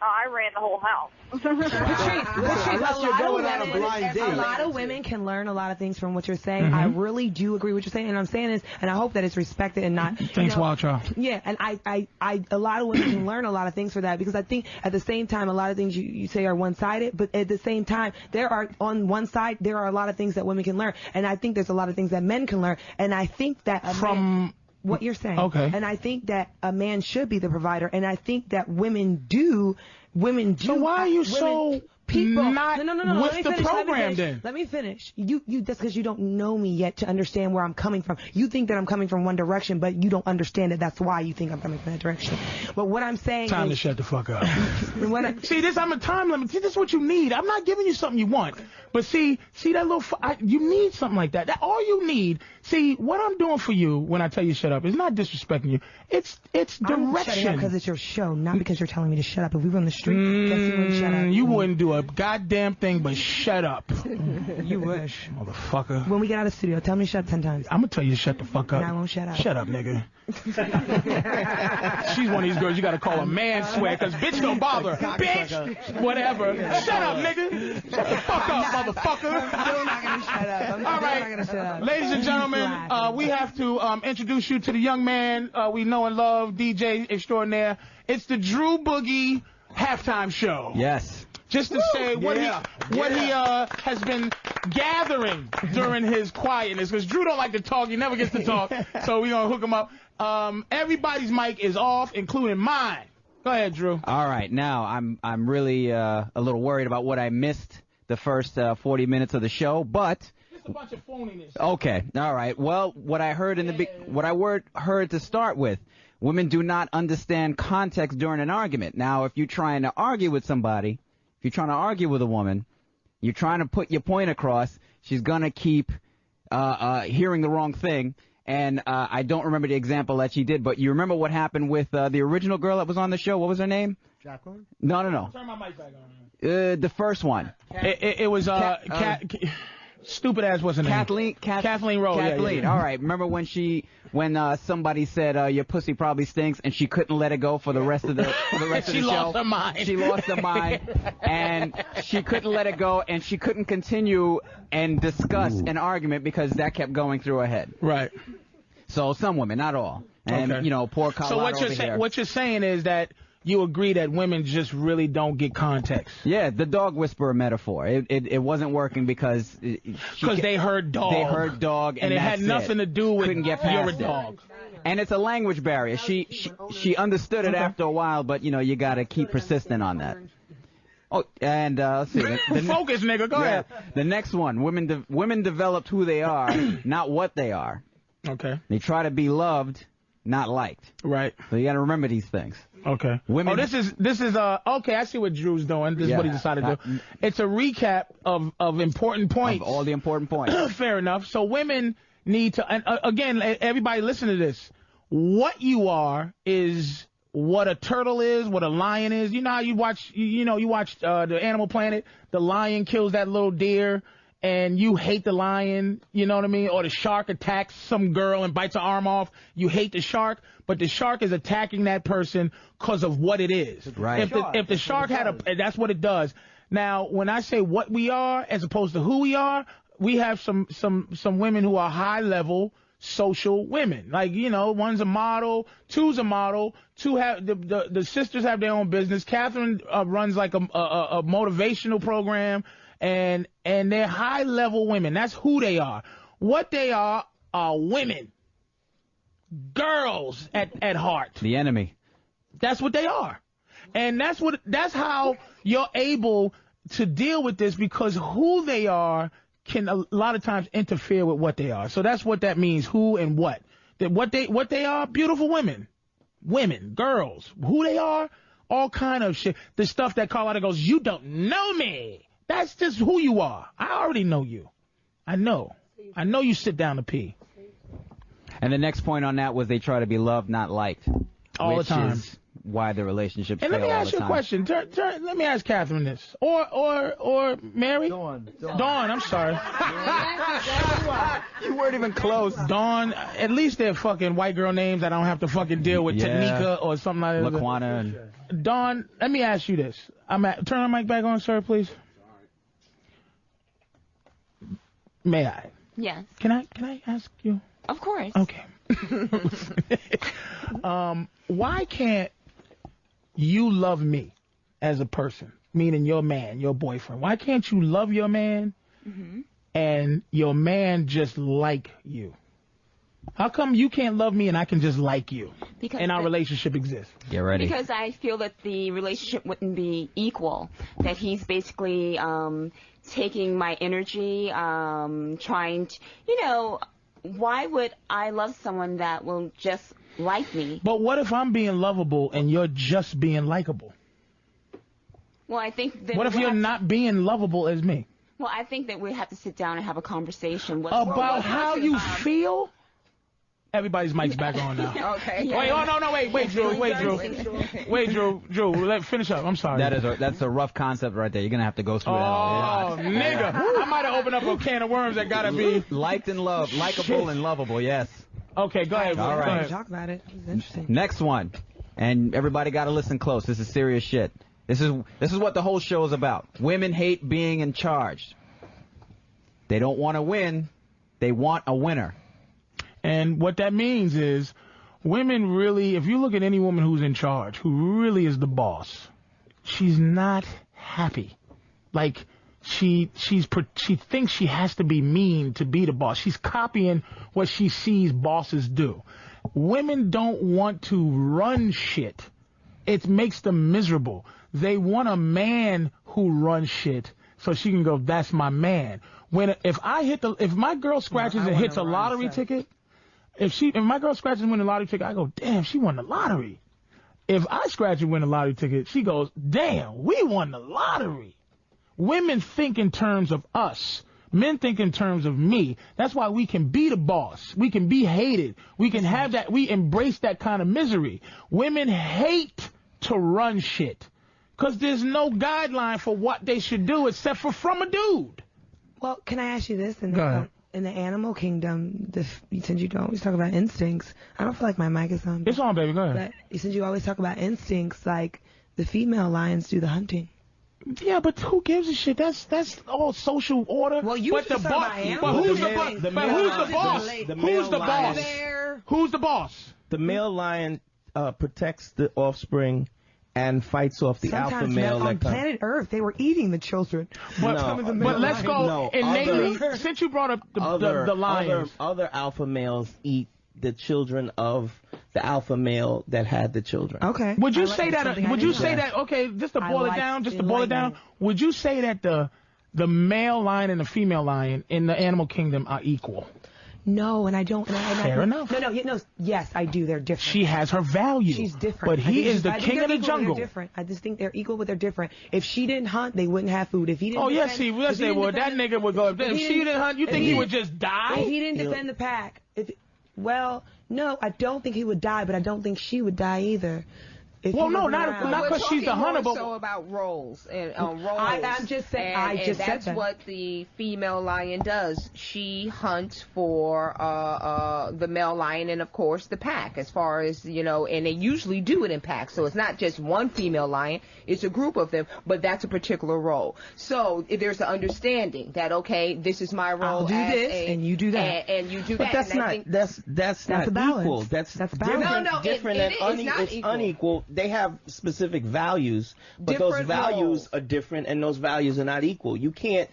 I ran the whole house. Patrice, a lot of women can learn a lot of things from what you're saying. I really do agree with what you're saying, and I'm saying this, and I hope that it's respected and not. Thanks, Wild Child. Yeah, and a lot of women can learn a lot of things for that, because I think at the same time, a lot of things you say are one-sided, but at the same time, on one side, there are a lot of things that women can learn, and I think there's a lot of things that men can learn, and I think that what you're saying. Okay. And I think that a man should be the provider, and I think that women do. So why are you so not with the program then? Let me finish. That's because you don't know me yet to understand where I'm coming from. You think that I'm coming from one direction, but you don't understand it. That's why you think I'm coming from that direction. But what I'm saying Time to shut the fuck up. See, I'm a time limit. See, this is what you need. I'm not giving you something you want. But see that little, you need something like that. All you need, see, what I'm doing for you when I tell you shut up is not disrespecting you. It's direction. I'm shutting up because it's your show, not because you're telling me to shut up. If we were on the street, guess you wouldn't shut up. You wouldn't do a goddamn thing but shut up. You wish. Motherfucker. When we get out of the studio, tell me to shut up 10 times. I'm going to tell you to shut the fuck up. And I won't shut up. Shut up, nigga. She's one of these girls you got to call a man swear, because bitch don't bother. Bitch, whatever. Shut up, nigga. Shut the fuck up, motherfucker. I'm still not going to shut up. I'm All right. not going to shut up. Ladies and gentlemen, we have to introduce you to the young man we know and love, DJ extraordinaire. It's the Drew Boogie halftime show. Yes. Just to say what he has been gathering during his quietness, because Drew don't like to talk. He never gets to talk, so we're going to hook him up. Everybody's mic is off, including mine. Go ahead, Drew. All right. Now, I'm really a little worried about what I missed the first 40 minutes of the show, but... Just a bunch of phoniness. Okay. All right. Well, what I heard heard to start with, women do not understand context during an argument. Now, if you're trying to argue with somebody, If you're trying to argue with a woman, you're trying to put your point across, she's going to keep hearing the wrong thing. And I don't remember the example that she did, but you remember what happened with the original girl that was on the show? What was her name? Jacqueline? No. Turn my mic back on. The first one. It was stupid ass what's her name? Kathleen Rose. Kathleen. Yeah. All right. Remember when somebody said your pussy probably stinks, and she couldn't let it go for the rest of the show. She lost her mind. She lost her mind, and she couldn't let it go, and she couldn't continue and discuss an argument because that kept going through her head. Right. So some women, not all, and poor Colorado So what you're saying is that you agree that women just really don't get context. Yeah, the dog whisperer metaphor. It wasn't working because they heard dog. They heard dog, and it had nothing to do with you're a dog. And it's a language barrier. She understood it after a while, but you got to keep persistent on that. Oh, and let's see. Focus, nigga. Go ahead. The next one. Women developed who they are, not what they are. Okay. They try to be loved, not liked. Right. So you got to remember these things. Okay. Women. This is okay. I see what Drew's doing. This is what he decided to do. It's a recap of important points. Of all the important points. Fair enough. So women need to. And again, everybody, listen to this. What you are is what a turtle is, what a lion is. You know how you watch. You watch the Animal Planet. The lion kills that little deer, and you hate the lion. You know what I mean? Or the shark attacks some girl and bites her arm off. You hate the shark. But the shark is attacking that person because of what it is. Right. If the shark that's what it does. Now, when I say what we are as opposed to who we are, we have some women who are high level social women. Like, one's a model, two's a model, two have the sisters have their own business. Catherine runs like a motivational program, and they're high level women. That's who they are. What they are women. Girls at heart. The enemy. That's what they are. And that's how you're able to deal with this, because who they are can a lot of times interfere with what they are. So that's what that means, who and what. That what they are, beautiful women. Women, girls, who they are, all kind of shit. The stuff that Colorado goes, you don't know me. That's just who you are. I already know you. I know you sit down to pee. And the next point on that was they try to be loved, not liked. All the time. Which is why the relationships fail all the time. And let me ask you a question. Let me ask Catherine this. Or Mary? Dawn, I'm sorry. You weren't even close. Dawn, at least they're fucking white girl names. I don't have to fucking deal with Tanika or something like that. Laquana. Dawn, let me ask you this. Turn the mic back on, sir, please. May I? Yes. Can I ask you? Of course. Okay. Why can't you love me as a person, meaning your man, your boyfriend? Why can't you love your man and your man just like you? How come you can't love me and I can just like you and our relationship exists? Get ready. Because I feel that the relationship wouldn't be equal, that he's basically taking my energy, trying to, why would I love someone that will just like me? But what if I'm being lovable and you're just being likable? Well, I think that... What if you're not being lovable as me? Well, I think that we have to sit down and have a conversation. About how you feel? Everybody's mic's back on now. Okay. Wait, Drew, let's finish up. I'm sorry. That's a rough concept right there. You're gonna have to go through that. Oh, nigga. I might have opened up a can of worms that gotta be liked and loved, likable and lovable. Yes. Okay, go ahead. All right. Talk about it. It's interesting. Next one, and everybody got to listen close. This is serious shit. This is what the whole show is about. Women hate being in charge. They don't want to win. They want a winner. And what that means is women really, if you look at any woman who's in charge, who really is the boss, she's not happy. Like, she thinks she has to be mean to be the boss. She's copying what she sees bosses do. Women don't want to run shit. It makes them miserable. They want a man who runs shit so she can go, that's my man. If my girl scratches and hits a lottery ticket, if my girl scratches and wins a lottery ticket, I go, damn, she won the lottery. if I scratch and win a lottery ticket, she goes, damn, we won the lottery. Women think in terms of us. Men think in terms of me. That's why we can be the boss. We can be hated. We can have that. We embrace that kind of misery. Women hate to run shit because there's no guideline for what they should do except for from a dude. Well, can I ask you this? Go ahead. In the animal kingdom, since you always talk about instincts, I don't feel like my mic is on. It's on, baby. Go ahead. But since you always talk about instincts, like the female lions do the hunting. Yeah, but who gives a shit? That's all social order. Well, you but the boss. But who's the boss? Who's the boss? Who's the boss? The male lion protects the offspring and fights off the alpha male. On planet Earth, they were eating the children. But let's go innately. Since you brought up the lions, other alpha males eat the children of the alpha male that had the children. Okay. Would you say that? Would you say that? Okay, just to boil it down. Would you say that the male lion and the female lion in the animal kingdom are equal? No, and I don't. Fair enough. No. Yes, I do. They're different. She has her value. She's different. But he is the king of the jungle. They're different. I just think they're equal, but they're different. If she didn't hunt, they wouldn't have food. If he didn't. Yes, they would. That nigga would go up there. If she didn't hunt, you think he would just die? If he didn't defend the pack, no, I don't think he would die, but I don't think she would die either. Not because she's the hunter, but so about roles and roles. I'm just saying. And that's what the female lion does. She hunts for the male lion and of course the pack. As far as and they usually do it in packs. So it's not just one female lion; it's a group of them. But that's a particular role. So if there's an understanding that this is my role. I'll do this and you do that, and you do but that. That's not equal. That's different and it's unequal. They have specific values, but those values are different, and those values are not equal. You couldn't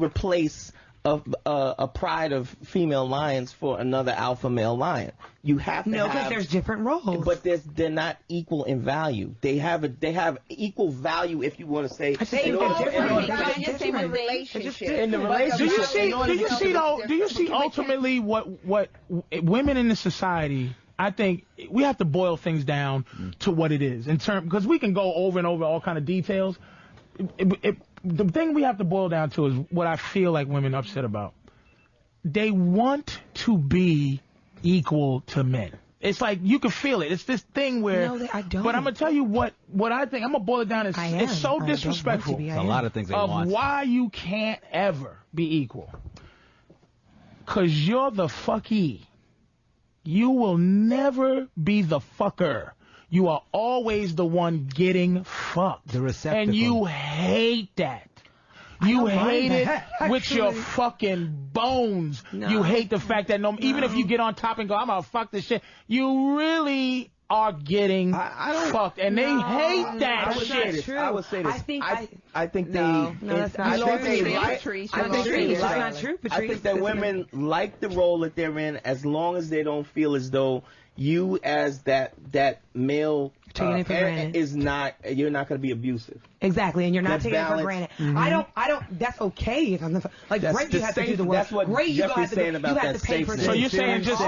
replace a pride of female lions for another alpha male lion. You have to because there's different roles, but they're not equal in value. They have equal value if you want to say. They all different relationships. In the relationship, do you see ultimately what women in the society? I think we have to boil things down to what it is because we can go over and over all kind of details. The thing we have to boil down to is what I feel like women are upset about. They want to be equal to men. It's like you can feel it. It's this thing where. No, I don't. But I'm gonna tell you what I think. I'm gonna boil it down. It's so disrespectful. There's a lot of things they want. Why you can't ever be equal? 'Cause you're the fucky. You will never be the fucker. You are always the one getting fucked. The receptacle. And you hate that. You hate it with your fucking bones. No. You hate the fact that even if you get on top and go, I'm gonna fuck this shit, you really are getting fucked. And they hate that shit. I would say this. I think that's not true. I think that women like the role that they're in as long as they don't feel as though you as that male is not, you're not going to be abusive. Exactly, and you're not taking it for granted. Mm-hmm. I don't. That's okay if I'm great. You have to do the work. That's what great. Jeffrey's saying about that safety. So you're saying just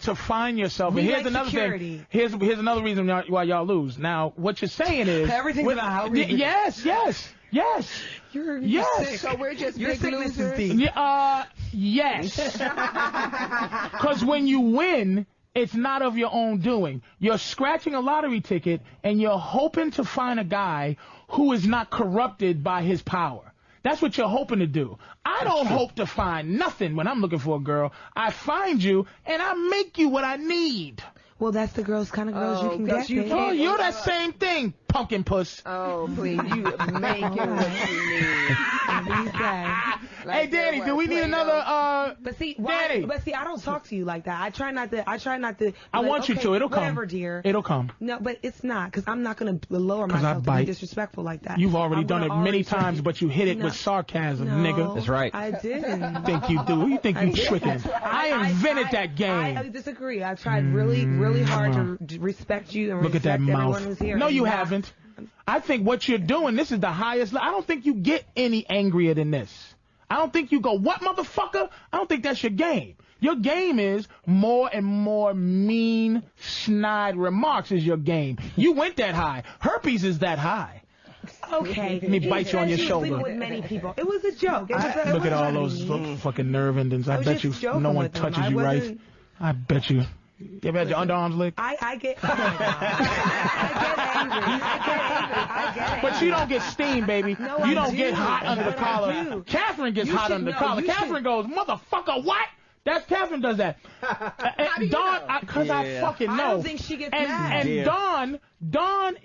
to find yourself. And here's another thing. Here's another reason why y'all lose. Now, what you're saying is everything's about how we. Yes. You're sick. So we're just big losers. Yes. Because when you win, it's not of your own doing. You're scratching a lottery ticket, and you're hoping to find a guy who is not corrupted by his power. That's what you're hoping to do. I don't hope to find nothing when I'm looking for a girl. I find you, and I make you what I need. Well, that's the kind of girls you can get. You're that same thing, pumpkin puss. Oh, please, you make it what you need. Hey, Danny, do we need another? But see, Danny. But see, I don't talk to you like that. I try not to. I want you to. It'll come. Whatever, dear. It'll come. No, but it's not because I'm not going to lower myself to be disrespectful like that. You've already done it many times, but you hit it with sarcasm, nigga. That's right. I didn't. Think you do? You think you tricking? I invented that game. I disagree. I tried really hard to respect you and respect everyone who's here. No, you haven't. I think what you're doing, this is the highest. I don't think you get any angrier than this. I don't think you go, what, motherfucker? I don't think that's your game. Your game is more and more mean, snide remarks is your game. You went that high. Herpes is that high. Okay. Let me bite you on your shoulder. With many people. It was a joke. Look at all those fucking nerve endings. I bet you no one touches you right. I bet you. You ever had your underarms licked? I get angry. But you don't get steam, baby. No, you don't get hot under the collar. Catherine gets hot under the collar. Catherine goes, motherfucker, what? That's Catherine does that. Dawn, because I fucking know. I don't think she gets mad. And Dawn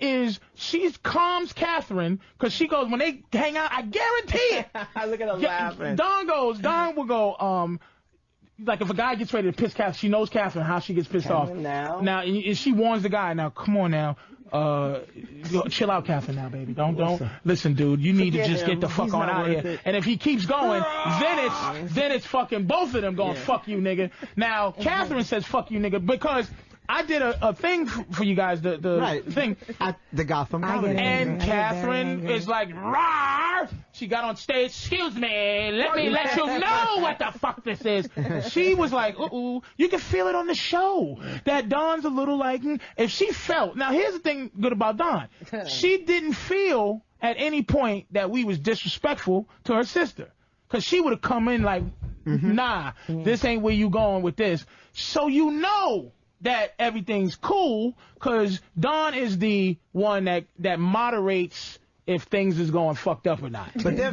she calms Catherine because she goes, when they hang out, I guarantee it. Look at her laughing. Dawn will go, like if a guy gets ready to piss Catherine, she knows Catherine, how she gets pissed off. Now, and she warns the guy, now, come on now. Chill out, Catherine, now, baby. Don't listen, dude. You need to just get the fuck on out of here. And if he keeps going, then it's fucking both of them going, fuck you, nigga. Now, Catherine says, fuck you, nigga, because I did a thing for you guys, the thing. At the Gotham Comedy. And Catherine is like, rawr! She got on stage, excuse me, let me let you know what the fuck this is. She was like, ooh, you can feel it on the show. That Dawn's a little like, if she felt, now here's the thing good about Dawn. She didn't feel at any point that we was disrespectful to her sister. Because she would have come in like, nah, this ain't where you going with this. So you know that everything's cool, because Dawn is the one that moderates if things is going fucked up or not. But they're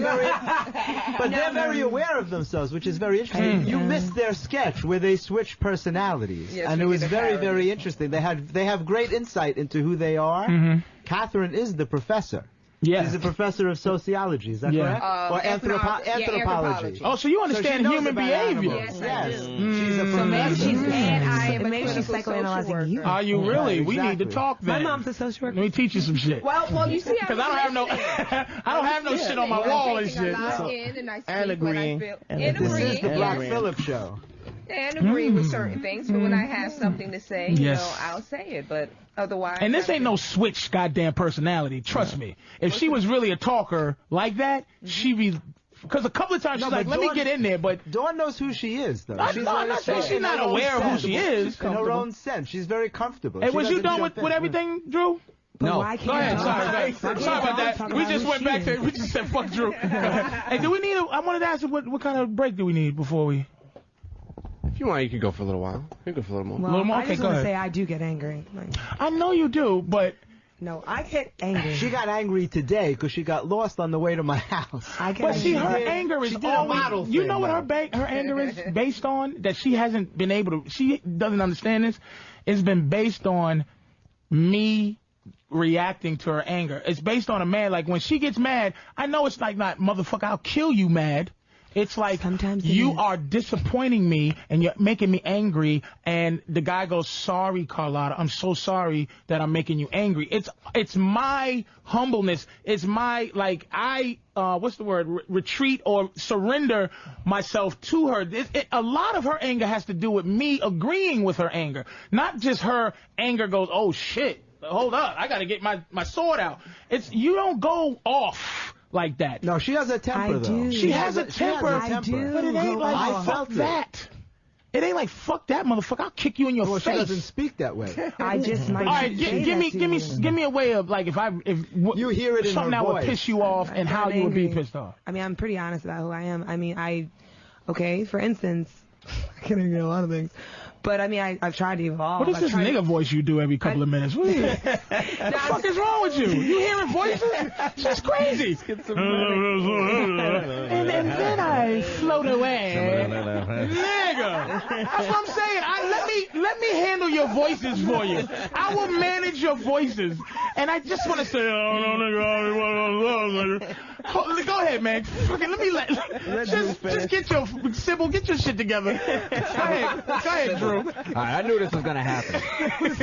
very aware of themselves, which is very interesting. You missed their sketch where they switched personalities, and it was very, very interesting. They have great insight into who they are. Catherine is the professor. Yeah. She's a professor of sociology, is that correct? Or anthropology. Oh, so you understand human behavior. Yes. She's a professor. Maybe she's psychoanalyzing you. Are you really? We need to talk then. My mom's a social worker. Let me teach you some shit. Well, you see, because I don't have no shit on my wall and shit. And agreeing. This is the Black Phillip show. And agree with certain things, but when I have something to say, you know, I'll say it. But otherwise, and this ain't no switch goddamn personality. Trust me. If she was really a talker like that, she'd be. Because a couple of times she's like, let me get in there, but Dawn knows who she is, though. I'm not saying she's not aware of who she is. In her own sense, she's very comfortable. Hey, was you done with everything, Drew? No. Go ahead. Sorry about that. We just went back to. We just said fuck Drew. Hey, do we need? I wanted to ask you what kind of break do we need before we? If you want, you can go for a little while. You can go for a little more. Well, okay, I just want to say I do get angry. I know you do, but no, I get angry. She got angry today because she got lost on the way to my house. But see, her anger is always. You know what her anger is based on? That she hasn't been able to. She doesn't understand this. It's been based on me reacting to her anger. It's based on a man. Like when she gets mad, I know it's like not motherfucker. I'll kill you, mad. It's like sometimes you are disappointing me and you're making me angry, and the guy goes, sorry, Carlotta, I'm so sorry that I'm making you angry. It's my humbleness. It's my, like, what's the word, retreat or surrender myself to her. A lot of her anger has to do with me agreeing with her anger, not just her anger goes, oh, shit, hold up, I got to get my sword out. You don't go off like that. No, she has a temper, though. She has a temper, but it ain't like, fuck that. It ain't like, fuck that, motherfucker. I'll kick you in your face. She doesn't speak that way. I just might. All right, give me a way of, like, if you hear it in something that would piss you off and how you would be pissed off. I mean, I'm pretty honest about who I am. I mean, okay, for instance, I can agree a lot of things. But, I mean, I've tried to evolve. What is this nigga voice you do every couple of minutes? What the fuck is wrong with you? You hearing voices? It's crazy. And then I float away. Nigga. That's what I'm saying. Let me handle your voices for you. I will manage your voices. And I just want to say, go ahead, man. Just get your Sybil, get your shit together. Go ahead, Drew. All right, I knew this was going to happen.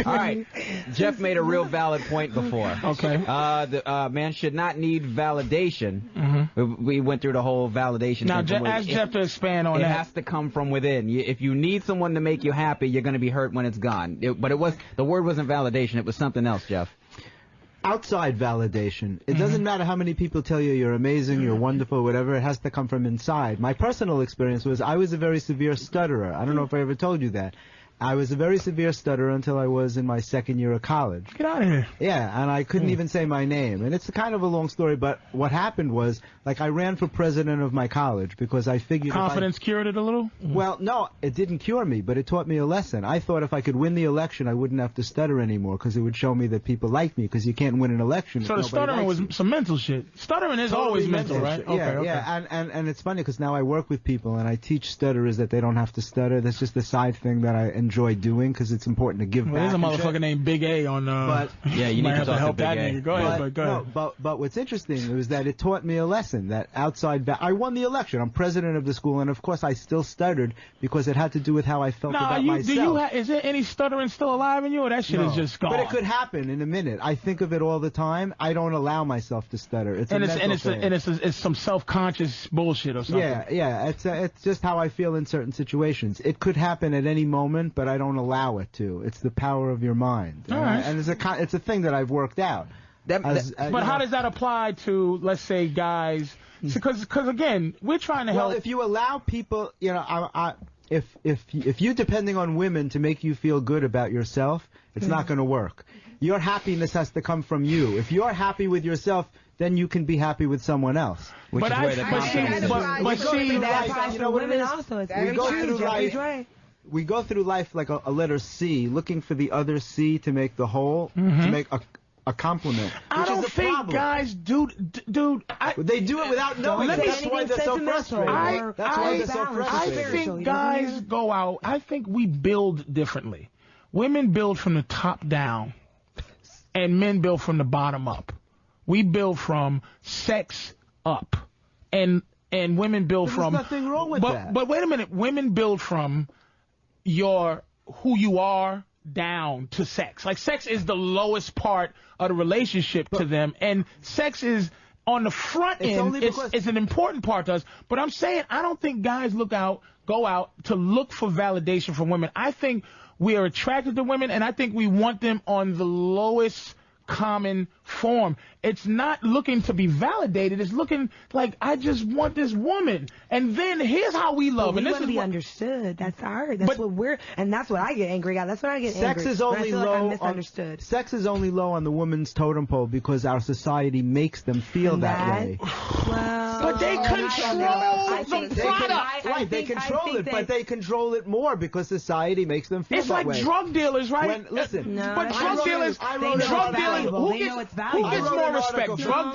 All right, Jeff made a real valid point before. Okay. The man should not need validation. Mm-hmm. We went through the whole validation now, thing. Now, ask Jeff to expand on that. It has to come from within. If you need someone to make you happy, you're going to be hurt when it's gone. But the word wasn't validation. It was something else, Jeff. outside validation. It doesn't matter how many people tell you you're amazing, you're wonderful, whatever. It has to come from inside. My personal experience was I was a very severe stutterer. I don't know if I ever told you that. I was a very severe stutterer until I was in my second year of college. Get out of here. Yeah, and I couldn't even say my name. And it's kind of a long story, but what happened was, like, I ran for president of my college because I figured... Confidence cured it a little? Well, no, it didn't cure me, but it taught me a lesson. I thought if I could win the election, I wouldn't have to stutter anymore because it would show me that people like me, because you can't win an election. So the stuttering was some mental shit. Stuttering is always mental, right? Yeah, yeah, and it's funny because now I work with people and I teach stutterers that they don't have to stutter. That's just a side thing that I enjoy doing because it's important to give back. There's a motherfucker named Big A on. But yeah, you need to talk help to Big that A. nigga. Go ahead, go ahead. No, but what's interesting was that it taught me a lesson that outside. I won the election. I'm president of the school, and of course I still stuttered because it had to do with how I felt about myself. Is there any stuttering still alive in you, or that shit is just gone? But it could happen in a minute. I think of it all the time. I don't allow myself to stutter. It's some self-conscious bullshit or something. Yeah. It's just how I feel in certain situations. It could happen at any moment, but I don't allow it to. It's the power of your mind. All right. And it's a thing that I've worked out. But how does that apply to, let's say, guys? Because again, we're trying to help. Well, if you allow people, if you depending on women to make you feel good about yourself, it's not going to work. Your happiness has to come from you. If you're happy with yourself, then you can be happy with someone else. But we go through life like a letter C, looking for the other C to make the whole, to make a compliment. I don't think guys do, dude. They do it without knowing. That's why they're so frustrated. I think guys go out. I think we build differently. Women build from the top down, and men build from the bottom up. We build from sex up, and women build from. There's nothing wrong with that. But wait a minute, women build from who you are down to sex. Like, sex is the lowest part of the relationship to them, and sex is on the front end. It's an important part to us. But I'm saying I don't think guys go out to look for validation from women. I think we are attracted to women, and I think we want them on the lowest common form. It's not looking to be validated. It's looking like, I just want this woman. And then here's how we love. But we want to be understood. That's what I get angry at. That's what I get angry. Sex is only low. I'm misunderstood. Sex is only low on the woman's totem pole because our society makes them feel that way. Well, but they control the product. Right, they control it, but they control it more because society makes them feel that way. It's like drug dealers, right? But drug dealers, who gets more respect? Drug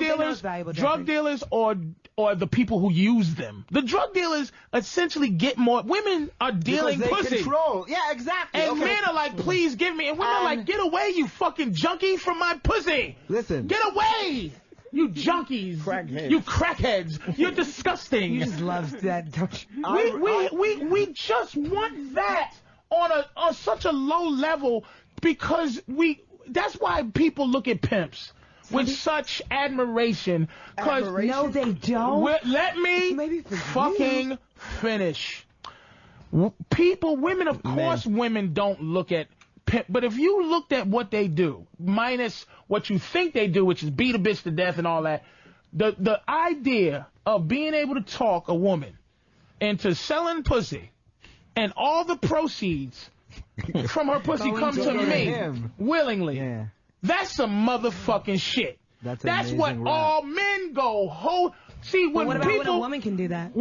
dealers or the people who use them? The drug dealers essentially get more. Women are dealing pussy. Control. Yeah, exactly. And men are like, please give me. And women are like, get away, you fucking junkie, from my pussy. Listen. Get away. You junkies. Crackheads. You crackheads. You're disgusting. You just love that, don't you? We just want that on such a low level because that's why people look at pimps with such admiration. No, they don't. Let me fucking finish. Women, of course, women don't look at pimp. But if you looked at what they do, minus what you think they do, which is beat a bitch to death and all that, the idea of being able to talk a woman into selling pussy and all the proceeds from her pussy come to me willingly. Yeah. That's some motherfucking shit. That's what all men go. See, when what about when a woman can do that?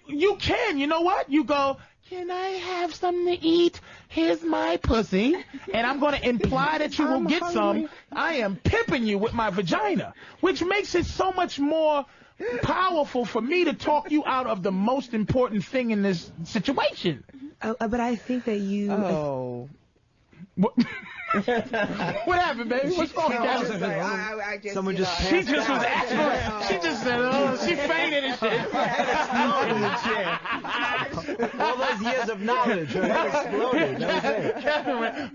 You can. You know what? You go, can I have something to eat? Here's my pussy. And I'm going to imply that you will get some. I am pimping you with my vagina, which makes it so much more powerful for me to talk you out of the most important thing in this situation. But I think that you... What happened, baby? What's going on? Someone just passed She just was actually. She just said, "Oh, she fainted and shit." All those years of knowledge, her head exploded. That was it. Catherine,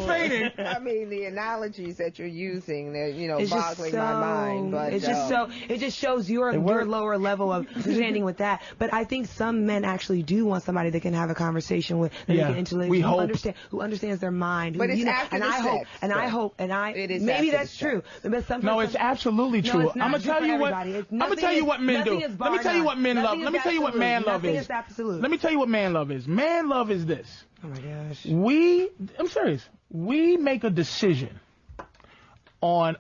fainting. I mean, the analogies that you're using, they're, it's boggling my mind. But it's just so. It just shows your lower level of understanding with that. But I think some men actually do want somebody they can have a conversation with, that they can intellectually who understands their mind. But it's after the sex. I hope, maybe that's true. But sometimes no, it's absolutely true. I'm gonna tell you what. I'm gonna tell you what men do. Let me tell you what men love. Let me tell you what man love is. Let me tell you what man love is. Man love is this. Oh my gosh. I'm serious. We make a decision on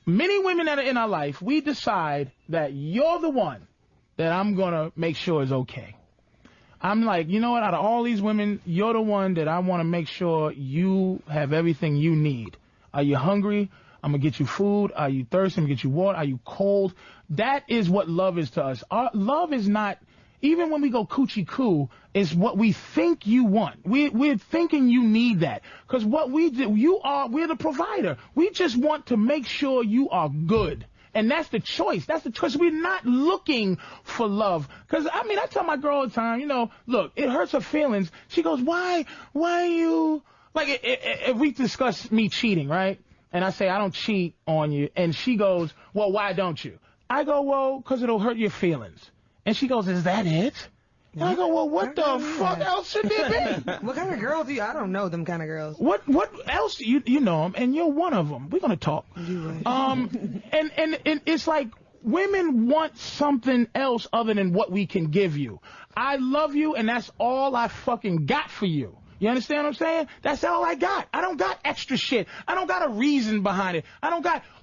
many women that are in our life. We decide that you're the one that I'm gonna make sure is okay. I'm like, you know what? Out of all these women, you're the one that I want to make sure you have everything you need. Are you hungry? I'm going to get you food. Are you thirsty? I'm going to get you water. Are you cold? That is what love is to us. Our love is not, even when we go coochie coo, is what we think you want. We're thinking you need that. Because what we do, we're the provider. We just want to make sure you are good. And that's the choice. That's the choice. We're not looking for love. Because, I mean, I tell my girl all the time, look, it hurts her feelings. She goes, why you... Like, if we discuss me cheating, right? And I say, I don't cheat on you. And she goes, well, why don't you? I go, well, because it'll hurt your feelings. And she goes, is that it? And I go, well, what the fuck else should there be? What kind of girls do you? I don't know them kind of girls. What else? You know them, and you're one of them. We're going to talk. And it's like women want something else other than what we can give you. I love you, and that's all I fucking got for you. You understand what I'm saying? That's all I got. I don't got extra shit. I don't got a reason behind it.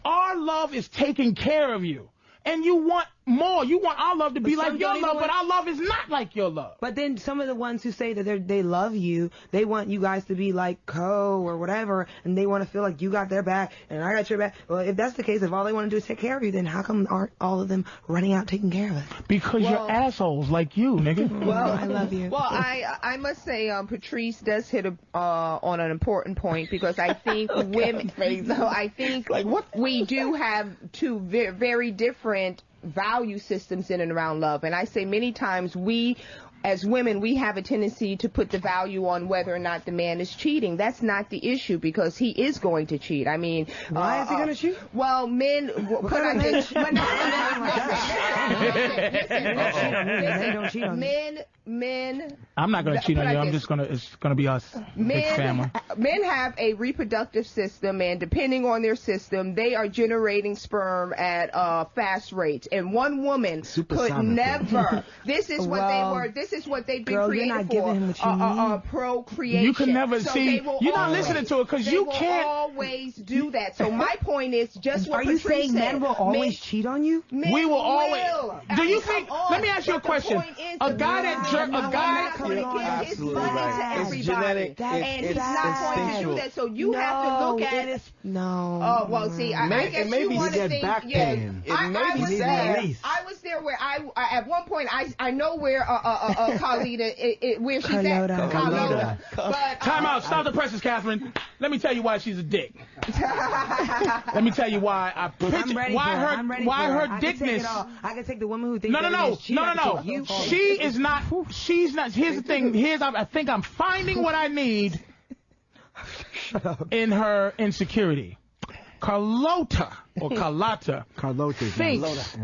Our love is taking care of you. And you want more. You want our love to be like your love, but our love is not like your love. But then some of the ones who say that they love you, they want you guys to be like co or whatever, and they want to feel like you got their back and I got your back. Well, if that's the case, if all they want to do is take care of you, then how come aren't all of them running out taking care of it? Because you're assholes like you, nigga. Well, I love you. Well, I must say, Patrice does hit on an important point, because I think women, I think we do have two very different value systems in and around love. And I say many times we, as women, we have a tendency to put the value on whether or not the man is cheating. That's not the issue, because he is going to cheat. I mean, why is he going to cheat? Well, men put on this. Men. I'm not going to cheat on you. I'm just going to. It's going to be us. Big family. Men have a reproductive system, and depending on their system, they are generating sperm at fast rates. And one woman could never. This is what they were. This is what they've been created for. Procreation. You can never see. You're not listening to it because you can't always do that. So my point is just what Patrice said. Are you saying men will always cheat on you? We will always. Do you think? Let me ask you a question. A guy that his money to everybody, and he's not going to do that. So you have to look at it. No. Oh well, see, I guess you want to think. I was there where I at one point I know where Carlita where she's at. Carlita. Time out. Stop the presses, Catherine. Let me tell you why she's a dick. Let me tell you why I picture why her dickness. I can take the woman who thinks No. She is not. She's not. Here's the thing. I think I'm finding what I need in her insecurity. Carlota thinks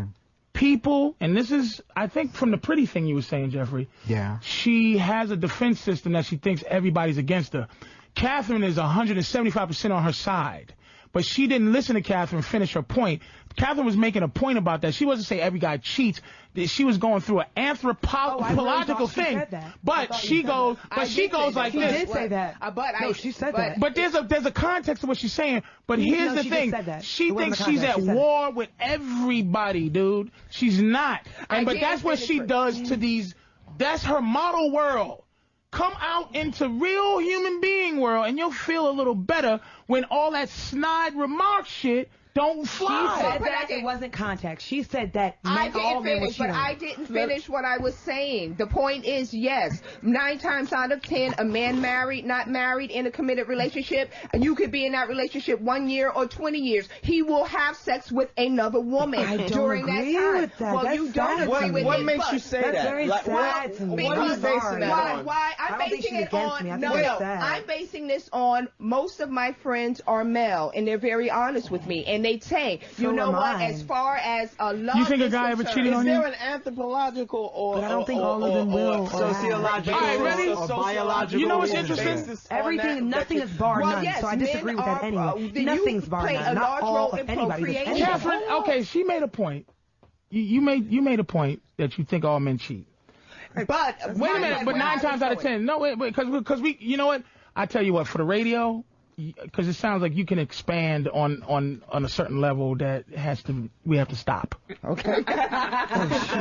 people, and this is, I think, from the pretty thing you were saying, Jeffrey. Yeah. She has a defense system that she thinks everybody's against her. Catherine is 175% on her side. But she didn't listen to Catherine finish her point. Catherine was making a point about that. She wasn't saying every guy cheats. She was going through an anthropological thing. But she goes like this. She did say that. She said that. But there's a context to what she's saying. But here's the thing. She thinks she's at war with everybody, dude. She's not. But that's what she does to these. That's her model world. Come out into real human being world, and you'll feel a little better when all that snide remark shit don't fly. She said that it wasn't contact. She said that all men were cheating. But I didn't finish what I was saying. The point is, yes, 9 times out of 10, a man married, not married, in a committed relationship, you could be in that relationship 1 year or 20 years. He will have sex with another woman during that time. With that. Well, that's you don't agree with it. What makes you say that's that? Very sad to me. What are you basing that on? Why? I'm basing it on. I'm basing this on most of my friends are male, and they're very honest with me, and they say, you know what? As far as a love, you think a guy ever cheated on you? Is there an anthropological or? But I don't think all of them will. Sociological. All right, ready? Or biological. You know what's interesting? Everything, nothing is bar none. Yes, so I disagree with that anyway. Nothing's bar none. Not all of anybody. Catherine, okay, she made a point. You made a point that you think all men cheat. But wait a minute. But 9 times out of 10, no, wait, because we, you know what? I tell you what, for the radio, because it sounds like you can expand on a certain level that we have to stop. Okay.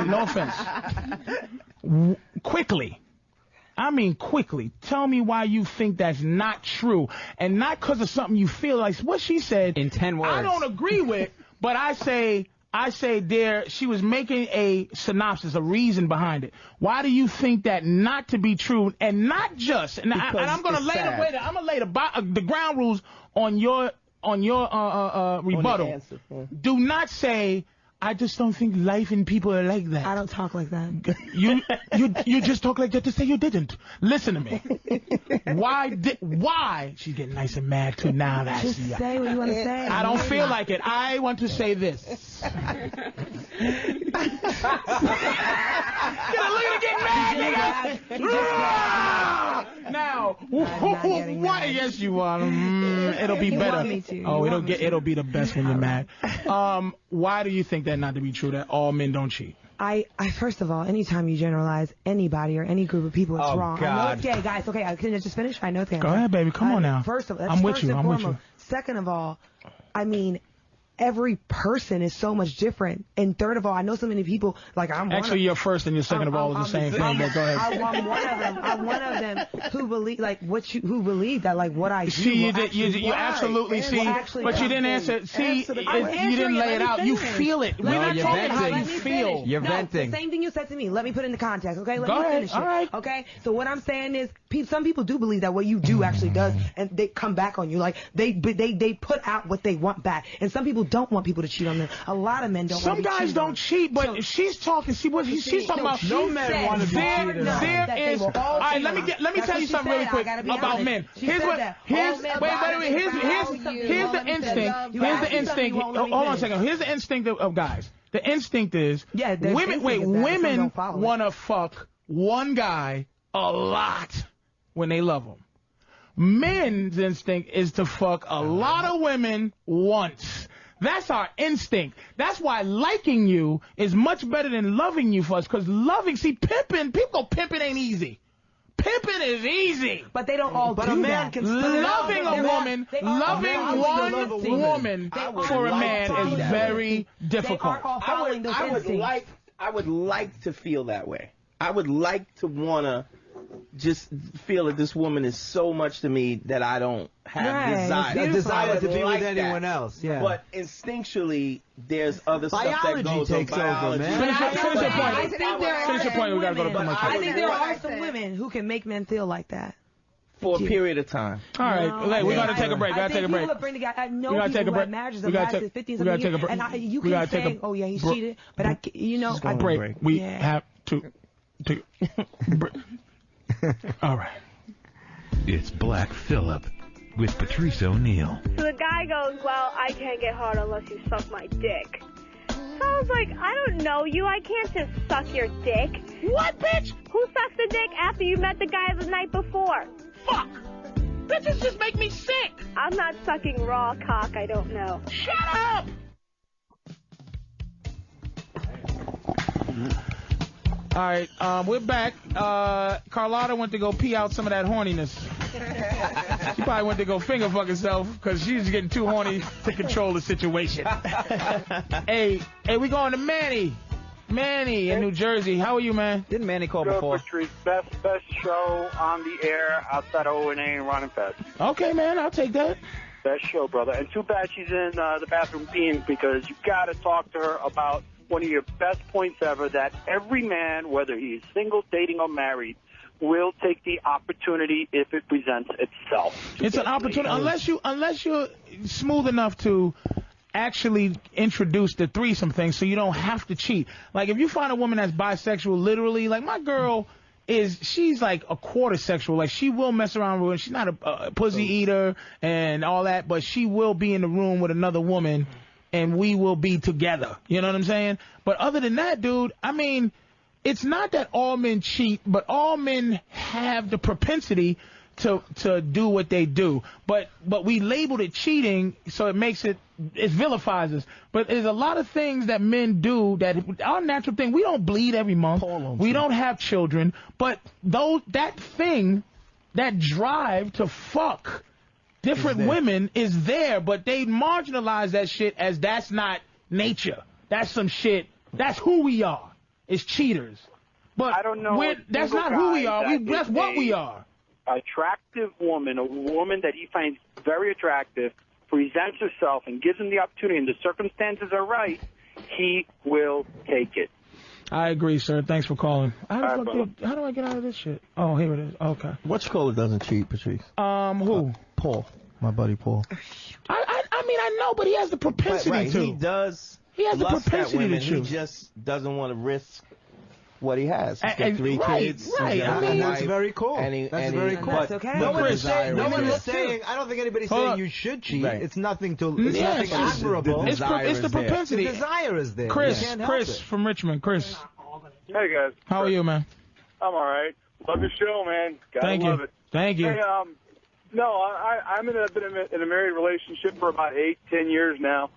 No offense. Quickly. I mean, quickly. Tell me why you think that's not true, and not because of something you feel like what she said in 10 words. I don't agree with, but I say there she was making a synopsis, a reason behind it. Why do you think that not to be true, and not just? And I'm going to lay the ground rules on your rebuttal. Do not say, I just don't think life and people are like that. I don't talk like that. You just talk like that to say you didn't. Listen to me. Why? She's getting nice and mad too now. Just say what you want to say. I don't feel like it. I want to say this. Look at her get mad, nigga. Now, why? Yes, you are. It'll be better. Oh, it'll be the best when you're mad. Why do you think that not to be true, that all men don't cheat? I first of all, anytime you generalize anybody or any group of people, it's wrong. God. I know it's gay, guys. Okay, can I just finish? I know it's gay. Go ahead, baby. Come on now. First of all, I'm with you. Second of all, I mean, every person is so much different. And third of all, I know so many people, like I'm one Actually, your first and your second of all is the same thing, but go ahead. I'm one of them who believe, like, who believe that, like, what I do. See, you absolutely see, but you didn't answer. See, you didn't lay it out. You feel it. We're not talking how you feel. You're venting. The same thing you said to me. Let me put it into context, okay? Go ahead. Finish it. All right. Okay? So what I'm saying is, some people do believe that what you do actually does, and they come back on you. Like, they put out what they want back. And some people don't want people to cheat on them. A lot of men don't. Some guys don't cheat, but she's talking. She's talking about. No men want to be cheated on. There is. All right, let me tell you something really quick about men. Here's the instinct. Here's the instinct. Hold on a second. Here's the instinct of guys. The instinct is women want to fuck one guy a lot when they love him. Men's instinct is to fuck a lot of women once. That's our instinct. That's why liking you is much better than loving you for us. Because pimping, people go pimping ain't easy. Pimping is easy. But they don't all do that. But a man can still loving one woman for a man is very difficult. I would like to feel that way. I would like to want to just feel that this woman is so much to me that I don't have desire to be with anyone else. Yeah. But instinctually, there's other stuff that goes takes over, man. Finish your point. Finish your point. We gotta go to commercial. I think there are some women who can make men feel like that. For a period of time. All right, we gotta take a break. I know people who have marriages that lasted 15 something years, and you can say, "Oh yeah, he's cheated," but I break. We have to. All right. It's Black Phillip with Patrice O'Neal. So the guy goes, well, I can't get hard unless you suck my dick. So I was like, I don't know you. I can't just suck your dick. What, bitch? Who sucks the dick after you met the guy the night before? Fuck. Bitches just make me sick. I'm not sucking raw cock. I don't know. Shut up. All right, we're back. Carlotta went to go pee out some of that horniness. She probably went to go finger fuck herself because she's getting too horny to control the situation. Hey, we going to Manny. Manny in New Jersey. How are you, man? Didn't Manny call before? Patrice, best show on the air outside of O&A and Ron and Fest. Okay, man, I'll take that. Best show, brother. And too bad she's in the bathroom peeing, because you got to talk to her about one of your best points ever, that every man, whether he's single, dating, or married, will take the opportunity if it presents itself. It's an opportunity, unless you're smooth enough to actually introduce the threesome thing so you don't have to cheat. Like, if you find a woman that's bisexual, literally, like my girl she's like a quarter sexual. Like, she will mess around with her. She's not a pussy eater and all that, but she will be in the room with another woman and we will be together. You know what I'm saying? But other than that, dude, I mean, it's not that all men cheat, but all men have the propensity to do what they do. But we labeled it cheating, so it vilifies us. But there's a lot of things that men do that our natural thing. We don't bleed every month. We don't have children. But that drive to fuck different women is there, but they marginalize that shit as that's not nature. That's some shit. That's who we are. It's cheaters. But I don't know. That's not who we are. That's what we are. Attractive woman, a woman that he finds very attractive, presents herself and gives him the opportunity, and the circumstances are right, he will take it. I agree, sir. Thanks for calling. How do I get out of this shit? Oh, here it is. Okay. Which caller doesn't cheat, Patrice? Who? Paul. My buddy Paul. I mean, I know, but he has the propensity to. He does. He has the propensity to cheat. He just doesn't want to risk what he has. He's got 3 kids. Right. I mean, that's very cool. That's very cool. That's okay. No one is saying. I don't think anybody's saying you should cheat. Right. It's nothing to. It's nothing admirable. It's the propensity. The desire is there. Chris from Richmond. Chris. Hey guys. How are you, man? I'm all right. Love your show, man. Gotta love it. Thank you. Hey, no, I'm in a married relationship for about 8-10 years now,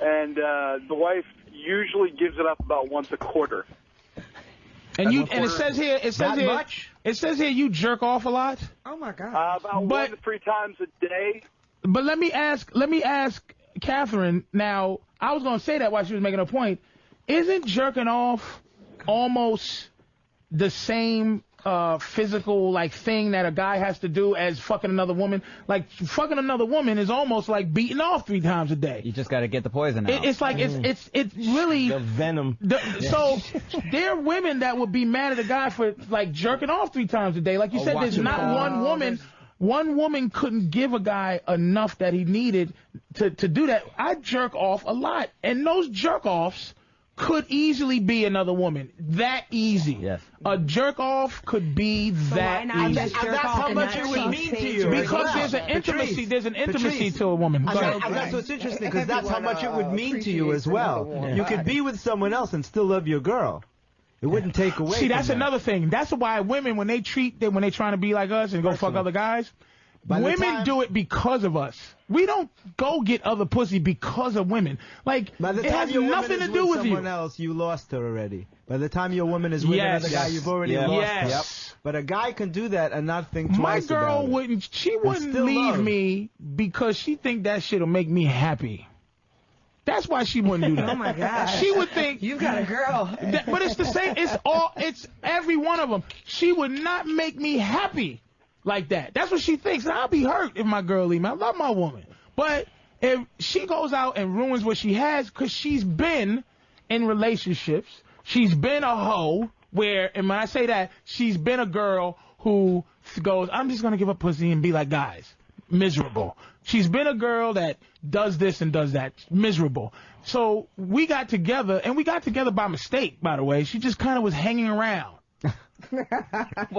and the wife usually gives it up about once a quarter. And it says here, it says here you jerk off a lot. Oh my God. About 1 to 3 times a day. But let me ask Catherine. Now, I was gonna say that while she was making a point. Isn't jerking off almost the same physical thing that a guy has to do as fucking another woman? Like, fucking another woman is almost like beating off 3 times a day. You just got to get the poison out. It's like it's really the venom. So there are women that would be mad at a guy for jerking off 3 times a day. Like you said, there's not one woman. One woman couldn't give a guy enough that he needed to do that. I jerk off a lot, and those jerk offs could easily be another woman. That easy. Yes. A jerk off could be that easy. That's how much it would mean to you. Because there's an intimacy. There's an intimacy to a woman. That's what's interesting, because that's how much it would mean to you as well. You could be with someone else and still love your girl. It wouldn't take away. See, that's another thing. That's why women, when they trying to be like us and go fuck other guys, women do it because of us. We don't go get other pussy because of women. Like, by the it time has your nothing woman is to do with someone else, you lost her already. By the time your woman is with another guy, you've already lost her. Yep. But a guy can do that and not think twice about it. My girl wouldn't leave me because she think that shit'll make me happy. That's why she wouldn't do that. Oh my God. She would think you got a girl. But it's the same. It's every one of them. She would not make me happy like that. That's what she thinks. And I'll be hurt if my girl leave me. I love my woman. But if she goes out and ruins what she has, because she's been in relationships, she's been a hoe and when I say that, she's been a girl who goes, I'm just going to give up pussy and be like guys. Miserable. She's been a girl that does this and does that. Miserable. So we got together, and we got together by mistake, by the way. She just kind of was hanging around.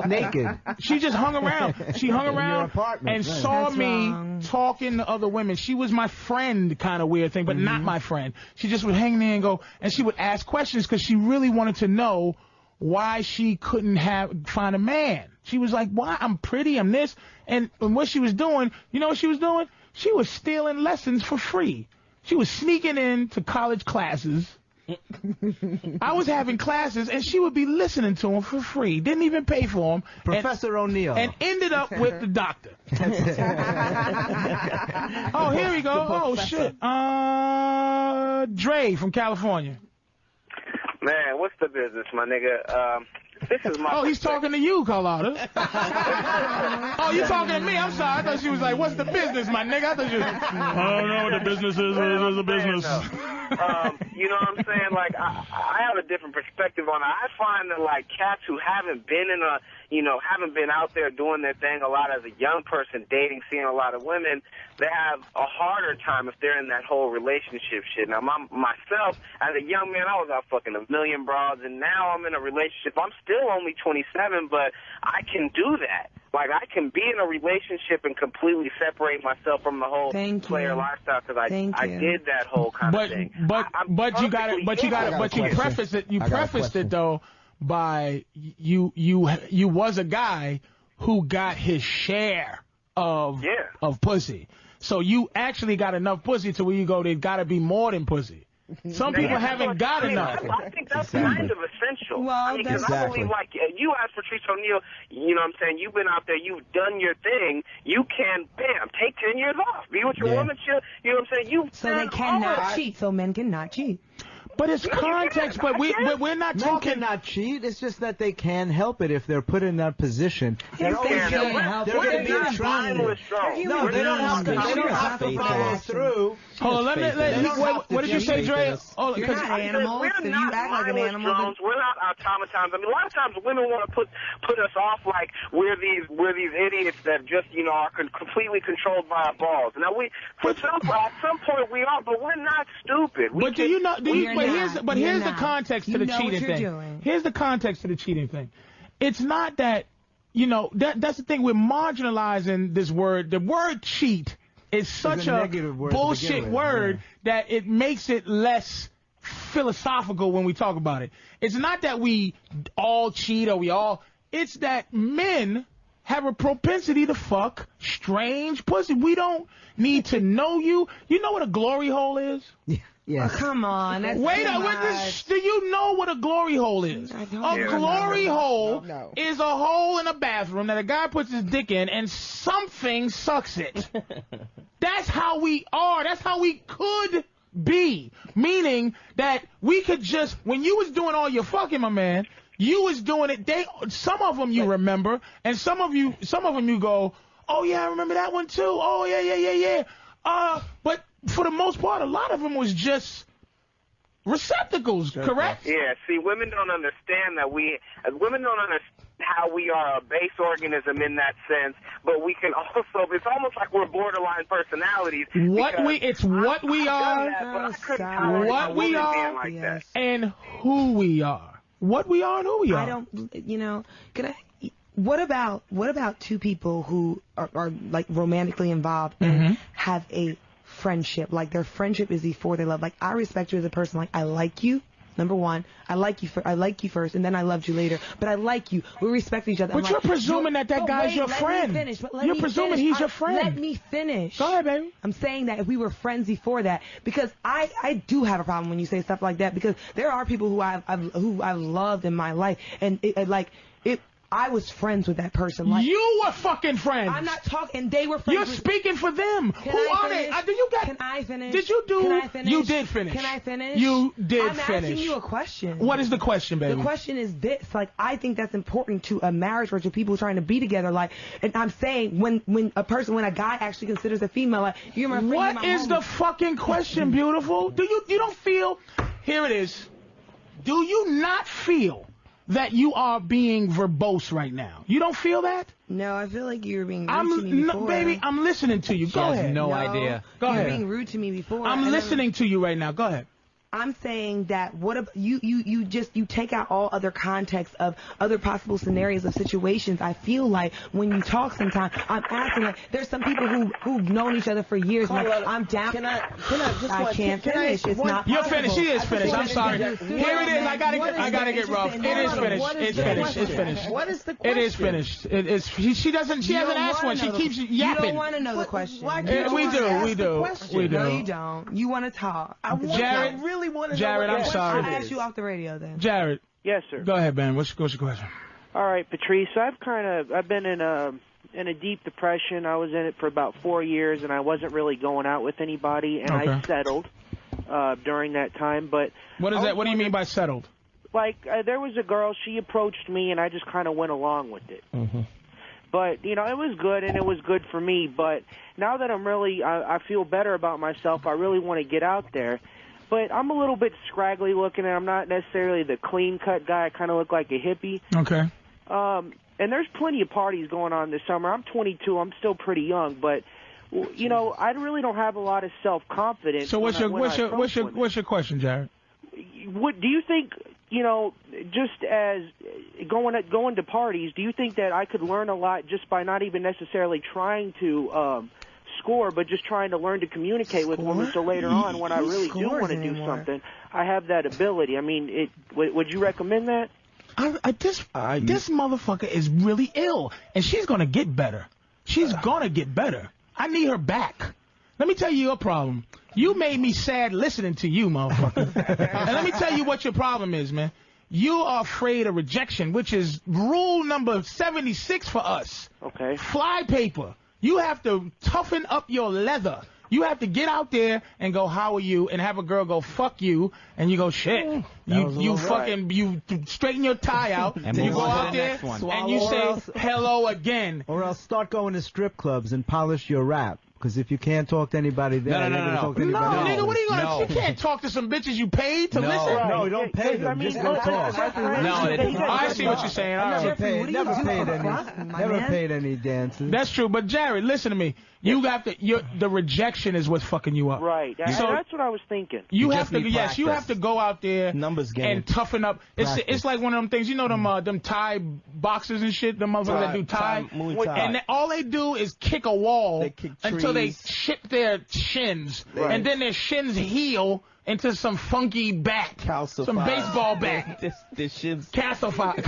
Naked. She just hung around. She hung around and saw me talking to other women. She was my friend, kind of weird thing, but not my friend. She just would hang there and she would ask questions because she really wanted to know why she couldn't find a man. She was like, why? I'm pretty, I'm this. And what she was doing, you know what she was doing? She was stealing lessons for free. She was sneaking into college classes. I was having classes, and she would be listening to them for free. Didn't even pay for them. Professor O'Neill. And ended up with the doctor. Oh, here we go. Oh, shit. Dre from California. Man, what's the business, my nigga? This is my. Oh, he's talking to you, Carlotta. Oh, you talking to me? I'm sorry. I thought she was like, "What's the business, my nigga?" I thought she was. I don't know what the business is. There's a business. You know what I'm saying? Like, I have a different perspective on it. I find that like cats who haven't been in a, haven't been out there doing their thing a lot as a young person, dating, seeing a lot of women, they have a harder time if they're in that whole relationship shit. Now, myself, as a young man, I was out fucking a million broads, and now I'm in a relationship. I'm still only 27, but I can do that. Like, I can be in a relationship and completely separate myself from the whole player lifestyle because I did that whole kind of thing. But you prefaced it. You prefaced it though by you was a guy who got his share of pussy. So you actually got enough pussy to where you go, there's got to be more than pussy. Some people haven't got enough. I think that's kind of essential. Well, because I believe, like, you asked Patrice O'Neal, you know what I'm saying, you've been out there, you've done your thing, you can, bam, take 10 years off, be with your woman, chill, you know what I'm saying, so they cannot cheat, so men cannot cheat. But it's context, but we're not talking. Men cannot cheat. It's just that they can help it if they're put in that position. They're going to be trying. No, they don't have to follow through. Hold on, what did you say, Dre? Oh, you're not animals, so you act like an animal. We're not automatons. I mean, a lot of times women want to put us off like we're these idiots that just, are completely controlled by our balls. Now, at some point we are, but we're not stupid. But do you know? Here's the context to the cheating thing. Here's the context to the cheating thing. It's not that, that's the thing. We're marginalizing this word. The word cheat is such a bullshit word that it makes it less philosophical when we talk about it. It's not that we all cheat or it's that men have a propensity to fuck strange pussy. We don't need to know you. You know what a glory hole is? Yes. Oh, come on. That's do you know what a glory hole is? A glory hole is a hole in a bathroom that a guy puts his dick in and something sucks it. That's how we are. That's how we could be. Meaning that we could just, when you was doing all your fucking, my man, you was doing it. Some of them you remember, and some of them you go, oh yeah, I remember that one too. Oh yeah. But for the most part, a lot of them was just receptacles, correct? Yeah, see, women don't understand that women don't understand how we are a base organism in that sense, but we can also, it's almost like we're borderline personalities. What we are, and who we are. What we are and who we are. I don't, what about two people who are like romantically involved and have a friendship? Like their friendship is before they love. Like I respect you as a person. Like I like you. Number one, I like you first, and then I loved you later. But I like you. We respect each other. But you're presuming that guy's your friend. You're presuming he's your friend. Let me finish. Go ahead, baby. I'm saying that if we were friends before that, because I do have a problem when you say stuff like that, because there are people who I've loved in my life, and I was friends with that person. Like, you were fucking friends. I'm not talking. They were friends. You're speaking for them. Who are they? Can I finish? Did you do? Can I finish? You did finish. Can I finish? You did finish. I'm asking you a question. What is the question, baby? The question is this. Like, I think that's important to a marriage or to people trying to be together. Like, and I'm saying when a guy actually considers a female, like, you're my friend. What is the fucking question, beautiful? You don't feel? Here it is. Do you not feel that you are being verbose right now? You don't feel that? No, I feel like you were being rude to me before. No, baby, I'm listening to you. Go ahead. No idea. Go ahead. You're being rude to me before. I'm listening to you right now. Go ahead. I'm saying that you take out all other context of other possible scenarios of situations. I feel like when you talk sometimes, I'm asking, like, there's some people who've known each other for years. Like, I'm down. I can't finish. It's not possible. You're finished. She is finished. I'm sorry. Here it is. I gotta get rough. It is finished. It's finished. It's finished. What is the question? It is finished. She hasn't asked one. She keeps yapping. You don't want to know the question. We do. No, you don't. You want to talk. Jared, really want to know. Jared, I'm sorry. I'll ask you off the radio then. Jared. Yes, sir. Go ahead, man. What's your question? All right, Patrice. I've been in a deep depression. I was in it for about 4 years, and I wasn't really going out with anybody, and I settled during that time. But what is that? What do you mean by settled? Like, there was a girl, she approached me, and I just kind of went along with it. Mm-hmm. But, you know, it was good, and it was good for me. But now that I'm really, I feel better about myself, I really want to get out there. But I'm a little bit scraggly looking, and I'm not necessarily the clean-cut guy. I kind of look like a hippie. Okay. And there's plenty of parties going on this summer. I'm 22. I'm still pretty young, but you know, I really don't have a lot of self-confidence. So what's your question, Jared? What do you think? You know, just as going to parties, do you think that I could learn a lot just by not even necessarily trying to score, but just trying to learn to communicate with women, so later on, when I really do want to do something, I have that ability? I mean, would you recommend that? This motherfucker is really ill, and she's gonna get better. She's gonna get better. I need her back. Let me tell you your problem. You made me sad listening to you, motherfucker. And let me tell you what your problem is, man. You are afraid of rejection, which is rule number 76 for us. Okay. Fly paper. You have to toughen up your leather. You have to get out there and go, how are you? And have a girl go, fuck you. And you go, shit. You straighten your tie out. And you go out there and you say, hello again. Or else start going to strip clubs and polish your rap. Because if you can't talk to anybody there, you're going to talk to anybody else. Nigga, what are you going to... You can't talk to some bitches you paid to listen? No, don't pay them. Just go talk. I see what you're saying. Never paid any dances. That's true. But, Jared, listen to me. You have to... the rejection is what's fucking you up. Right. So that's what I was thinking. You have to go out there and toughen up. It's like one of them things. You know them Thai boxers and shit? The motherfuckers that do Thai? And all they do is kick a wall until they chip their shins. Right. And then their shins heal into some funky bat. Calcify. Some baseball bat. The shins. Calcify.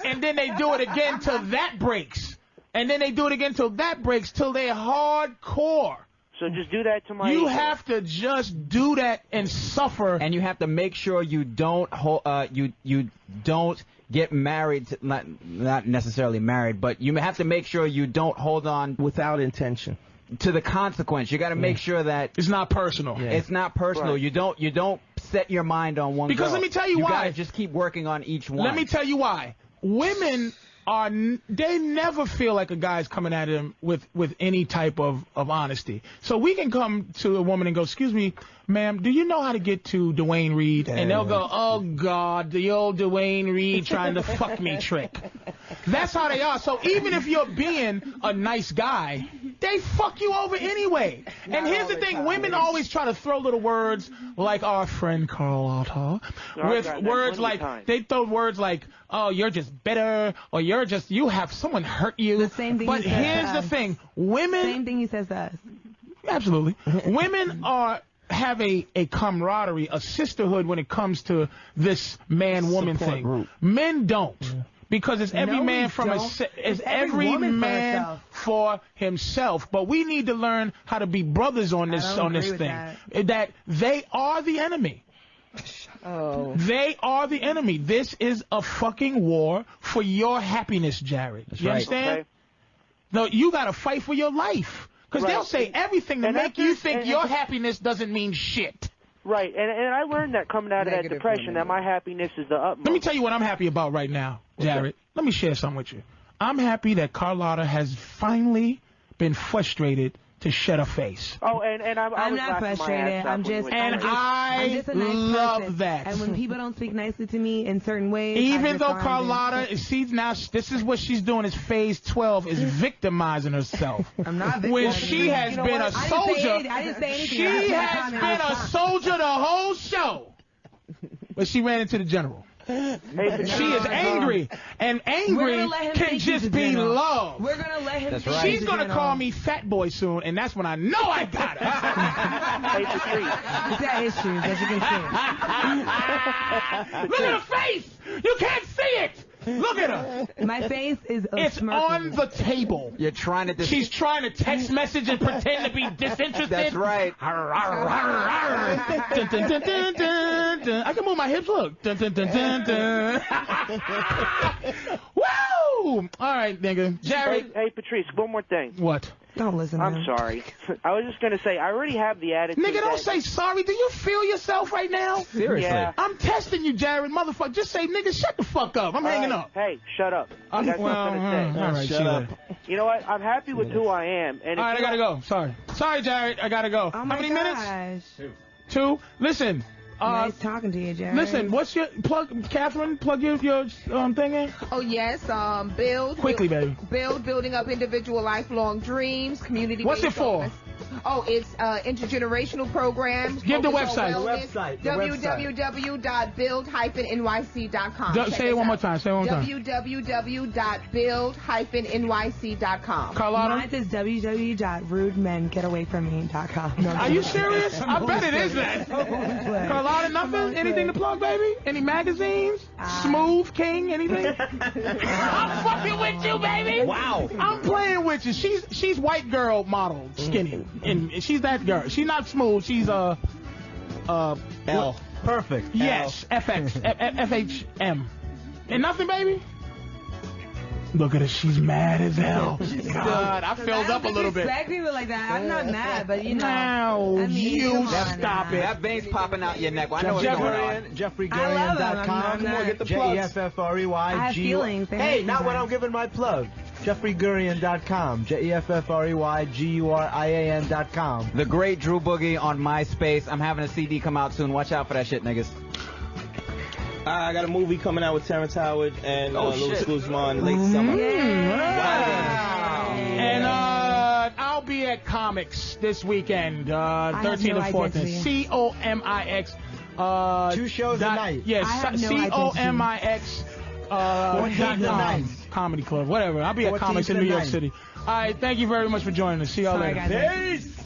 And then they do it again till that breaks. And then they do it again till that breaks, till they're hardcore. So just do that to my... You have to just do that and suffer. And you have to make sure you don't you don't get married, not necessarily married, but you have to make sure you don't hold on without intention to the consequence. You got to make sure that it's not personal. Yeah. It's not personal. Right. You don't set your mind on one. Because girl. Let me tell you why. You got to just keep working on each one. Let me tell you why. Women they never feel like a guy's coming at them with any type of honesty. So we can come to a woman and go, excuse me, ma'am, do you know how to get to Dwayne Reed? And they'll go, oh, God, the old Dwayne Reed trying to fuck me trick. That's how they are. So even if you're being a nice guy, they fuck you over anyway. And here's the thing. Women always try to throw little words like our friend Carlotta with words like, they throw words like, oh, you're just bitter, or you have someone hurt you. The same thing. But here's the thing. Women. Same thing he says to us. Absolutely. Women have a camaraderie, a sisterhood when it comes to this man-woman thing. Group. Men don't. Yeah. Because it's every man for himself. But we need to learn how to be brothers on this thing. That they are the enemy. Oh. They are the enemy. This is a fucking war for your happiness, Jared. You understand? Okay. No, you got to fight for your life. Because they'll say everything to make you think your happiness doesn't mean shit. Right, and I learned that coming out of that depression, that my happiness is the utmost. Let me tell you what I'm happy about right now, Jared. Okay. Let me share something with you. I'm happy that Carlotta has finally been frustrated to shed her face. Oh, and I'm not frustrated. I'm just I love that. And when people don't speak nicely to me in certain ways, even though Carlotta, this is what she's doing is phase 12, is victimizing herself. I'm not victimizing. When she has been a soldier. I didn't say anything. She has been a soldier the whole show. But she ran into the general. She is angry, and angry can just be love. We're gonna let him. That's right. She's gonna call me fat boy soon, and that's when I know I got her. He's got issues, as you can see. Look at her face. You can't see it. Look at her. My face is It's on the table. You're trying to... She's trying to text message and pretend to be disinterested. That's right. Dun, dun, dun, dun, dun, dun. I can move my hips. Look. Dun, dun, dun, dun, dun. Woo! All right, nigga. Jared. Hey, Patrice, one more thing. What? Don't listen to I'm him. sorry. I was just going to say, I already have the attitude. Nigga, don't say sorry. Do you feel yourself right now? Seriously. Yeah. I'm testing you, Jared, motherfucker. Just say, nigga, shut the fuck up. I'm hanging up. Hey, shut up. I'm That's what I'm going to say. all right, shut up. You know what? I'm happy with who I am. And All right, I gotta go. Sorry, Jared. I gotta go. Oh How my many gosh. minutes? 2. Listen. Nice talking to you, Jared. Listen, what's your plug, Catherine? Plug your thing in. Oh yes, build Quickly, baby. Building up individual lifelong dreams, community. What's it for? Oh, it's intergenerational programs. Give the website. www.build-nyc.com. Say it one more time. www.build-nyc.com. Carlotta? Mine is www.rudemengetawayfromme.com. Are you serious? I bet it is that. Carlotta, nothing? Anything to plug, baby? Any magazines? Smooth King? Anything? I'm fucking with you, baby. Wow. I'm playing with you. She's white girl model, skinny, and she's that girl. She's not smooth. She's L. Perfect. Yes, FHM. And nothing, baby? Look at her. She's mad as hell. God, I filled up a little bit. Respect people like that. I'm not mad, but you know. Now, I mean, you come on stop now. it. That veins popping out your neck. I know what's going on. JeffreyGurian.com. Come on, get the plug. JEFFREY. I have feelings. Hey, not when I'm giving my plug. JeffreyGurian.com. JEFFREYGURIAN.com. The great Drew Boogie on MySpace. I'm having a CD come out soon. Watch out for that shit, niggas. I got a movie coming out with Terrence Howard and Louis shit. Guzman late summer. Wow. And I'll be at Comics this weekend, 13th and 14th. COMIX. 2 shows a night. Yes, I have no COMIX. Comedy Club, whatever. I'll be at Comics in New York City. All right, thank you very much for joining us. See y'all later. Guys. Peace.